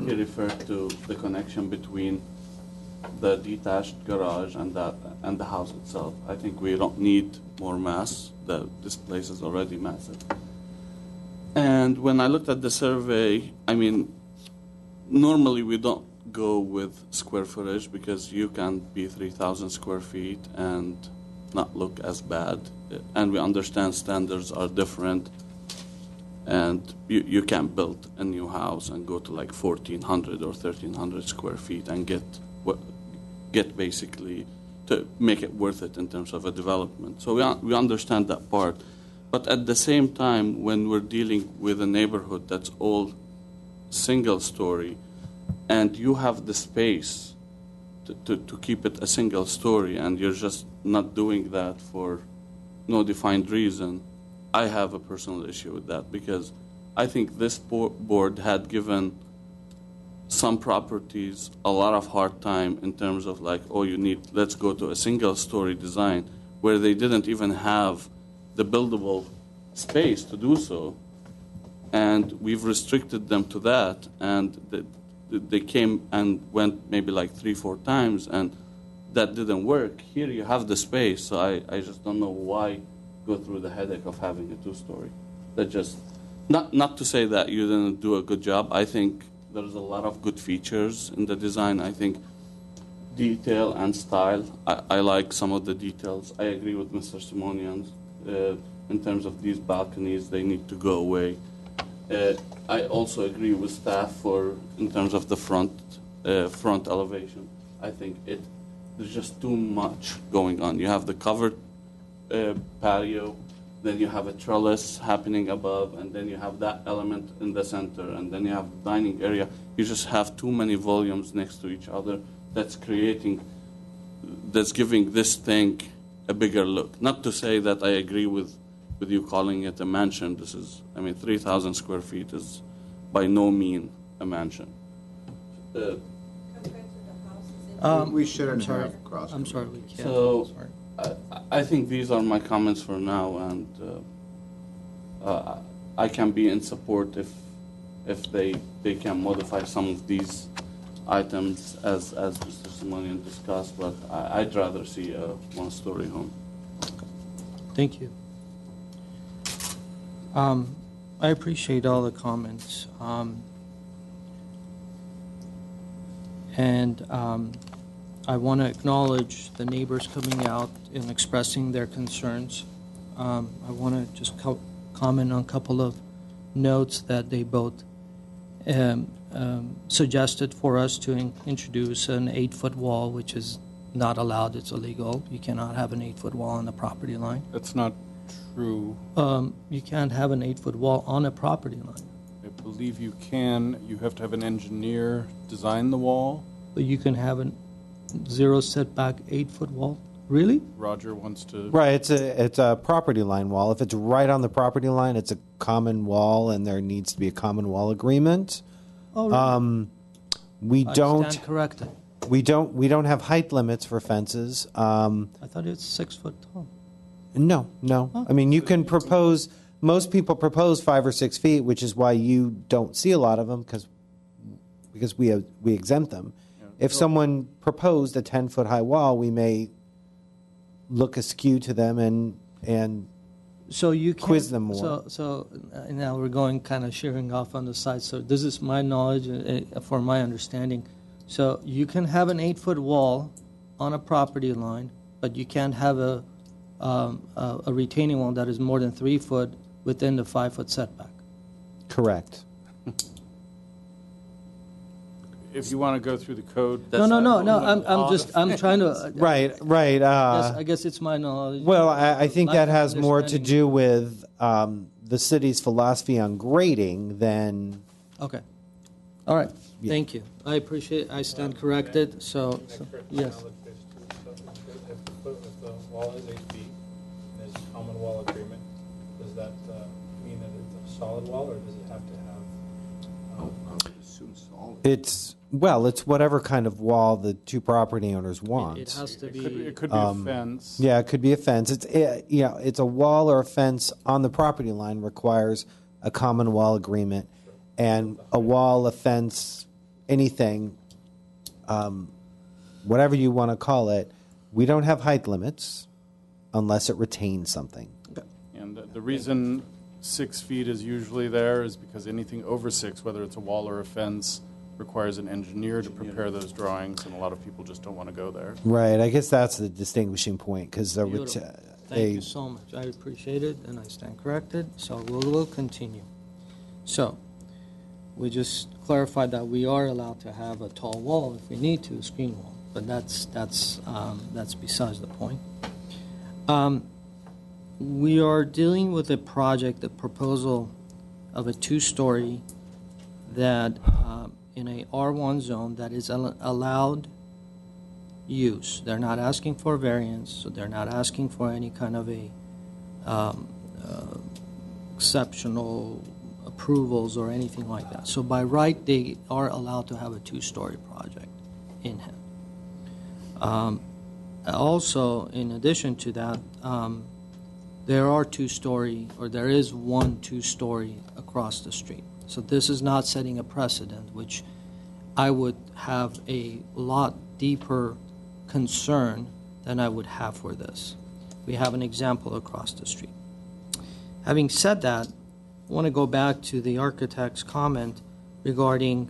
he referred to the connection between the detached garage and the house itself. I think we don't need more mass. This place is already massive. And when I looked at the survey, I mean, normally we don't go with square footage because you can be 3,000 square feet and not look as bad. And we understand standards are different. and you can't build a new house and go to like 1,400 or 1,300 square feet and get basically to make it worth it in terms of a development. So we understand that part. But at the same time, when we're dealing with a neighborhood that's all single story, and you have the space to keep it a single story, and you're just not doing that for no defined reason, I have a personal issue with that, because I think this board had given some properties a lot of hard time in terms of like, oh, let's go to a single story design, where they didn't even have the buildable space to do so. And we've restricted them to that, and they came and went maybe like 3-4 times, and that didn't work. Here you have the space, so I just don't know why go through the headache of having a 2-story. That just, not to say that you didn't do a good job. I think there's a lot of good features in the design. I think detail and style, I like some of the details. I agree with Mr. Simonian in terms of these balconies, they need to go away. I also agree with staff in terms of the front elevation. I think there's just too much going on. You have the covered patio, then you have a trellis happening above, and then you have that element in the center, and then you have the dining area. You just have too many volumes next to each other. That's giving this thing a bigger look. Not to say that I agree with you calling it a mansion. 3,000 square feet is by no mean a mansion. We shouldn't have cross. I'm sorry, we can't. So Sorry. I think these are my comments for now, and I can be in support if they can modify some of these items as Mr. Simonian discussed, but I'd rather see a 1-story home. Thank you. I appreciate all the comments. I want to acknowledge the neighbors coming out and expressing their concerns. I want to just comment on a couple of notes that they both suggested for us to introduce an 8-foot wall, which is not allowed. It's illegal. You cannot have an 8-foot wall on the property line. That's not true. You can't have an 8-foot wall on a property line. I believe you can. You have to have an engineer design the wall. But you can have a 0 setback 8-foot wall? Really? Roger wants to... Right, it's a property line wall. If it's right on the property line, it's a common wall, and there needs to be a common wall agreement. Oh, really? We I don't. stand corrected. We don't have height limits for fences. I thought it's 6 foot tall. No. Oh. I mean, you can propose. Most people propose 5 or 6 feet, which is why you don't see a lot of them because we exempt them. Yeah. If someone proposed a 10-foot high wall, we may look askew to them and So you quiz them more. So now we're going kind of shearing off on the side. So this is my knowledge for my understanding. So you can have an 8-foot wall on a property line, but you can't have a retaining wall that is more than 3 foot within the 5-foot setback. Correct. If you want to go through the code... No. I'm trying to... Right. I guess it's my knowledge. Well, I think that has more to understanding. do with the city's philosophy on grading than. Okay. All right. Yeah. Thank you. I appreciate it. I stand corrected. So yes. If the wall is 8 feet, and there's a common wall agreement, does that mean that it's a solid wall, or does it have to have? It's whatever kind of wall the two property owners want. It has to be. It could be a fence. Yeah, it could be a fence. It's a wall or a fence on the property line requires a common wall agreement, and a wall, a fence, anything, whatever you want to call it. We don't have height limits unless it retains something. And the reason 6 feet is usually there is because anything over 6, whether it's a wall or a fence, requires an engineer to prepare those drawings, and a lot of people just don't want to go there. Right. I guess that's the distinguishing point because Beautiful. Thank you so much. I appreciate it, and I stand corrected. So we'll continue. So we just clarified that we are allowed to have a tall wall if we need to, a screen wall, but that's besides the point. We are dealing with a project, a proposal of a two-story that in a R1 zone that is allowed use. They're not asking for variance, so they're not asking for any kind of a exceptional approvals or anything like that. So by right, they are allowed to have a two-story project in hand. Also, in addition to that, there are two-story, or there is one two-story across the street. So this is not setting a precedent, which I would have a lot deeper concern than I would have for this. We have an example across the street. Having said that, I want to go back to the architect's comment regarding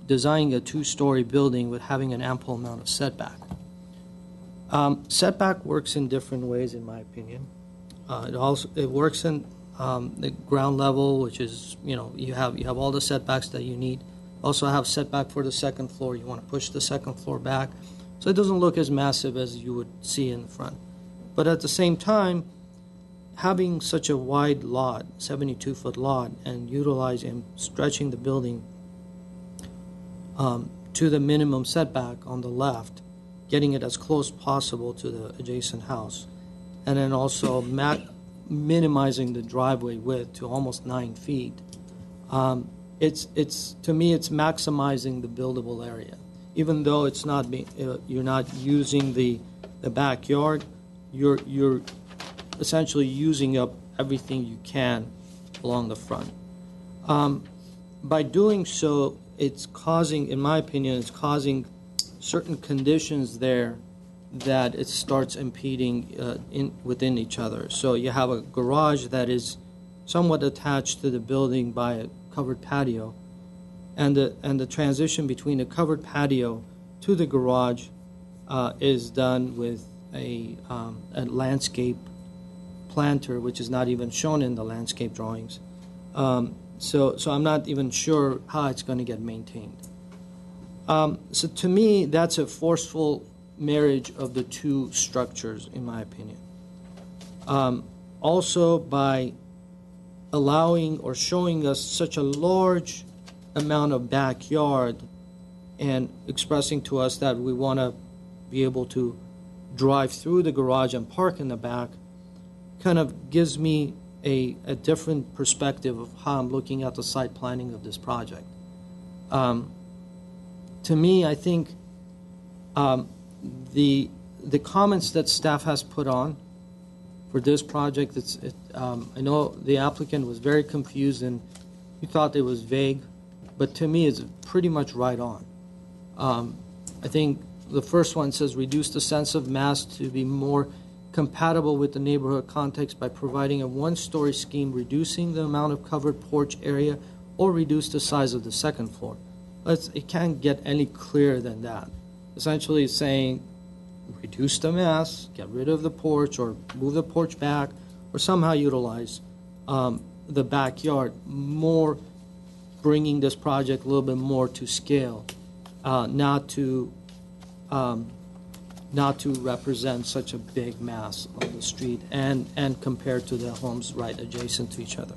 designing a two-story building with having an ample amount of setback. Setback works in different ways, in my opinion. It works in the ground level, which is, you have all the setbacks that you need. Also have setback for the second floor. You want to push the second floor back, so it doesn't look as massive as you would see in the front. But at the same time, having such a wide lot, 72-foot lot, and utilizing, stretching the building to the minimum setback on the left, getting it as close possible to the adjacent house, and then also minimizing the driveway width to almost 9 feet. To me, it's maximizing the buildable area. Even though it's not you're not using the backyard, you're essentially using up everything you can along the front. By doing so, it's causing, in my opinion, certain conditions there that it starts impeding within each other. So you have a garage that is somewhat attached to the building by a covered patio, and the transition between the covered patio to the garage is done with a landscape planter, which is not even shown in the landscape drawings. So I'm not even sure how it's going to get maintained. So to me, that's a forceful marriage of the two structures, in my opinion. Also, by allowing or showing us such a large amount of backyard and expressing to us that we want to be able to drive through the garage and park in the back, kind of gives me a different perspective of how I'm looking at the site planning of this project. To me, I think the comments that staff has put on for this project, I know the applicant was very confused and he thought it was vague, but to me it's pretty much right on. I think the first one says reduce the sense of mass to be more compatible with the neighborhood context by providing a one-story scheme, reducing the amount of covered porch area, or reduce the size of the second floor. It can't get any clearer than that. Essentially, it's saying reduce the mass, get rid of the porch, or move the porch back, or somehow utilize the backyard more, bringing this project a little bit more to scale, not to represent such a big mass on the street and compared to the homes right adjacent to each other.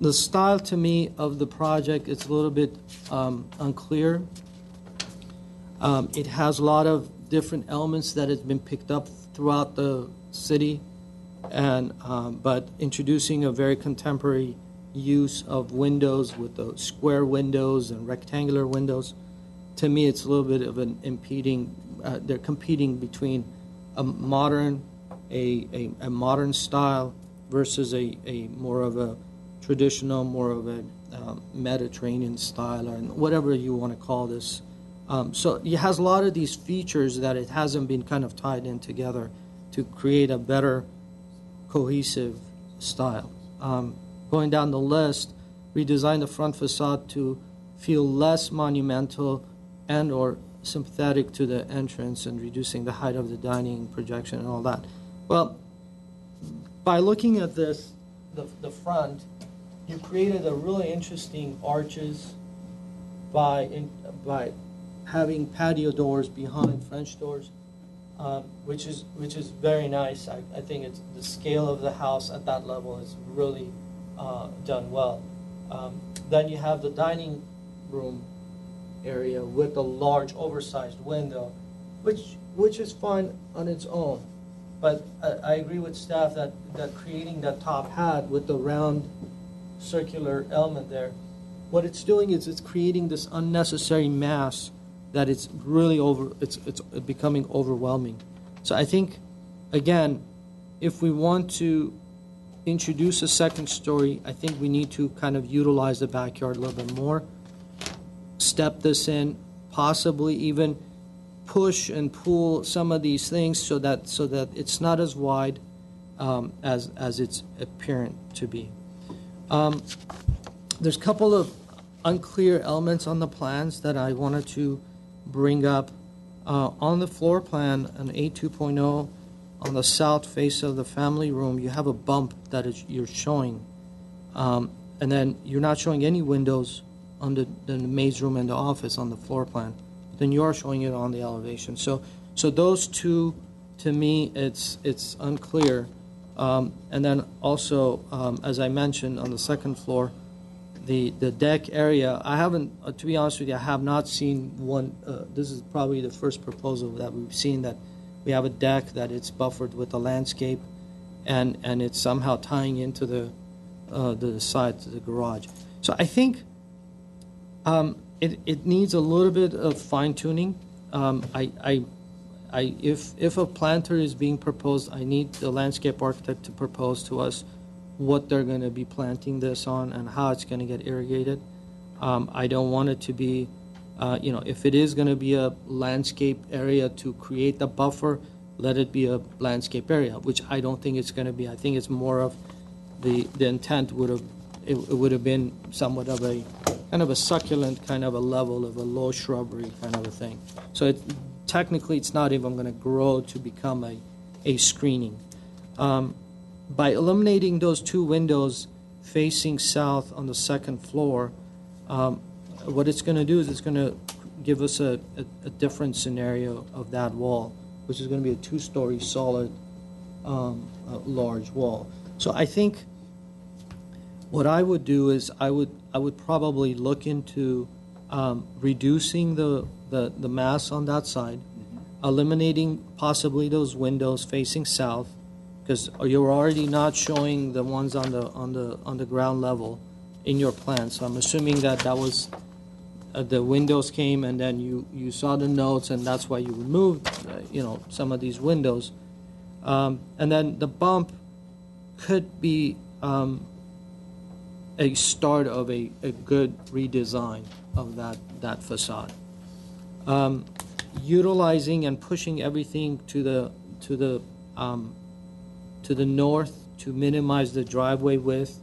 The style to me of the project is a little bit unclear. It has a lot of different elements that has been picked up throughout the city, but introducing a very contemporary use of windows with the square windows and rectangular windows. To me, it's a little bit of an impeding. They're competing between a modern style versus a more of a traditional, more of a Mediterranean style, or whatever you want to call this. So it has a lot of these features that it hasn't been kind of tied in together to create a better cohesive style. Going down the list, redesign the front facade to feel less monumental and or sympathetic to the entrance, and reducing the height of the dining projection and all that. Well, by looking at this, the front, you created a really interesting arches by having patio doors behind French doors, which is very nice. I think it's the scale of the house at that level is really done well. Then you have the dining room area with a large oversized window, which is fine on its own. But I agree with staff that creating that top hat with the round circular element there, what it's doing is it's creating this unnecessary mass that it's really it's becoming overwhelming. So I think, again, if we want to introduce a second story, I think we need to kind of utilize the backyard a little bit more, step this in, possibly even push and pull some of these things so that it's not as wide as it's apparent to be. There's a couple of unclear elements on the plans that I wanted to bring up. On the floor plan, an A2.0, on the south face of the family room, you have a bump that you're showing. And then you're not showing any windows on the maid's room and the office on the floor plan. But then you are showing it on the elevation. So those two, to me, it's unclear. And then also, as I mentioned, on the second floor, the deck area, I haven't, to be honest with you, I have not seen one. This is probably the first proposal that we've seen that we have a deck that it's buffered with the landscape, and it's somehow tying into the side to the garage. So I think it needs a little bit of fine tuning. If a planter is being proposed, I need the landscape architect to propose to us what they're going to be planting this on and how it's going to get irrigated. I don't want it to be, if it is going to be a landscape area to create the buffer, let it be a landscape area, which I don't think it's going to be. I think it's more of the intent would have been somewhat of a kind of a succulent kind of a level of a low shrubbery kind of a thing. So technically it's not even going to grow to become a screening. By eliminating those two windows facing south on the second floor, what it's going to do is it's going to give us a different scenario of that wall, which is going to be a two-story solid large wall. So I think what I would do is I would probably look into reducing the mass on that side, eliminating possibly those windows facing south, because you're already not showing the ones on the ground level in your plan. So I'm assuming that was the windows came and then you saw the notes and that's why you removed some of these windows. And then the bump could be a start of a good redesign of that facade. Utilizing and pushing everything to the north to minimize the driveway width,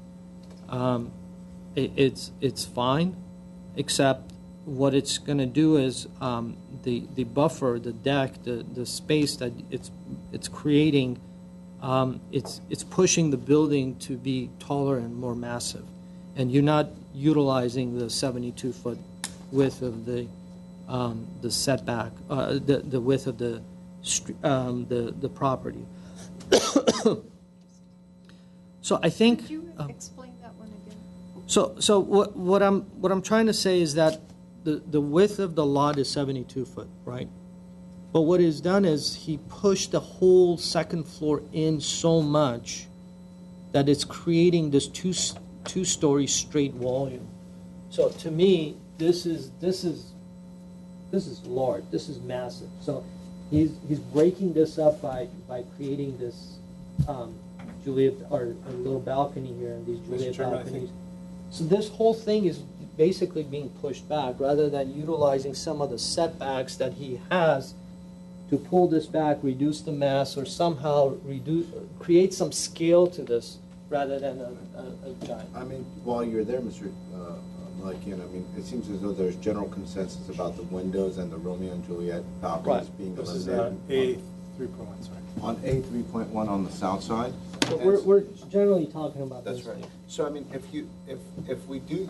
it's fine, except what it's going to do is the buffer, the deck, the space that it's creating, it's pushing the building to be taller and more massive, and you're not utilizing the 72-foot width of the setback, the width of the property. So I think. Could you explain that one again? So what I'm trying to say is that the width of the lot is 72 foot, right? But what he's done is he pushed the whole second floor in so much that it's creating this two-story straight volume. So to me, this is large. This is massive. So he's breaking this up by creating this Juliet or a little balcony here and these Juliet balconies. So this whole thing is basically being pushed back rather than utilizing some of the setbacks that he has to pull this back, reduce the mass, or somehow create some scale to this rather than a giant. I mean, while you're there, Mr. Malikian, I mean, it seems as though there's general consensus about the windows and the Romeo and Juliet balconies being This is eliminated. 3.1, sorry. On A3.1 on the south side. So we're generally talking about That's this. right. So I mean, if we do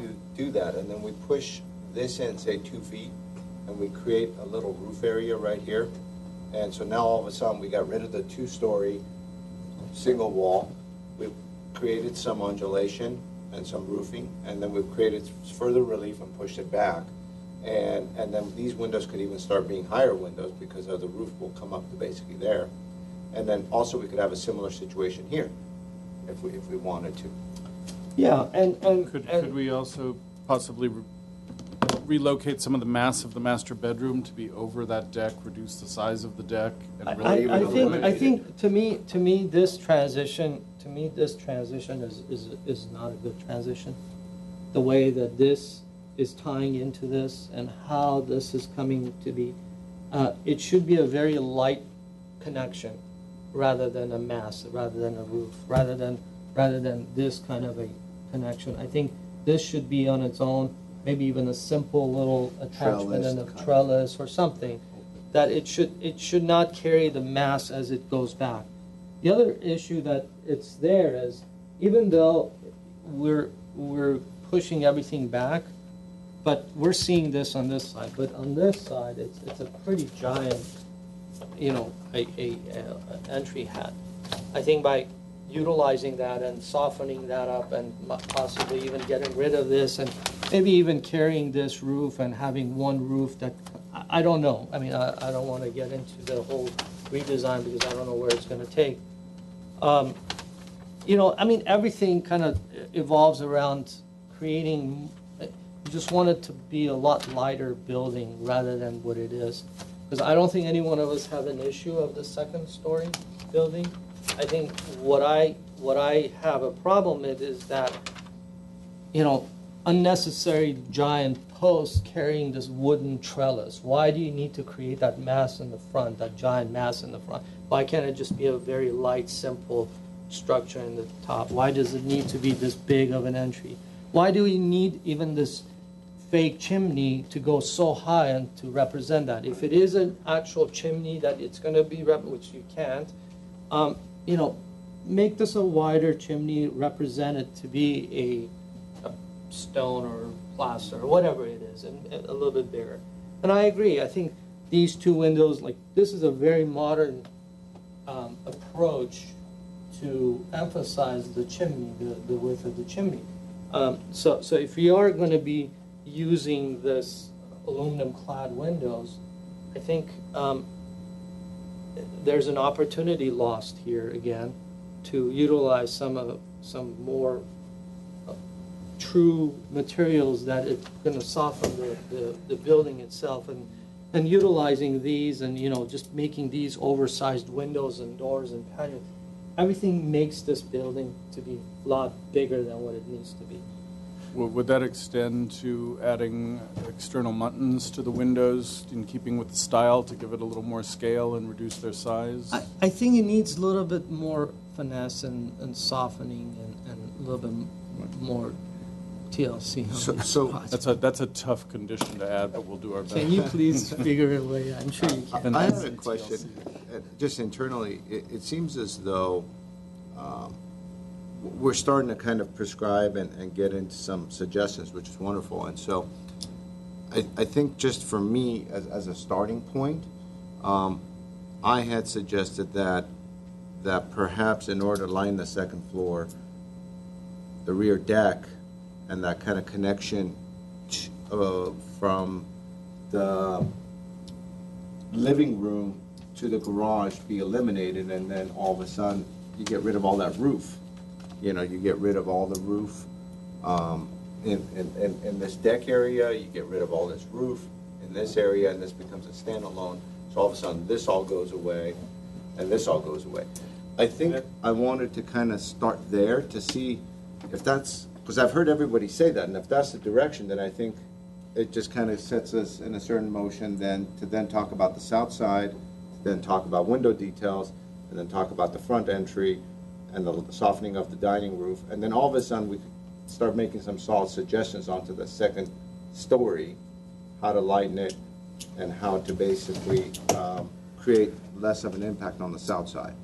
that, and then we push this in, say 2 feet, and we create a little roof area right here, and so now all of a sudden we got rid of the 2-story single wall. We've created some undulation and some roofing, and then we've created further relief and pushed it back. And then these windows could even start being higher windows because of the roof will come up to basically there. And then also we could have a similar situation here if we wanted to. Yeah, and Could we also possibly relocate some of the mass of the master bedroom to be over that deck, reduce the size of the deck, and really I think to me this transition is not a good transition. The way that this is tying into this and how this is coming to be, it should be a very light connection rather than a mass, rather than a roof, rather than this kind of a connection. I think this should be on its own, maybe even a simple little attachment and a trellis or something, that it should not carry the mass as it goes back. The other issue that it's there is, even though we're pushing everything back, but we're seeing this on this side, but on this side it's a pretty giant, a entry hat. I think by utilizing that and softening that up and possibly even getting rid of this and maybe even carrying this roof and having one roof that, I don't know. I mean, I don't want to get into the whole redesign because I don't know where it's going to take. I mean, everything kind of evolves around creating, you just want it to be a lot lighter building rather than what it is. Because I don't think any one of us have an issue of the second-story building. I think what I have a problem with is that, unnecessary giant posts carrying this wooden trellis. Why do you need to create that mass in the front, that giant mass in the front? Why can't it just be a very light, simple structure in the top? Why does it need to be this big of an entry? Why do we need even this fake chimney to go so high and to represent that? If it is an actual chimney that it's going to be, which you can't, make this a wider chimney, represent it to be a stone or plaster or whatever it is, and a little bit bigger. And I agree. I think these two windows, this is a very modern approach to emphasize the chimney, the width of the chimney. So if we are going to be using this aluminum-clad windows, I think there's an opportunity lost here again to utilize some more true materials that it's going to soften the building itself, and utilizing these and just making these oversized windows and doors and patios. Everything makes this building to be a lot bigger than what it needs to be. Would that extend to adding external muntins to the windows in keeping with the style to give it a little more scale and reduce their size? I think it needs a little bit more finesse and softening and a little bit more TLC. So that's a tough condition to add, but we'll do our best. Can you please figure a way? I'm sure you can. I have a question. Just internally, it seems as though we're starting to kind of prescribe and get into some suggestions, which is wonderful. And so I think just for me, as a starting point, I had suggested that perhaps in order to line the second floor, the rear deck and that kind of connection from the living room to the garage be eliminated, and then all of a sudden you get rid of all that roof. You get rid of all the roof in this deck area. You get rid of all this roof in this area, and this becomes a standalone. So all of a sudden this all goes away, and this all goes away. I think I wanted to kind of start there to see if that's, because I've heard everybody say that, and if that's the direction, then I think it just kind of sets us in a certain motion then to talk about the south side, then talk about window details, and then talk about the front entry and the softening of the dining roof. And then all of a sudden we could start making some solid suggestions onto the second story, how to lighten it and how to basically create less of an impact on the south side.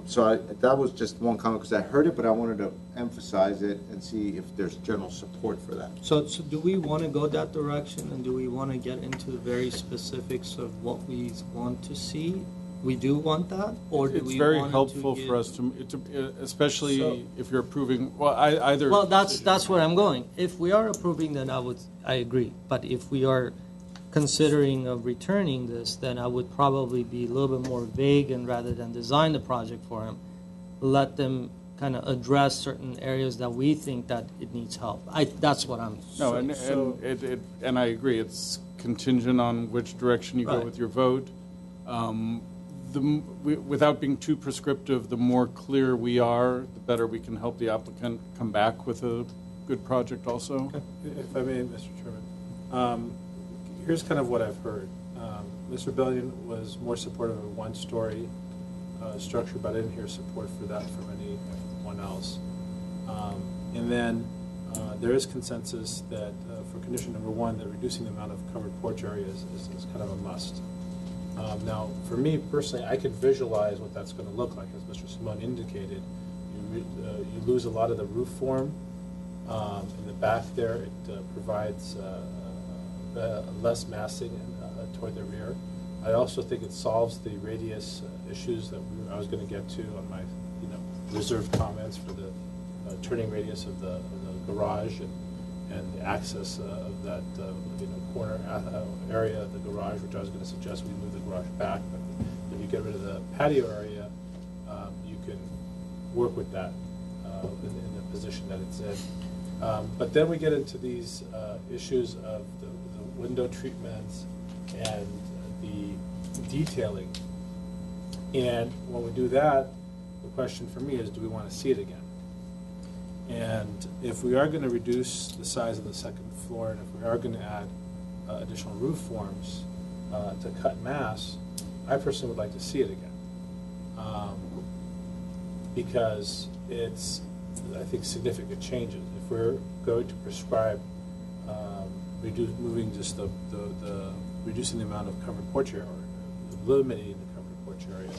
So that was just one comment, because I heard it, but I wanted to emphasize it and see if there's general support for that. So do we want to go that direction, and do we want to get into the very specifics of what we want to see? We do want that, or do It's we very want it helpful to for us to, especially So- if you're approving, well, either. Well, that's where I'm going. If we are approving, then I agree. But if we are considering of returning this, then I would probably be a little bit more vague, and rather than design the project for them, let them kind of address certain areas that we think that it needs help. That's what I'm No, saying. and I agree, it's contingent on which direction you go Right. with your vote. Without being too prescriptive, the more clear we are, the better we can help the applicant come back with a good project also. If I may, Mr. Chairman, here's kind of what I've heard. Mr. Billion was more supportive of a one-story structure, but I didn't hear support for that from anyone else. And then there is consensus that for condition number one, that reducing the amount of covered porch area is kind of a must. Now, for me personally, I could visualize what that's going to look like. As Mr. Simone indicated, you lose a lot of the roof form in the back there. It provides less massing toward the rear. I also think it solves the radius issues that I was going to get to on my reserved comments for the turning radius of the garage and the access of that corner area of the garage, which I was going to suggest we move the garage back. But if you get rid of the patio area, you can work with that in the position that it's in. But then we get into these issues of the window treatments and the detailing. And when we do that, the question for me is, do we want to see it again? And if we are going to reduce the size of the second floor, and if we are going to add additional roof forms to cut mass, I personally would like to see it again. Because it's, I think, significant changes. If we're going to prescribe moving just the reducing the amount of covered porch area, or eliminating the covered porch area,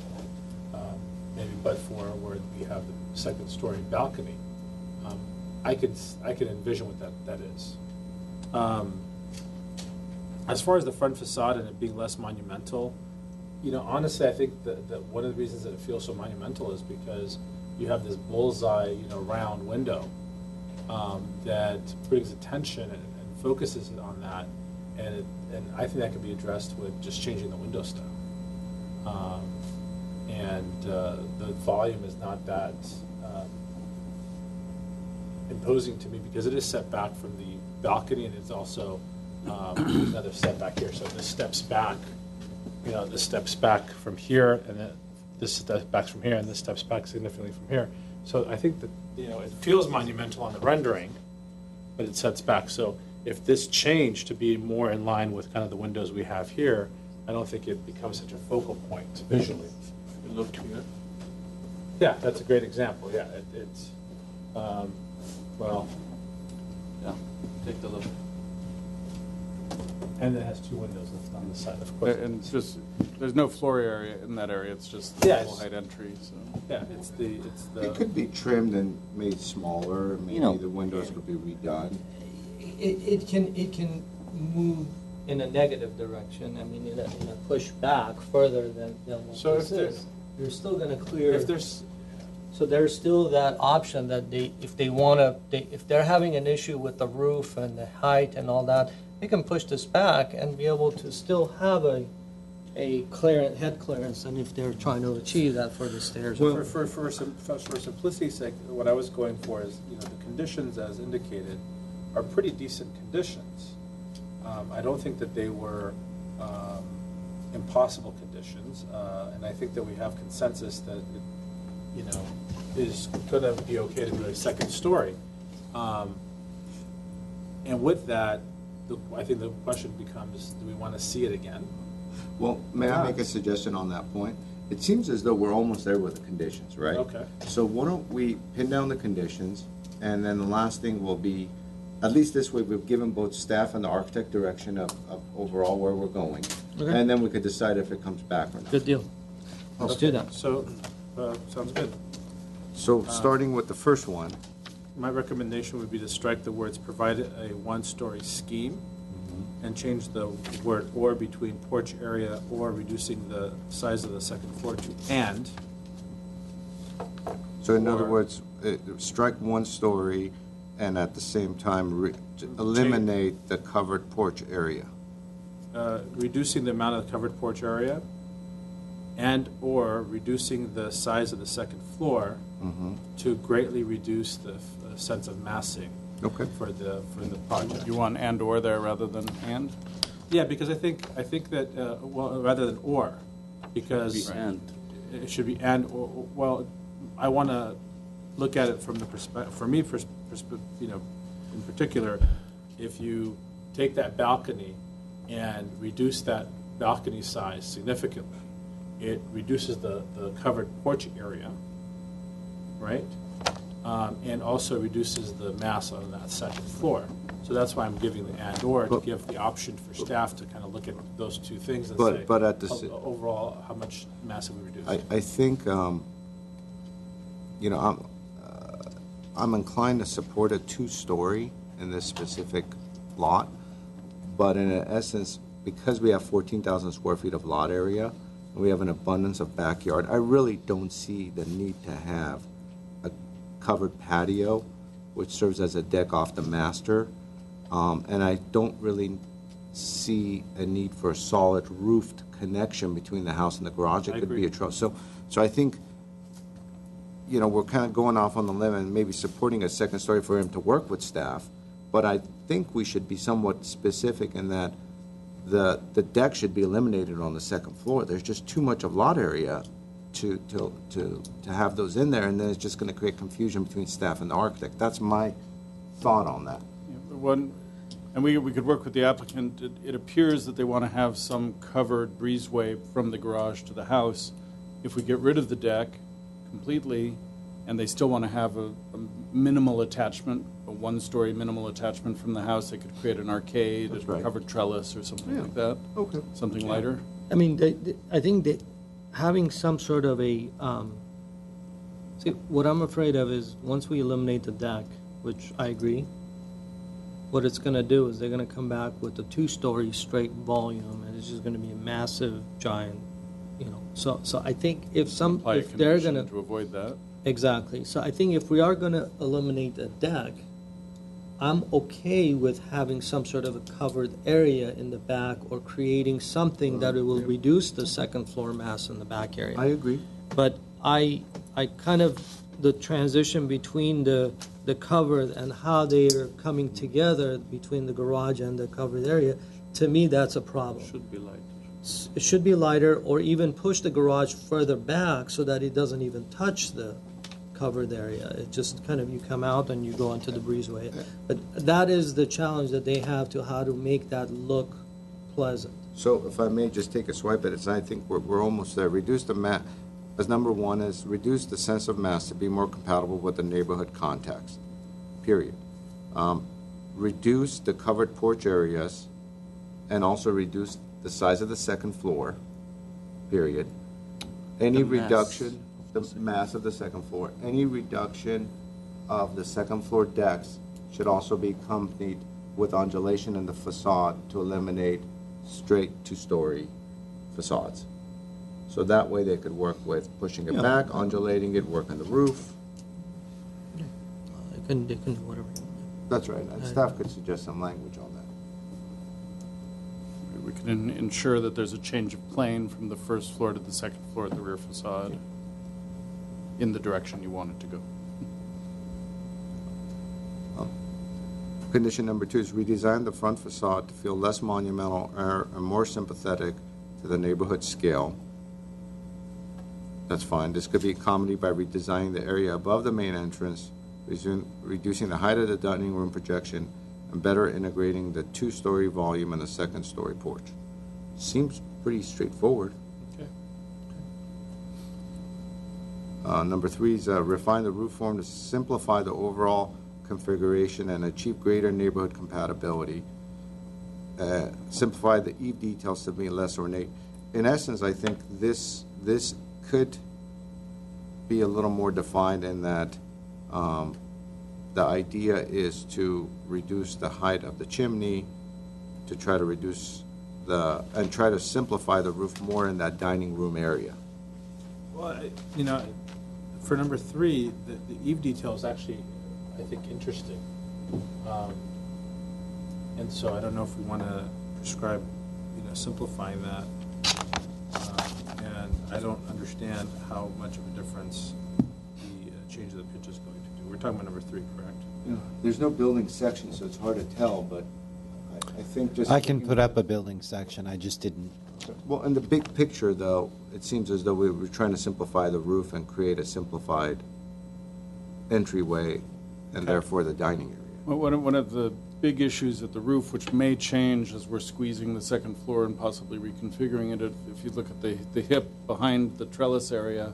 maybe but for where we have the second story balcony, I could envision what that is. As far as the front facade and it being less monumental, honestly, I think that one of the reasons that it feels so monumental is because you have this bullseye, round window that brings attention and focuses on that, and I think that could be addressed with just changing the window style. And the volume is not that imposing to me because it is set back from the balcony, and it's also another setback here. So this steps back, this steps back from here, and then this steps back from here, and this steps back significantly from here. So I think that it feels monumental on the rendering, but it sets back. So if this changed to be more in line with kind of the windows we have here, I don't think it becomes such a focal point visually. You look here. Yeah, that's a great example. Yeah, it's well. Yeah, take the look. And it has two windows on the side, of course. And it's just, there's no floor area in that area, it's just Yeah, full height entry, so. Yeah, it's the. It could be trimmed and made smaller, maybe the windows could be redone. It can move in a negative direction. I mean, in a push back further than what So this if is. You're still going to clear. If there's. So there's still that option that if they're having an issue with the roof and the height and all that, they can push this back and be able to still have a head clearance, and if they're trying to achieve that for the stairs. Well, for simplicity's sake, what I was going for is, the conditions as indicated are pretty decent conditions. I don't think that they were impossible conditions, and I think that we have consensus that it, is going to be okay to do a second story. And with that, I think the question becomes, do we want to see it again? Well, may I make a suggestion on that point? It seems as though we're almost there with the conditions, right? Okay. So why don't we pin down the conditions, and then the last thing will be, at least this way, we've given both staff and the architect direction of overall where we're going. Okay. And then we could decide if it comes back or not. Good deal. Let's do that. So, sounds good. So starting with the first one, My recommendation would be to strike the words "provided a one-story scheme" and change the word "or" between porch area or reducing the size of the second floor to "and." so in other Or- words, strike one story and at the same time eliminate the covered porch area. Reducing the amount of covered porch area and/or reducing the size of the second floor to greatly reduce the sense of massing Okay. for the project. You want and/or there rather than and? Yeah, because I think that, well, rather than "or," because And. it should be "and," or, well, I want to look at it from the perspective, for me, in particular, if you take that balcony and reduce that balcony size significantly, it reduces the covered porch area, right? And also reduces the mass on that second floor. So that's why I'm giving the and/or, to give the option for staff to kind of look at those two things and say, But at the overall, how much mass have we reduced? I think, I'm inclined to support a two-story in this specific lot, but in essence, because we have 14,000 square feet of lot area, and we have an abundance of backyard, I really don't see the need to have a covered patio, which serves as a deck off the master, and I don't really see a need for a solid roofed connection between the house and the garage. It I could be agree. a trouble. So I think, we're kind of going off on the limb and maybe supporting a second story for him to work with staff, but I think we should be somewhat specific in that the deck should be eliminated on the second floor. There's just too much of lot area to have those in there, and then it's just going to create confusion between staff and the architect. That's my thought on that. And we could work with the applicant. It appears that they want to have some covered breezeway from the garage to the house. If we get rid of the deck completely, and they still want to have a minimal attachment, a one-story minimal attachment from the house, they could create an arcade, That's a right. covered trellis or something like that. Okay. Something lighter. I mean, I think that having some sort of a, see, what I'm afraid of is once we eliminate the deck, which I agree, what it's going to do is they're going to come back with a two-story straight volume, and it's just going to be a massive, giant, So I think if Apply a they're condition going to avoid that. Exactly. So I think if we are going to eliminate the deck, I'm okay with having some sort of a covered area in the back or creating something that it will reduce the second floor mass in the back area. I agree. But I kind of, the transition between the covered and how they are coming together between the garage and the covered area, to me, that's a problem. Should be light. It should be lighter, or even push the garage further back so that it doesn't even touch the covered area. It just kind of, you come out and you go into the breezeway. But that is the challenge that they have, to how to make that look pleasant. So if I may just take a swipe at it, I think we're almost there. Reduce the mass, as number one is reduce the sense of mass to be more compatible with the neighborhood context, period. Reduce the covered porch areas and also reduce the size of the second floor, period. Any The mass. reduction, the mass of the second floor, any reduction of the second floor decks should also be accompanied with undulation in the facade to eliminate straight two-story facades. So that way they could work with pushing it Yeah. back, undulating it, work on the roof. They can do whatever. That's right, and staff could suggest some language on that. We can ensure that there's a change of plane from the first floor to the second floor of the rear facade in the direction you want it to go. Condition number two is redesign the front facade to feel less monumental and more sympathetic to the neighborhood scale. That's fine. This could be accommodated by redesigning the area above the main entrance, reducing the height of the dining room projection, and better integrating the two-story volume and the second-story porch. Seems pretty straightforward. Okay. Number three is refine the roof form to simplify the overall configuration and achieve greater neighborhood compatibility. simplify the eave details to be less ornate. In essence, I think this could be a little more defined in that the idea is to reduce the height of the chimney, to try to reduce and try to simplify the roof more in that dining room area. Well, you know, for number 3, the eave detail is actually, I think, interesting. And so I don't know if we want to prescribe, you know, simplifying that. And I don't understand how much of a difference the change of the pitch is going to do. We're talking about number 3, correct? Yeah. There's no building section, so it's hard to tell, but I think just... I can put up a building section, I just didn't. Well, in the big picture, though, it seems as though we were trying to simplify the roof and create a simplified entryway, and therefore the dining area. Well, one of the big issues at the roof, which may change as we're squeezing the second floor and possibly reconfiguring it, if you look at the hip behind the trellis area,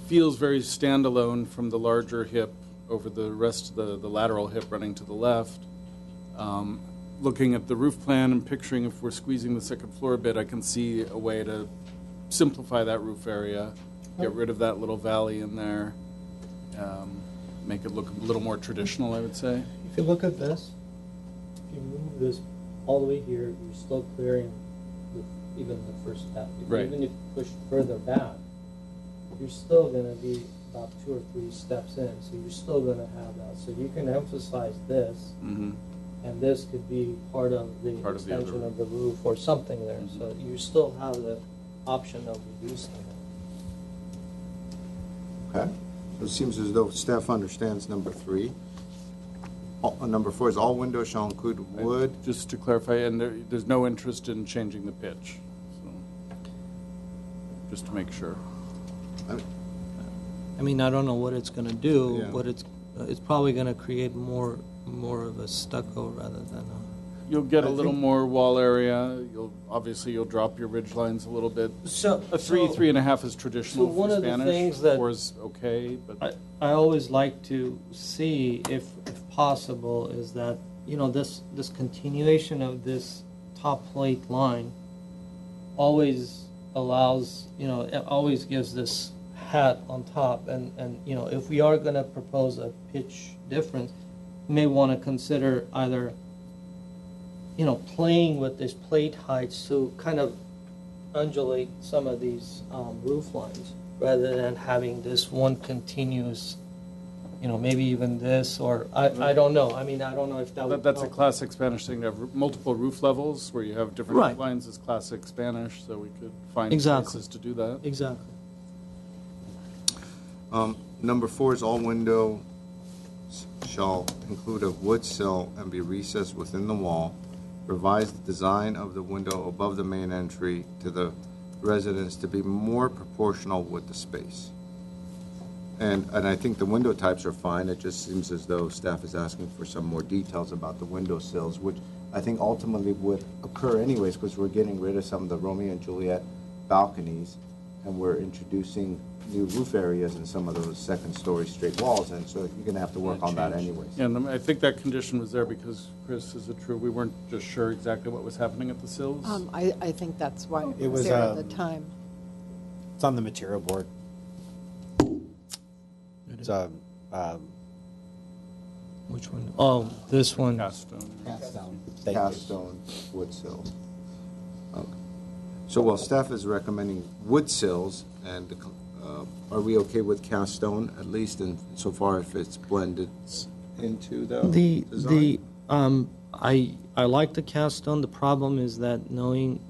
feels very standalone from the larger hip over the rest of the lateral hip running to the left. Looking at the roof plan and picturing if we're squeezing the second floor a bit, I can see a way to simplify that roof area, get rid of that little valley in there, make it look a little more traditional, I would say. If you look at this, if you move this all the way here, you're still clearing even the first step. Right. Even if you push further back, you're still going to be about 2 or 3 steps in, so you're still going to have that. So you can emphasize this, and this could be part of the extension of the roof or something there. So you still have the option of reducing it. Okay. It seems as though staff understands number 3. Number 4 is all windows shall include wood. Just to clarify, and there's no interest in changing the pitch, so just to make sure. I mean, I don't know what it's going to do. Yeah. What it's probably going to create more of a stucco rather than a... You'll get a little more wall area. You'll drop your ridge lines a little bit. So a 3.5 is traditional so one for of the Spanish. things that 4 is okay, but I always like to see, if possible, is that, you know, this continuation of this top plate line always allows, you know, it always gives this hat on top, and you know, if we are going to propose a pitch difference, we may want to consider either, you know, playing with this plate heights to kind of undulate some of these roof lines, rather than having this one continuous, you know, maybe even this, or I don't know. I mean, I don't know if that would that's a help. classic Spanish thing to have multiple roof levels where you have different Right. roof lines is classic Spanish, so we could find Exactly. places to do that. Exactly. Number 4 is all windows shall include a wood sill and be recessed within the wall. Revise the design of the window above the main entry to the residence to be more proportional with the space. And I think the window types are fine. It just seems as though staff is asking for some more details about the window sills, which I think ultimately would occur anyways, because we're getting rid of some of the Romeo and Juliet balconies, and we're introducing new roof areas in some of those second-story straight walls, and so you're going to have to work on that anyways. Yeah, and I think that condition was there because, Chris, is it true, we weren't just sure exactly what was happening at the sills? I think that's why It it was was, there at the time. It's on the material board. It's Which one? Oh, this one. Cast stone. cast stone. Thank you. Cast stone wood sills. Okay. So while staff is recommending wood sills, and are we okay with cast stone, at least in so far if it's blended into the design? I like the cast stone. The problem is that knowing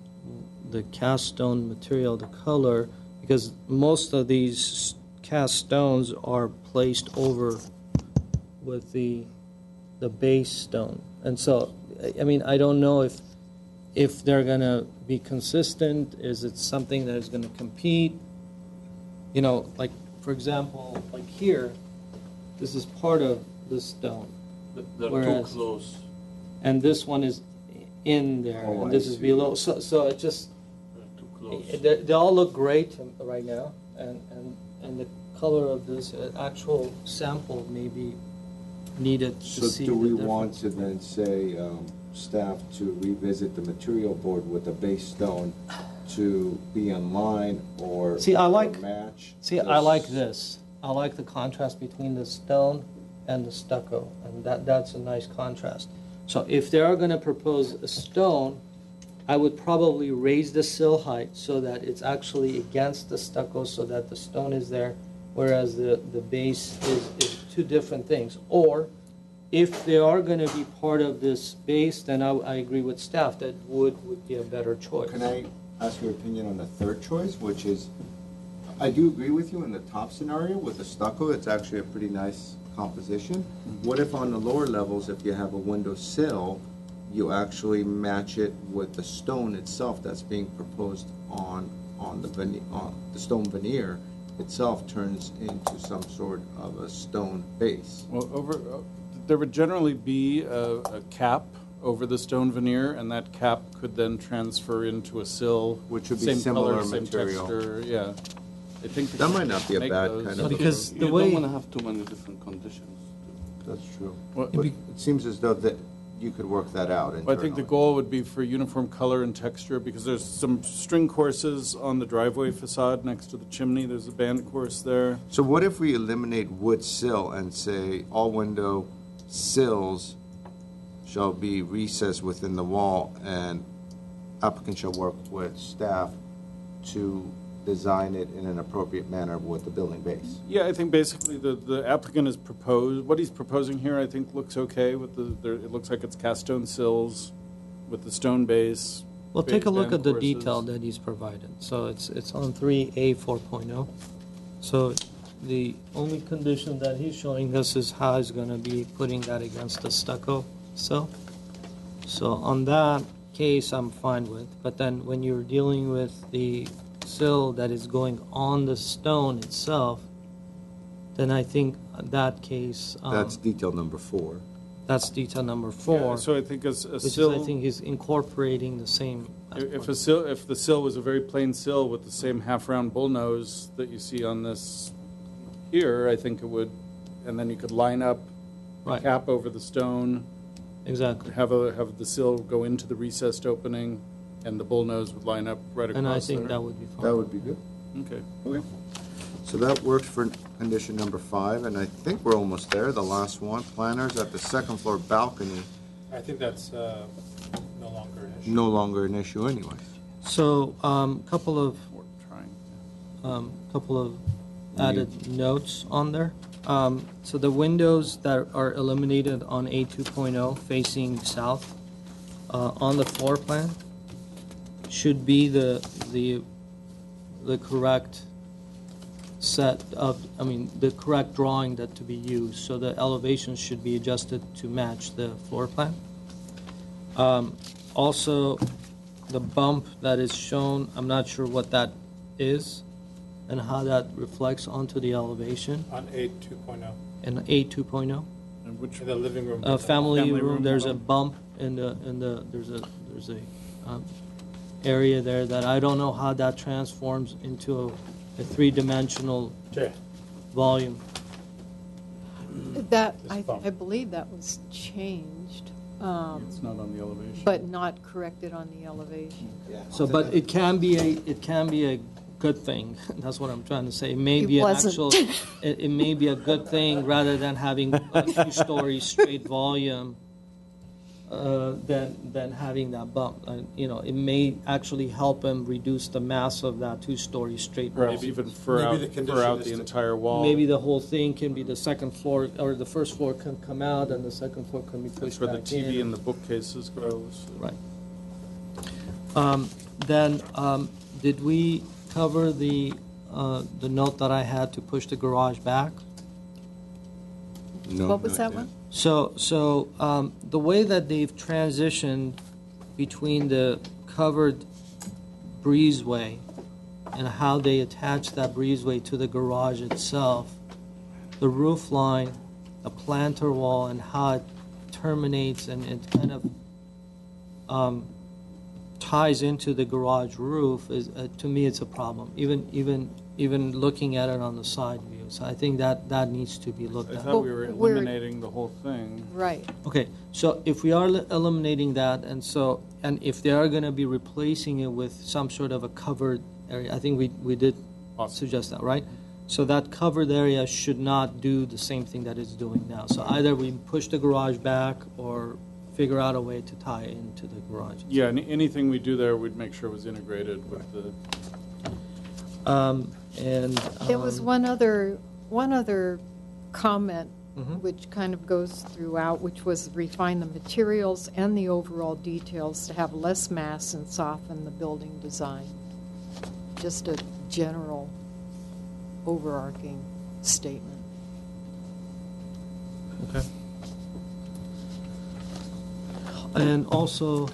the cast stone material, the color, because most of these cast stones are placed over with the base stone, and so I mean, I don't know if they're going to be consistent. Is it something that is going to compete? You know, like, for example, like here, this is part of this stone. They're Whereas- too close. And this one is in there, Oh, and this I is see. below. So it just, They're too close. they all look great right now, and the color of this actual sample may be needed to So see do the we difference. want to then say staff to revisit the material board with the base stone to be in line or See, I or like- match. See, I like this. I like the contrast between the stone and the stucco, and that's a nice contrast. So if they are going to propose a stone, I would probably raise the sill height so that it's actually against the stucco so that the stone is there, whereas the base is two different things. Or if they are going to be part of this base, then I agree with staff that wood would be a better choice. Can I ask your opinion on the third choice, which is, I do agree with you in the top scenario with the stucco, it's actually a pretty nice composition. What if on the lower levels, if you have a window sill, you actually match it with the stone itself that's being proposed on the stone veneer itself turns into some sort of a stone base? Well, there would generally be a cap over the stone veneer, and that cap could then transfer into a sill, which would be same similar color, same material. texture. Yeah, I think That might not be a make bad those. kind of. Because You the don't way want to have too many different conditions. That's true. Well, But it seems as though that you could work that out internally. I think the goal would be for uniform color and texture, because there's some string courses on the driveway facade next to the chimney. There's a band course there. So what if we eliminate wood sill and say all window sills shall be recessed within the wall, and applicant shall work with staff to design it in an appropriate manner with the building base? Yeah, I think basically the applicant has proposed, what he's proposing here, I think looks okay with it looks like it's cast stone sills with the stone base. Well, take a look band at the courses. detail that he's provided. So it's on 3A 4.0. So the only condition that he's showing us is how he's going to be putting that against the stucco sill. So on that case, I'm fine with. But then when you're dealing with the sill that is going on the stone itself, then I think that case That's detail number 4. that's detail number 4. Yeah, so I think a which sill. is, I think, is incorporating the same. If the sill was a very plain sill with the same half-round bullnose that you see on this here, I think it would, and then you could line up the Right. cap over the stone, Exactly. have the sill go into the recessed opening, and the bullnose would line up right across And I think there. that would be fine. That would be good. Okay. Okay. So that works for condition number 5, and I think we're almost there. The last one, planners at the second floor balcony, I think that's no longer an issue. no longer an issue anyway. So, couple of We're trying. couple of added notes on there. So the windows that are illuminated on A2.0 facing south on the floor plan should be the correct set of, the correct drawing that to be used. So the elevations should be adjusted to match the floor plan. Also, the bump that is shown, I'm not sure what that is and how that reflects onto the elevation On A 2.0, in A2.0. And which, in the living room. Family Family room, room, there's a uh-huh. bump there's a area there that I don't know how that transforms into a three-dimensional Okay. volume. That, This I bump. believe that was changed, it's not on the elevation. but not corrected on the elevation. So, but it can be a good thing. That's what I'm trying to say. It may It be an wasn't. actual, it may be a good thing rather than having a two-story straight volume than having that bump. It may actually help them reduce the mass of that two-story straight Or volume. maybe even fur out the entire wall. Maybe the whole thing can be the second floor, or the first floor can come out and the second floor can be That's pushed where the back in. TV and the bookcases go. So. Right. Then, did we cover the note that I had to push the garage back? No, What was not that yet. one? So the way that they've transitioned between the covered breezeway and how they attach that breezeway to the garage itself, the roof line, the planter wall, and how it terminates and it kind of ties into the garage roof is, to me, it's a problem. Even even looking at it on the side view. So I think that needs to be looked I at. thought we were We're- eliminating the whole thing. Right. Okay, so if we are eliminating that, and if they are going to be replacing it with some sort of a covered area, I think we did suggest that, right? So that covered area should not do the same thing that it's doing now. So either we push the garage back or figure out a way to tie into the garage. Yeah, anything we do there, we'd make sure was integrated with the. There was one other comment Mhm. which kind of goes throughout, which was refine the materials and the overall details to have less mass and soften the building design. Just a general overarching statement. Okay. And also,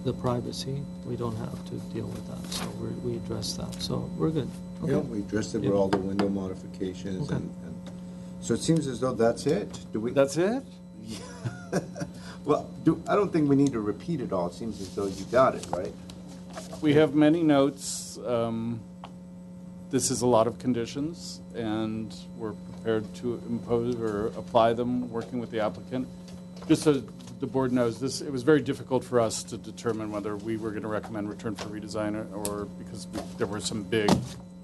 the privacy, we don't have to deal with that, so we address that, so we're good. Yeah, Okay. we addressed it Yeah. with all the window modifications Okay. and so it seems as though that's it. Do we? That's it? Well, I don't think we need to repeat it all. It seems as though you got it, right? We have many notes. This is a lot of conditions, and we're prepared to impose or apply them, working with the applicant. Just so the board knows, it was very difficult for us to determine whether we were going to recommend return for redesign or because there were some big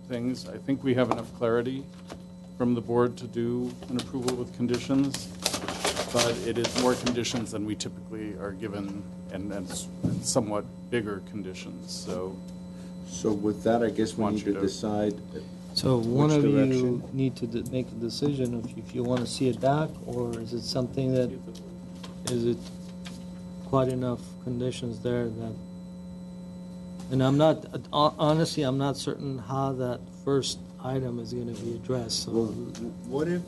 things. I think we have enough clarity from the board to do an approval with conditions, but it is more conditions than we typically are given, and somewhat bigger conditions, so. So with that, I guess we Want need you to to- decide So one which of you direction. need to make a decision if you want to see it back, or is it something that, is it quite enough conditions there that, and I'm not, honestly, I'm not certain how that first item is going to be addressed, Well, so. what if,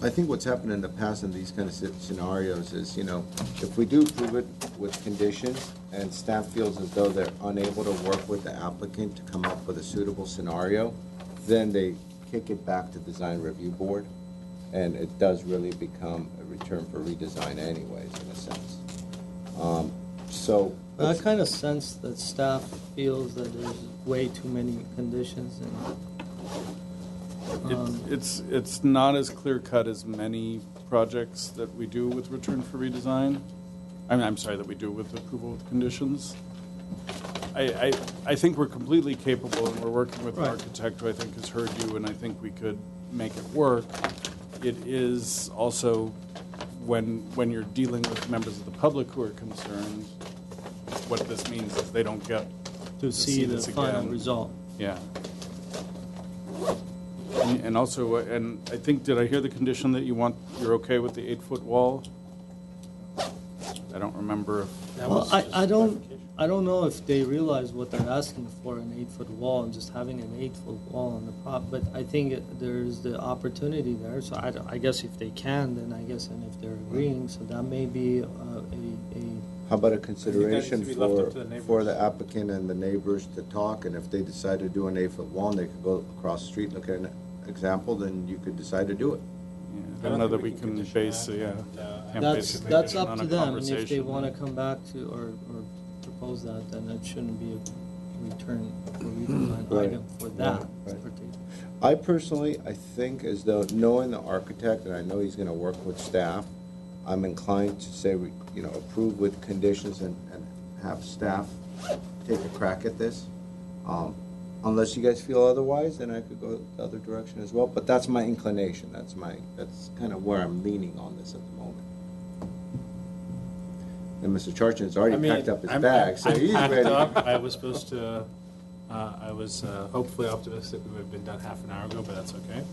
I think what's happened in the past in these kind of scenarios is, if we do approve it with conditions and staff feels as though they're unable to work with the applicant to come up with a suitable scenario, then they kick it back to design review board, and it does really become a return for redesign anyways, in a sense. So. I kind of sense that staff feels that there's way too many conditions and. It's not as clear-cut as many projects that we do with return for redesign. I'm sorry, that we do with approval with conditions. I think we're completely capable, and we're working with an Right. architect who I think has heard you, and I think we could make it work. It is also, when you're dealing with members of the public who are concerned, what this means is they don't get To see the this final again. result. Yeah. And also, and I think, did I hear the condition that you're okay with the 8-foot wall? I don't remember if. Well, I don't know if they realize what they're asking for, an 8-foot wall and just having an 8-foot wall on the prop, but I think there's the opportunity there, so I guess if they can, then I guess, and if they're agreeing, so that may be a How about a consideration should be left up to the for neighbors. the applicant and the neighbors to talk, and if they decide to do an 8-foot wall, and they could go across the street, look at an example, then you could decide to do it. I don't know that we can base, can't base a that's condition up on to a them, and if they conversation. want to come back to, or propose that, then it shouldn't be a return for redesign Right. item for that Right. particular. I personally, I think as though, knowing the architect, and I know he's gonna work with staff, I'm inclined to say, approve with conditions and have staff take a crack at this. Unless you guys feel otherwise, then I could go the other direction as well, but that's my inclination, that's kind of where I'm leaning on this at the moment. And Mr. Charchin's already packed up his bag, so he's I'm ready. packed up. I was supposed to, I was hopefully optimistic we would have been done half an hour ago, but that's okay.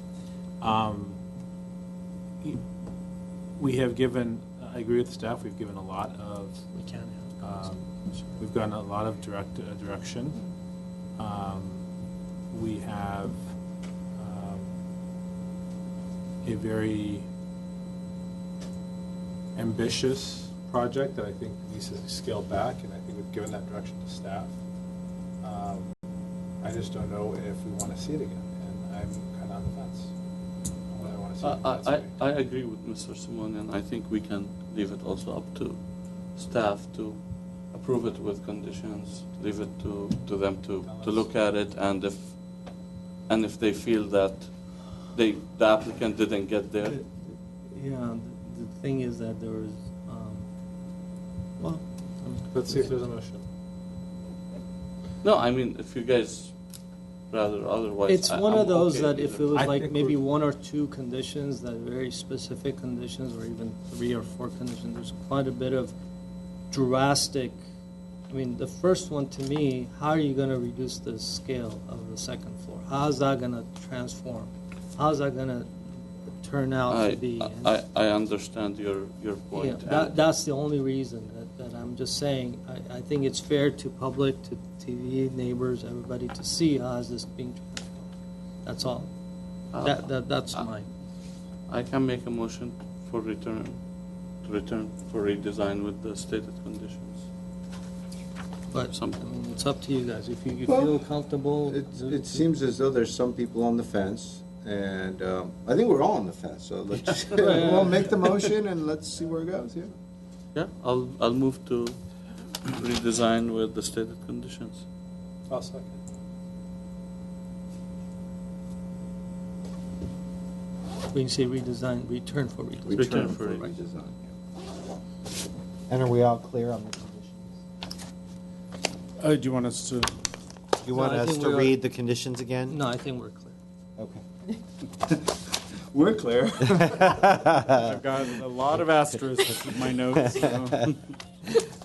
We have given, I agree with the staff, we've given a lot of, We can have. we've gotten a lot of direction. We have a very ambitious project that I think needs to scale back, and I think we've given that direction to staff. I just don't know if we want to see it again, and I'm kind of on the fence. on whether I want to see it again. That's me. I agree with Mr. Simon, and I think we can leave it also up to staff to approve it with conditions, leave it to them to look at it, and if they feel that the applicant didn't get there. Yeah, the thing is that there was, well, Let's see if there's a motion. No, I mean, if you guys rather otherwise. it's one I'm of those okay that if either. it was I like think maybe we're- 1 or 2 conditions, that very specific conditions, or even 3 or 4 conditions, there's quite a bit of drastic. I mean, the first one to me, how are you going to reduce the scale of the second floor? How's that going to transform? How's that going to turn out to be? And- I understand your point. yeah, and that's the only reason that I'm just saying. I think it's fair to public, to TV, neighbors, everybody to see how is this being transformed. That's all. That's mine. I can make a motion for return for redesign with the stated conditions. But Some- I mean, it's up to you guys. If you Well, feel comfortable, It seems as though there's some people on the fence, and I think we're all on the fence, so let's, we'll make the motion and let's see where it goes, yeah. Yeah, I'll move to redesign with the stated conditions. I'll second. we can say redesign, return for redesign. Return for redesign. And are we all clear on the conditions? Do you want us to? You want I us think to we are- read the conditions again? No, I think we're clear. Okay. We're clear. I've got a lot of asterisks in my notes. So.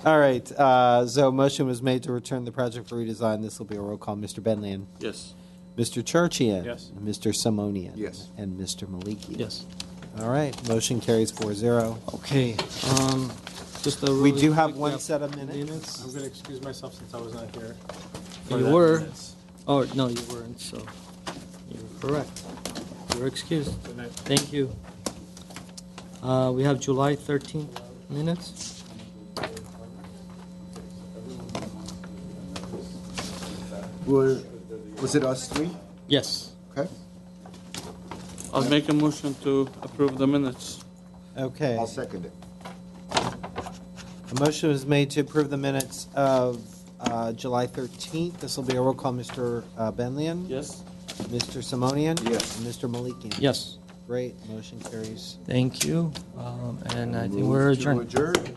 All right, so motion was made to return the project for redesign. This will be a roll call. Mr. Benlian. Yes. Mr. Churchian. Yes. Mr. Simonian. Yes. And Mr. Malikian. Yes. All right, motion carries 4-0. Okay. Just a We really do have quick one app- set of minutes. I'm going to excuse myself since I was not here. for You that were. minutes. Oh, no, you weren't, so you're correct. You're excused. Good night. Thank you. We have July 13th minutes. Was it us three? Yes. Okay. I'll make a motion to approve the minutes. Okay. I'll second it. A motion was made to approve the minutes of July 13th. This will be a roll call. Mr. Benlian. Yes. Mr. Simonian. Yes. And Mr. Malikian. Yes. Great, motion carries. Thank you. And I think Move we're to adjourned. adjourn.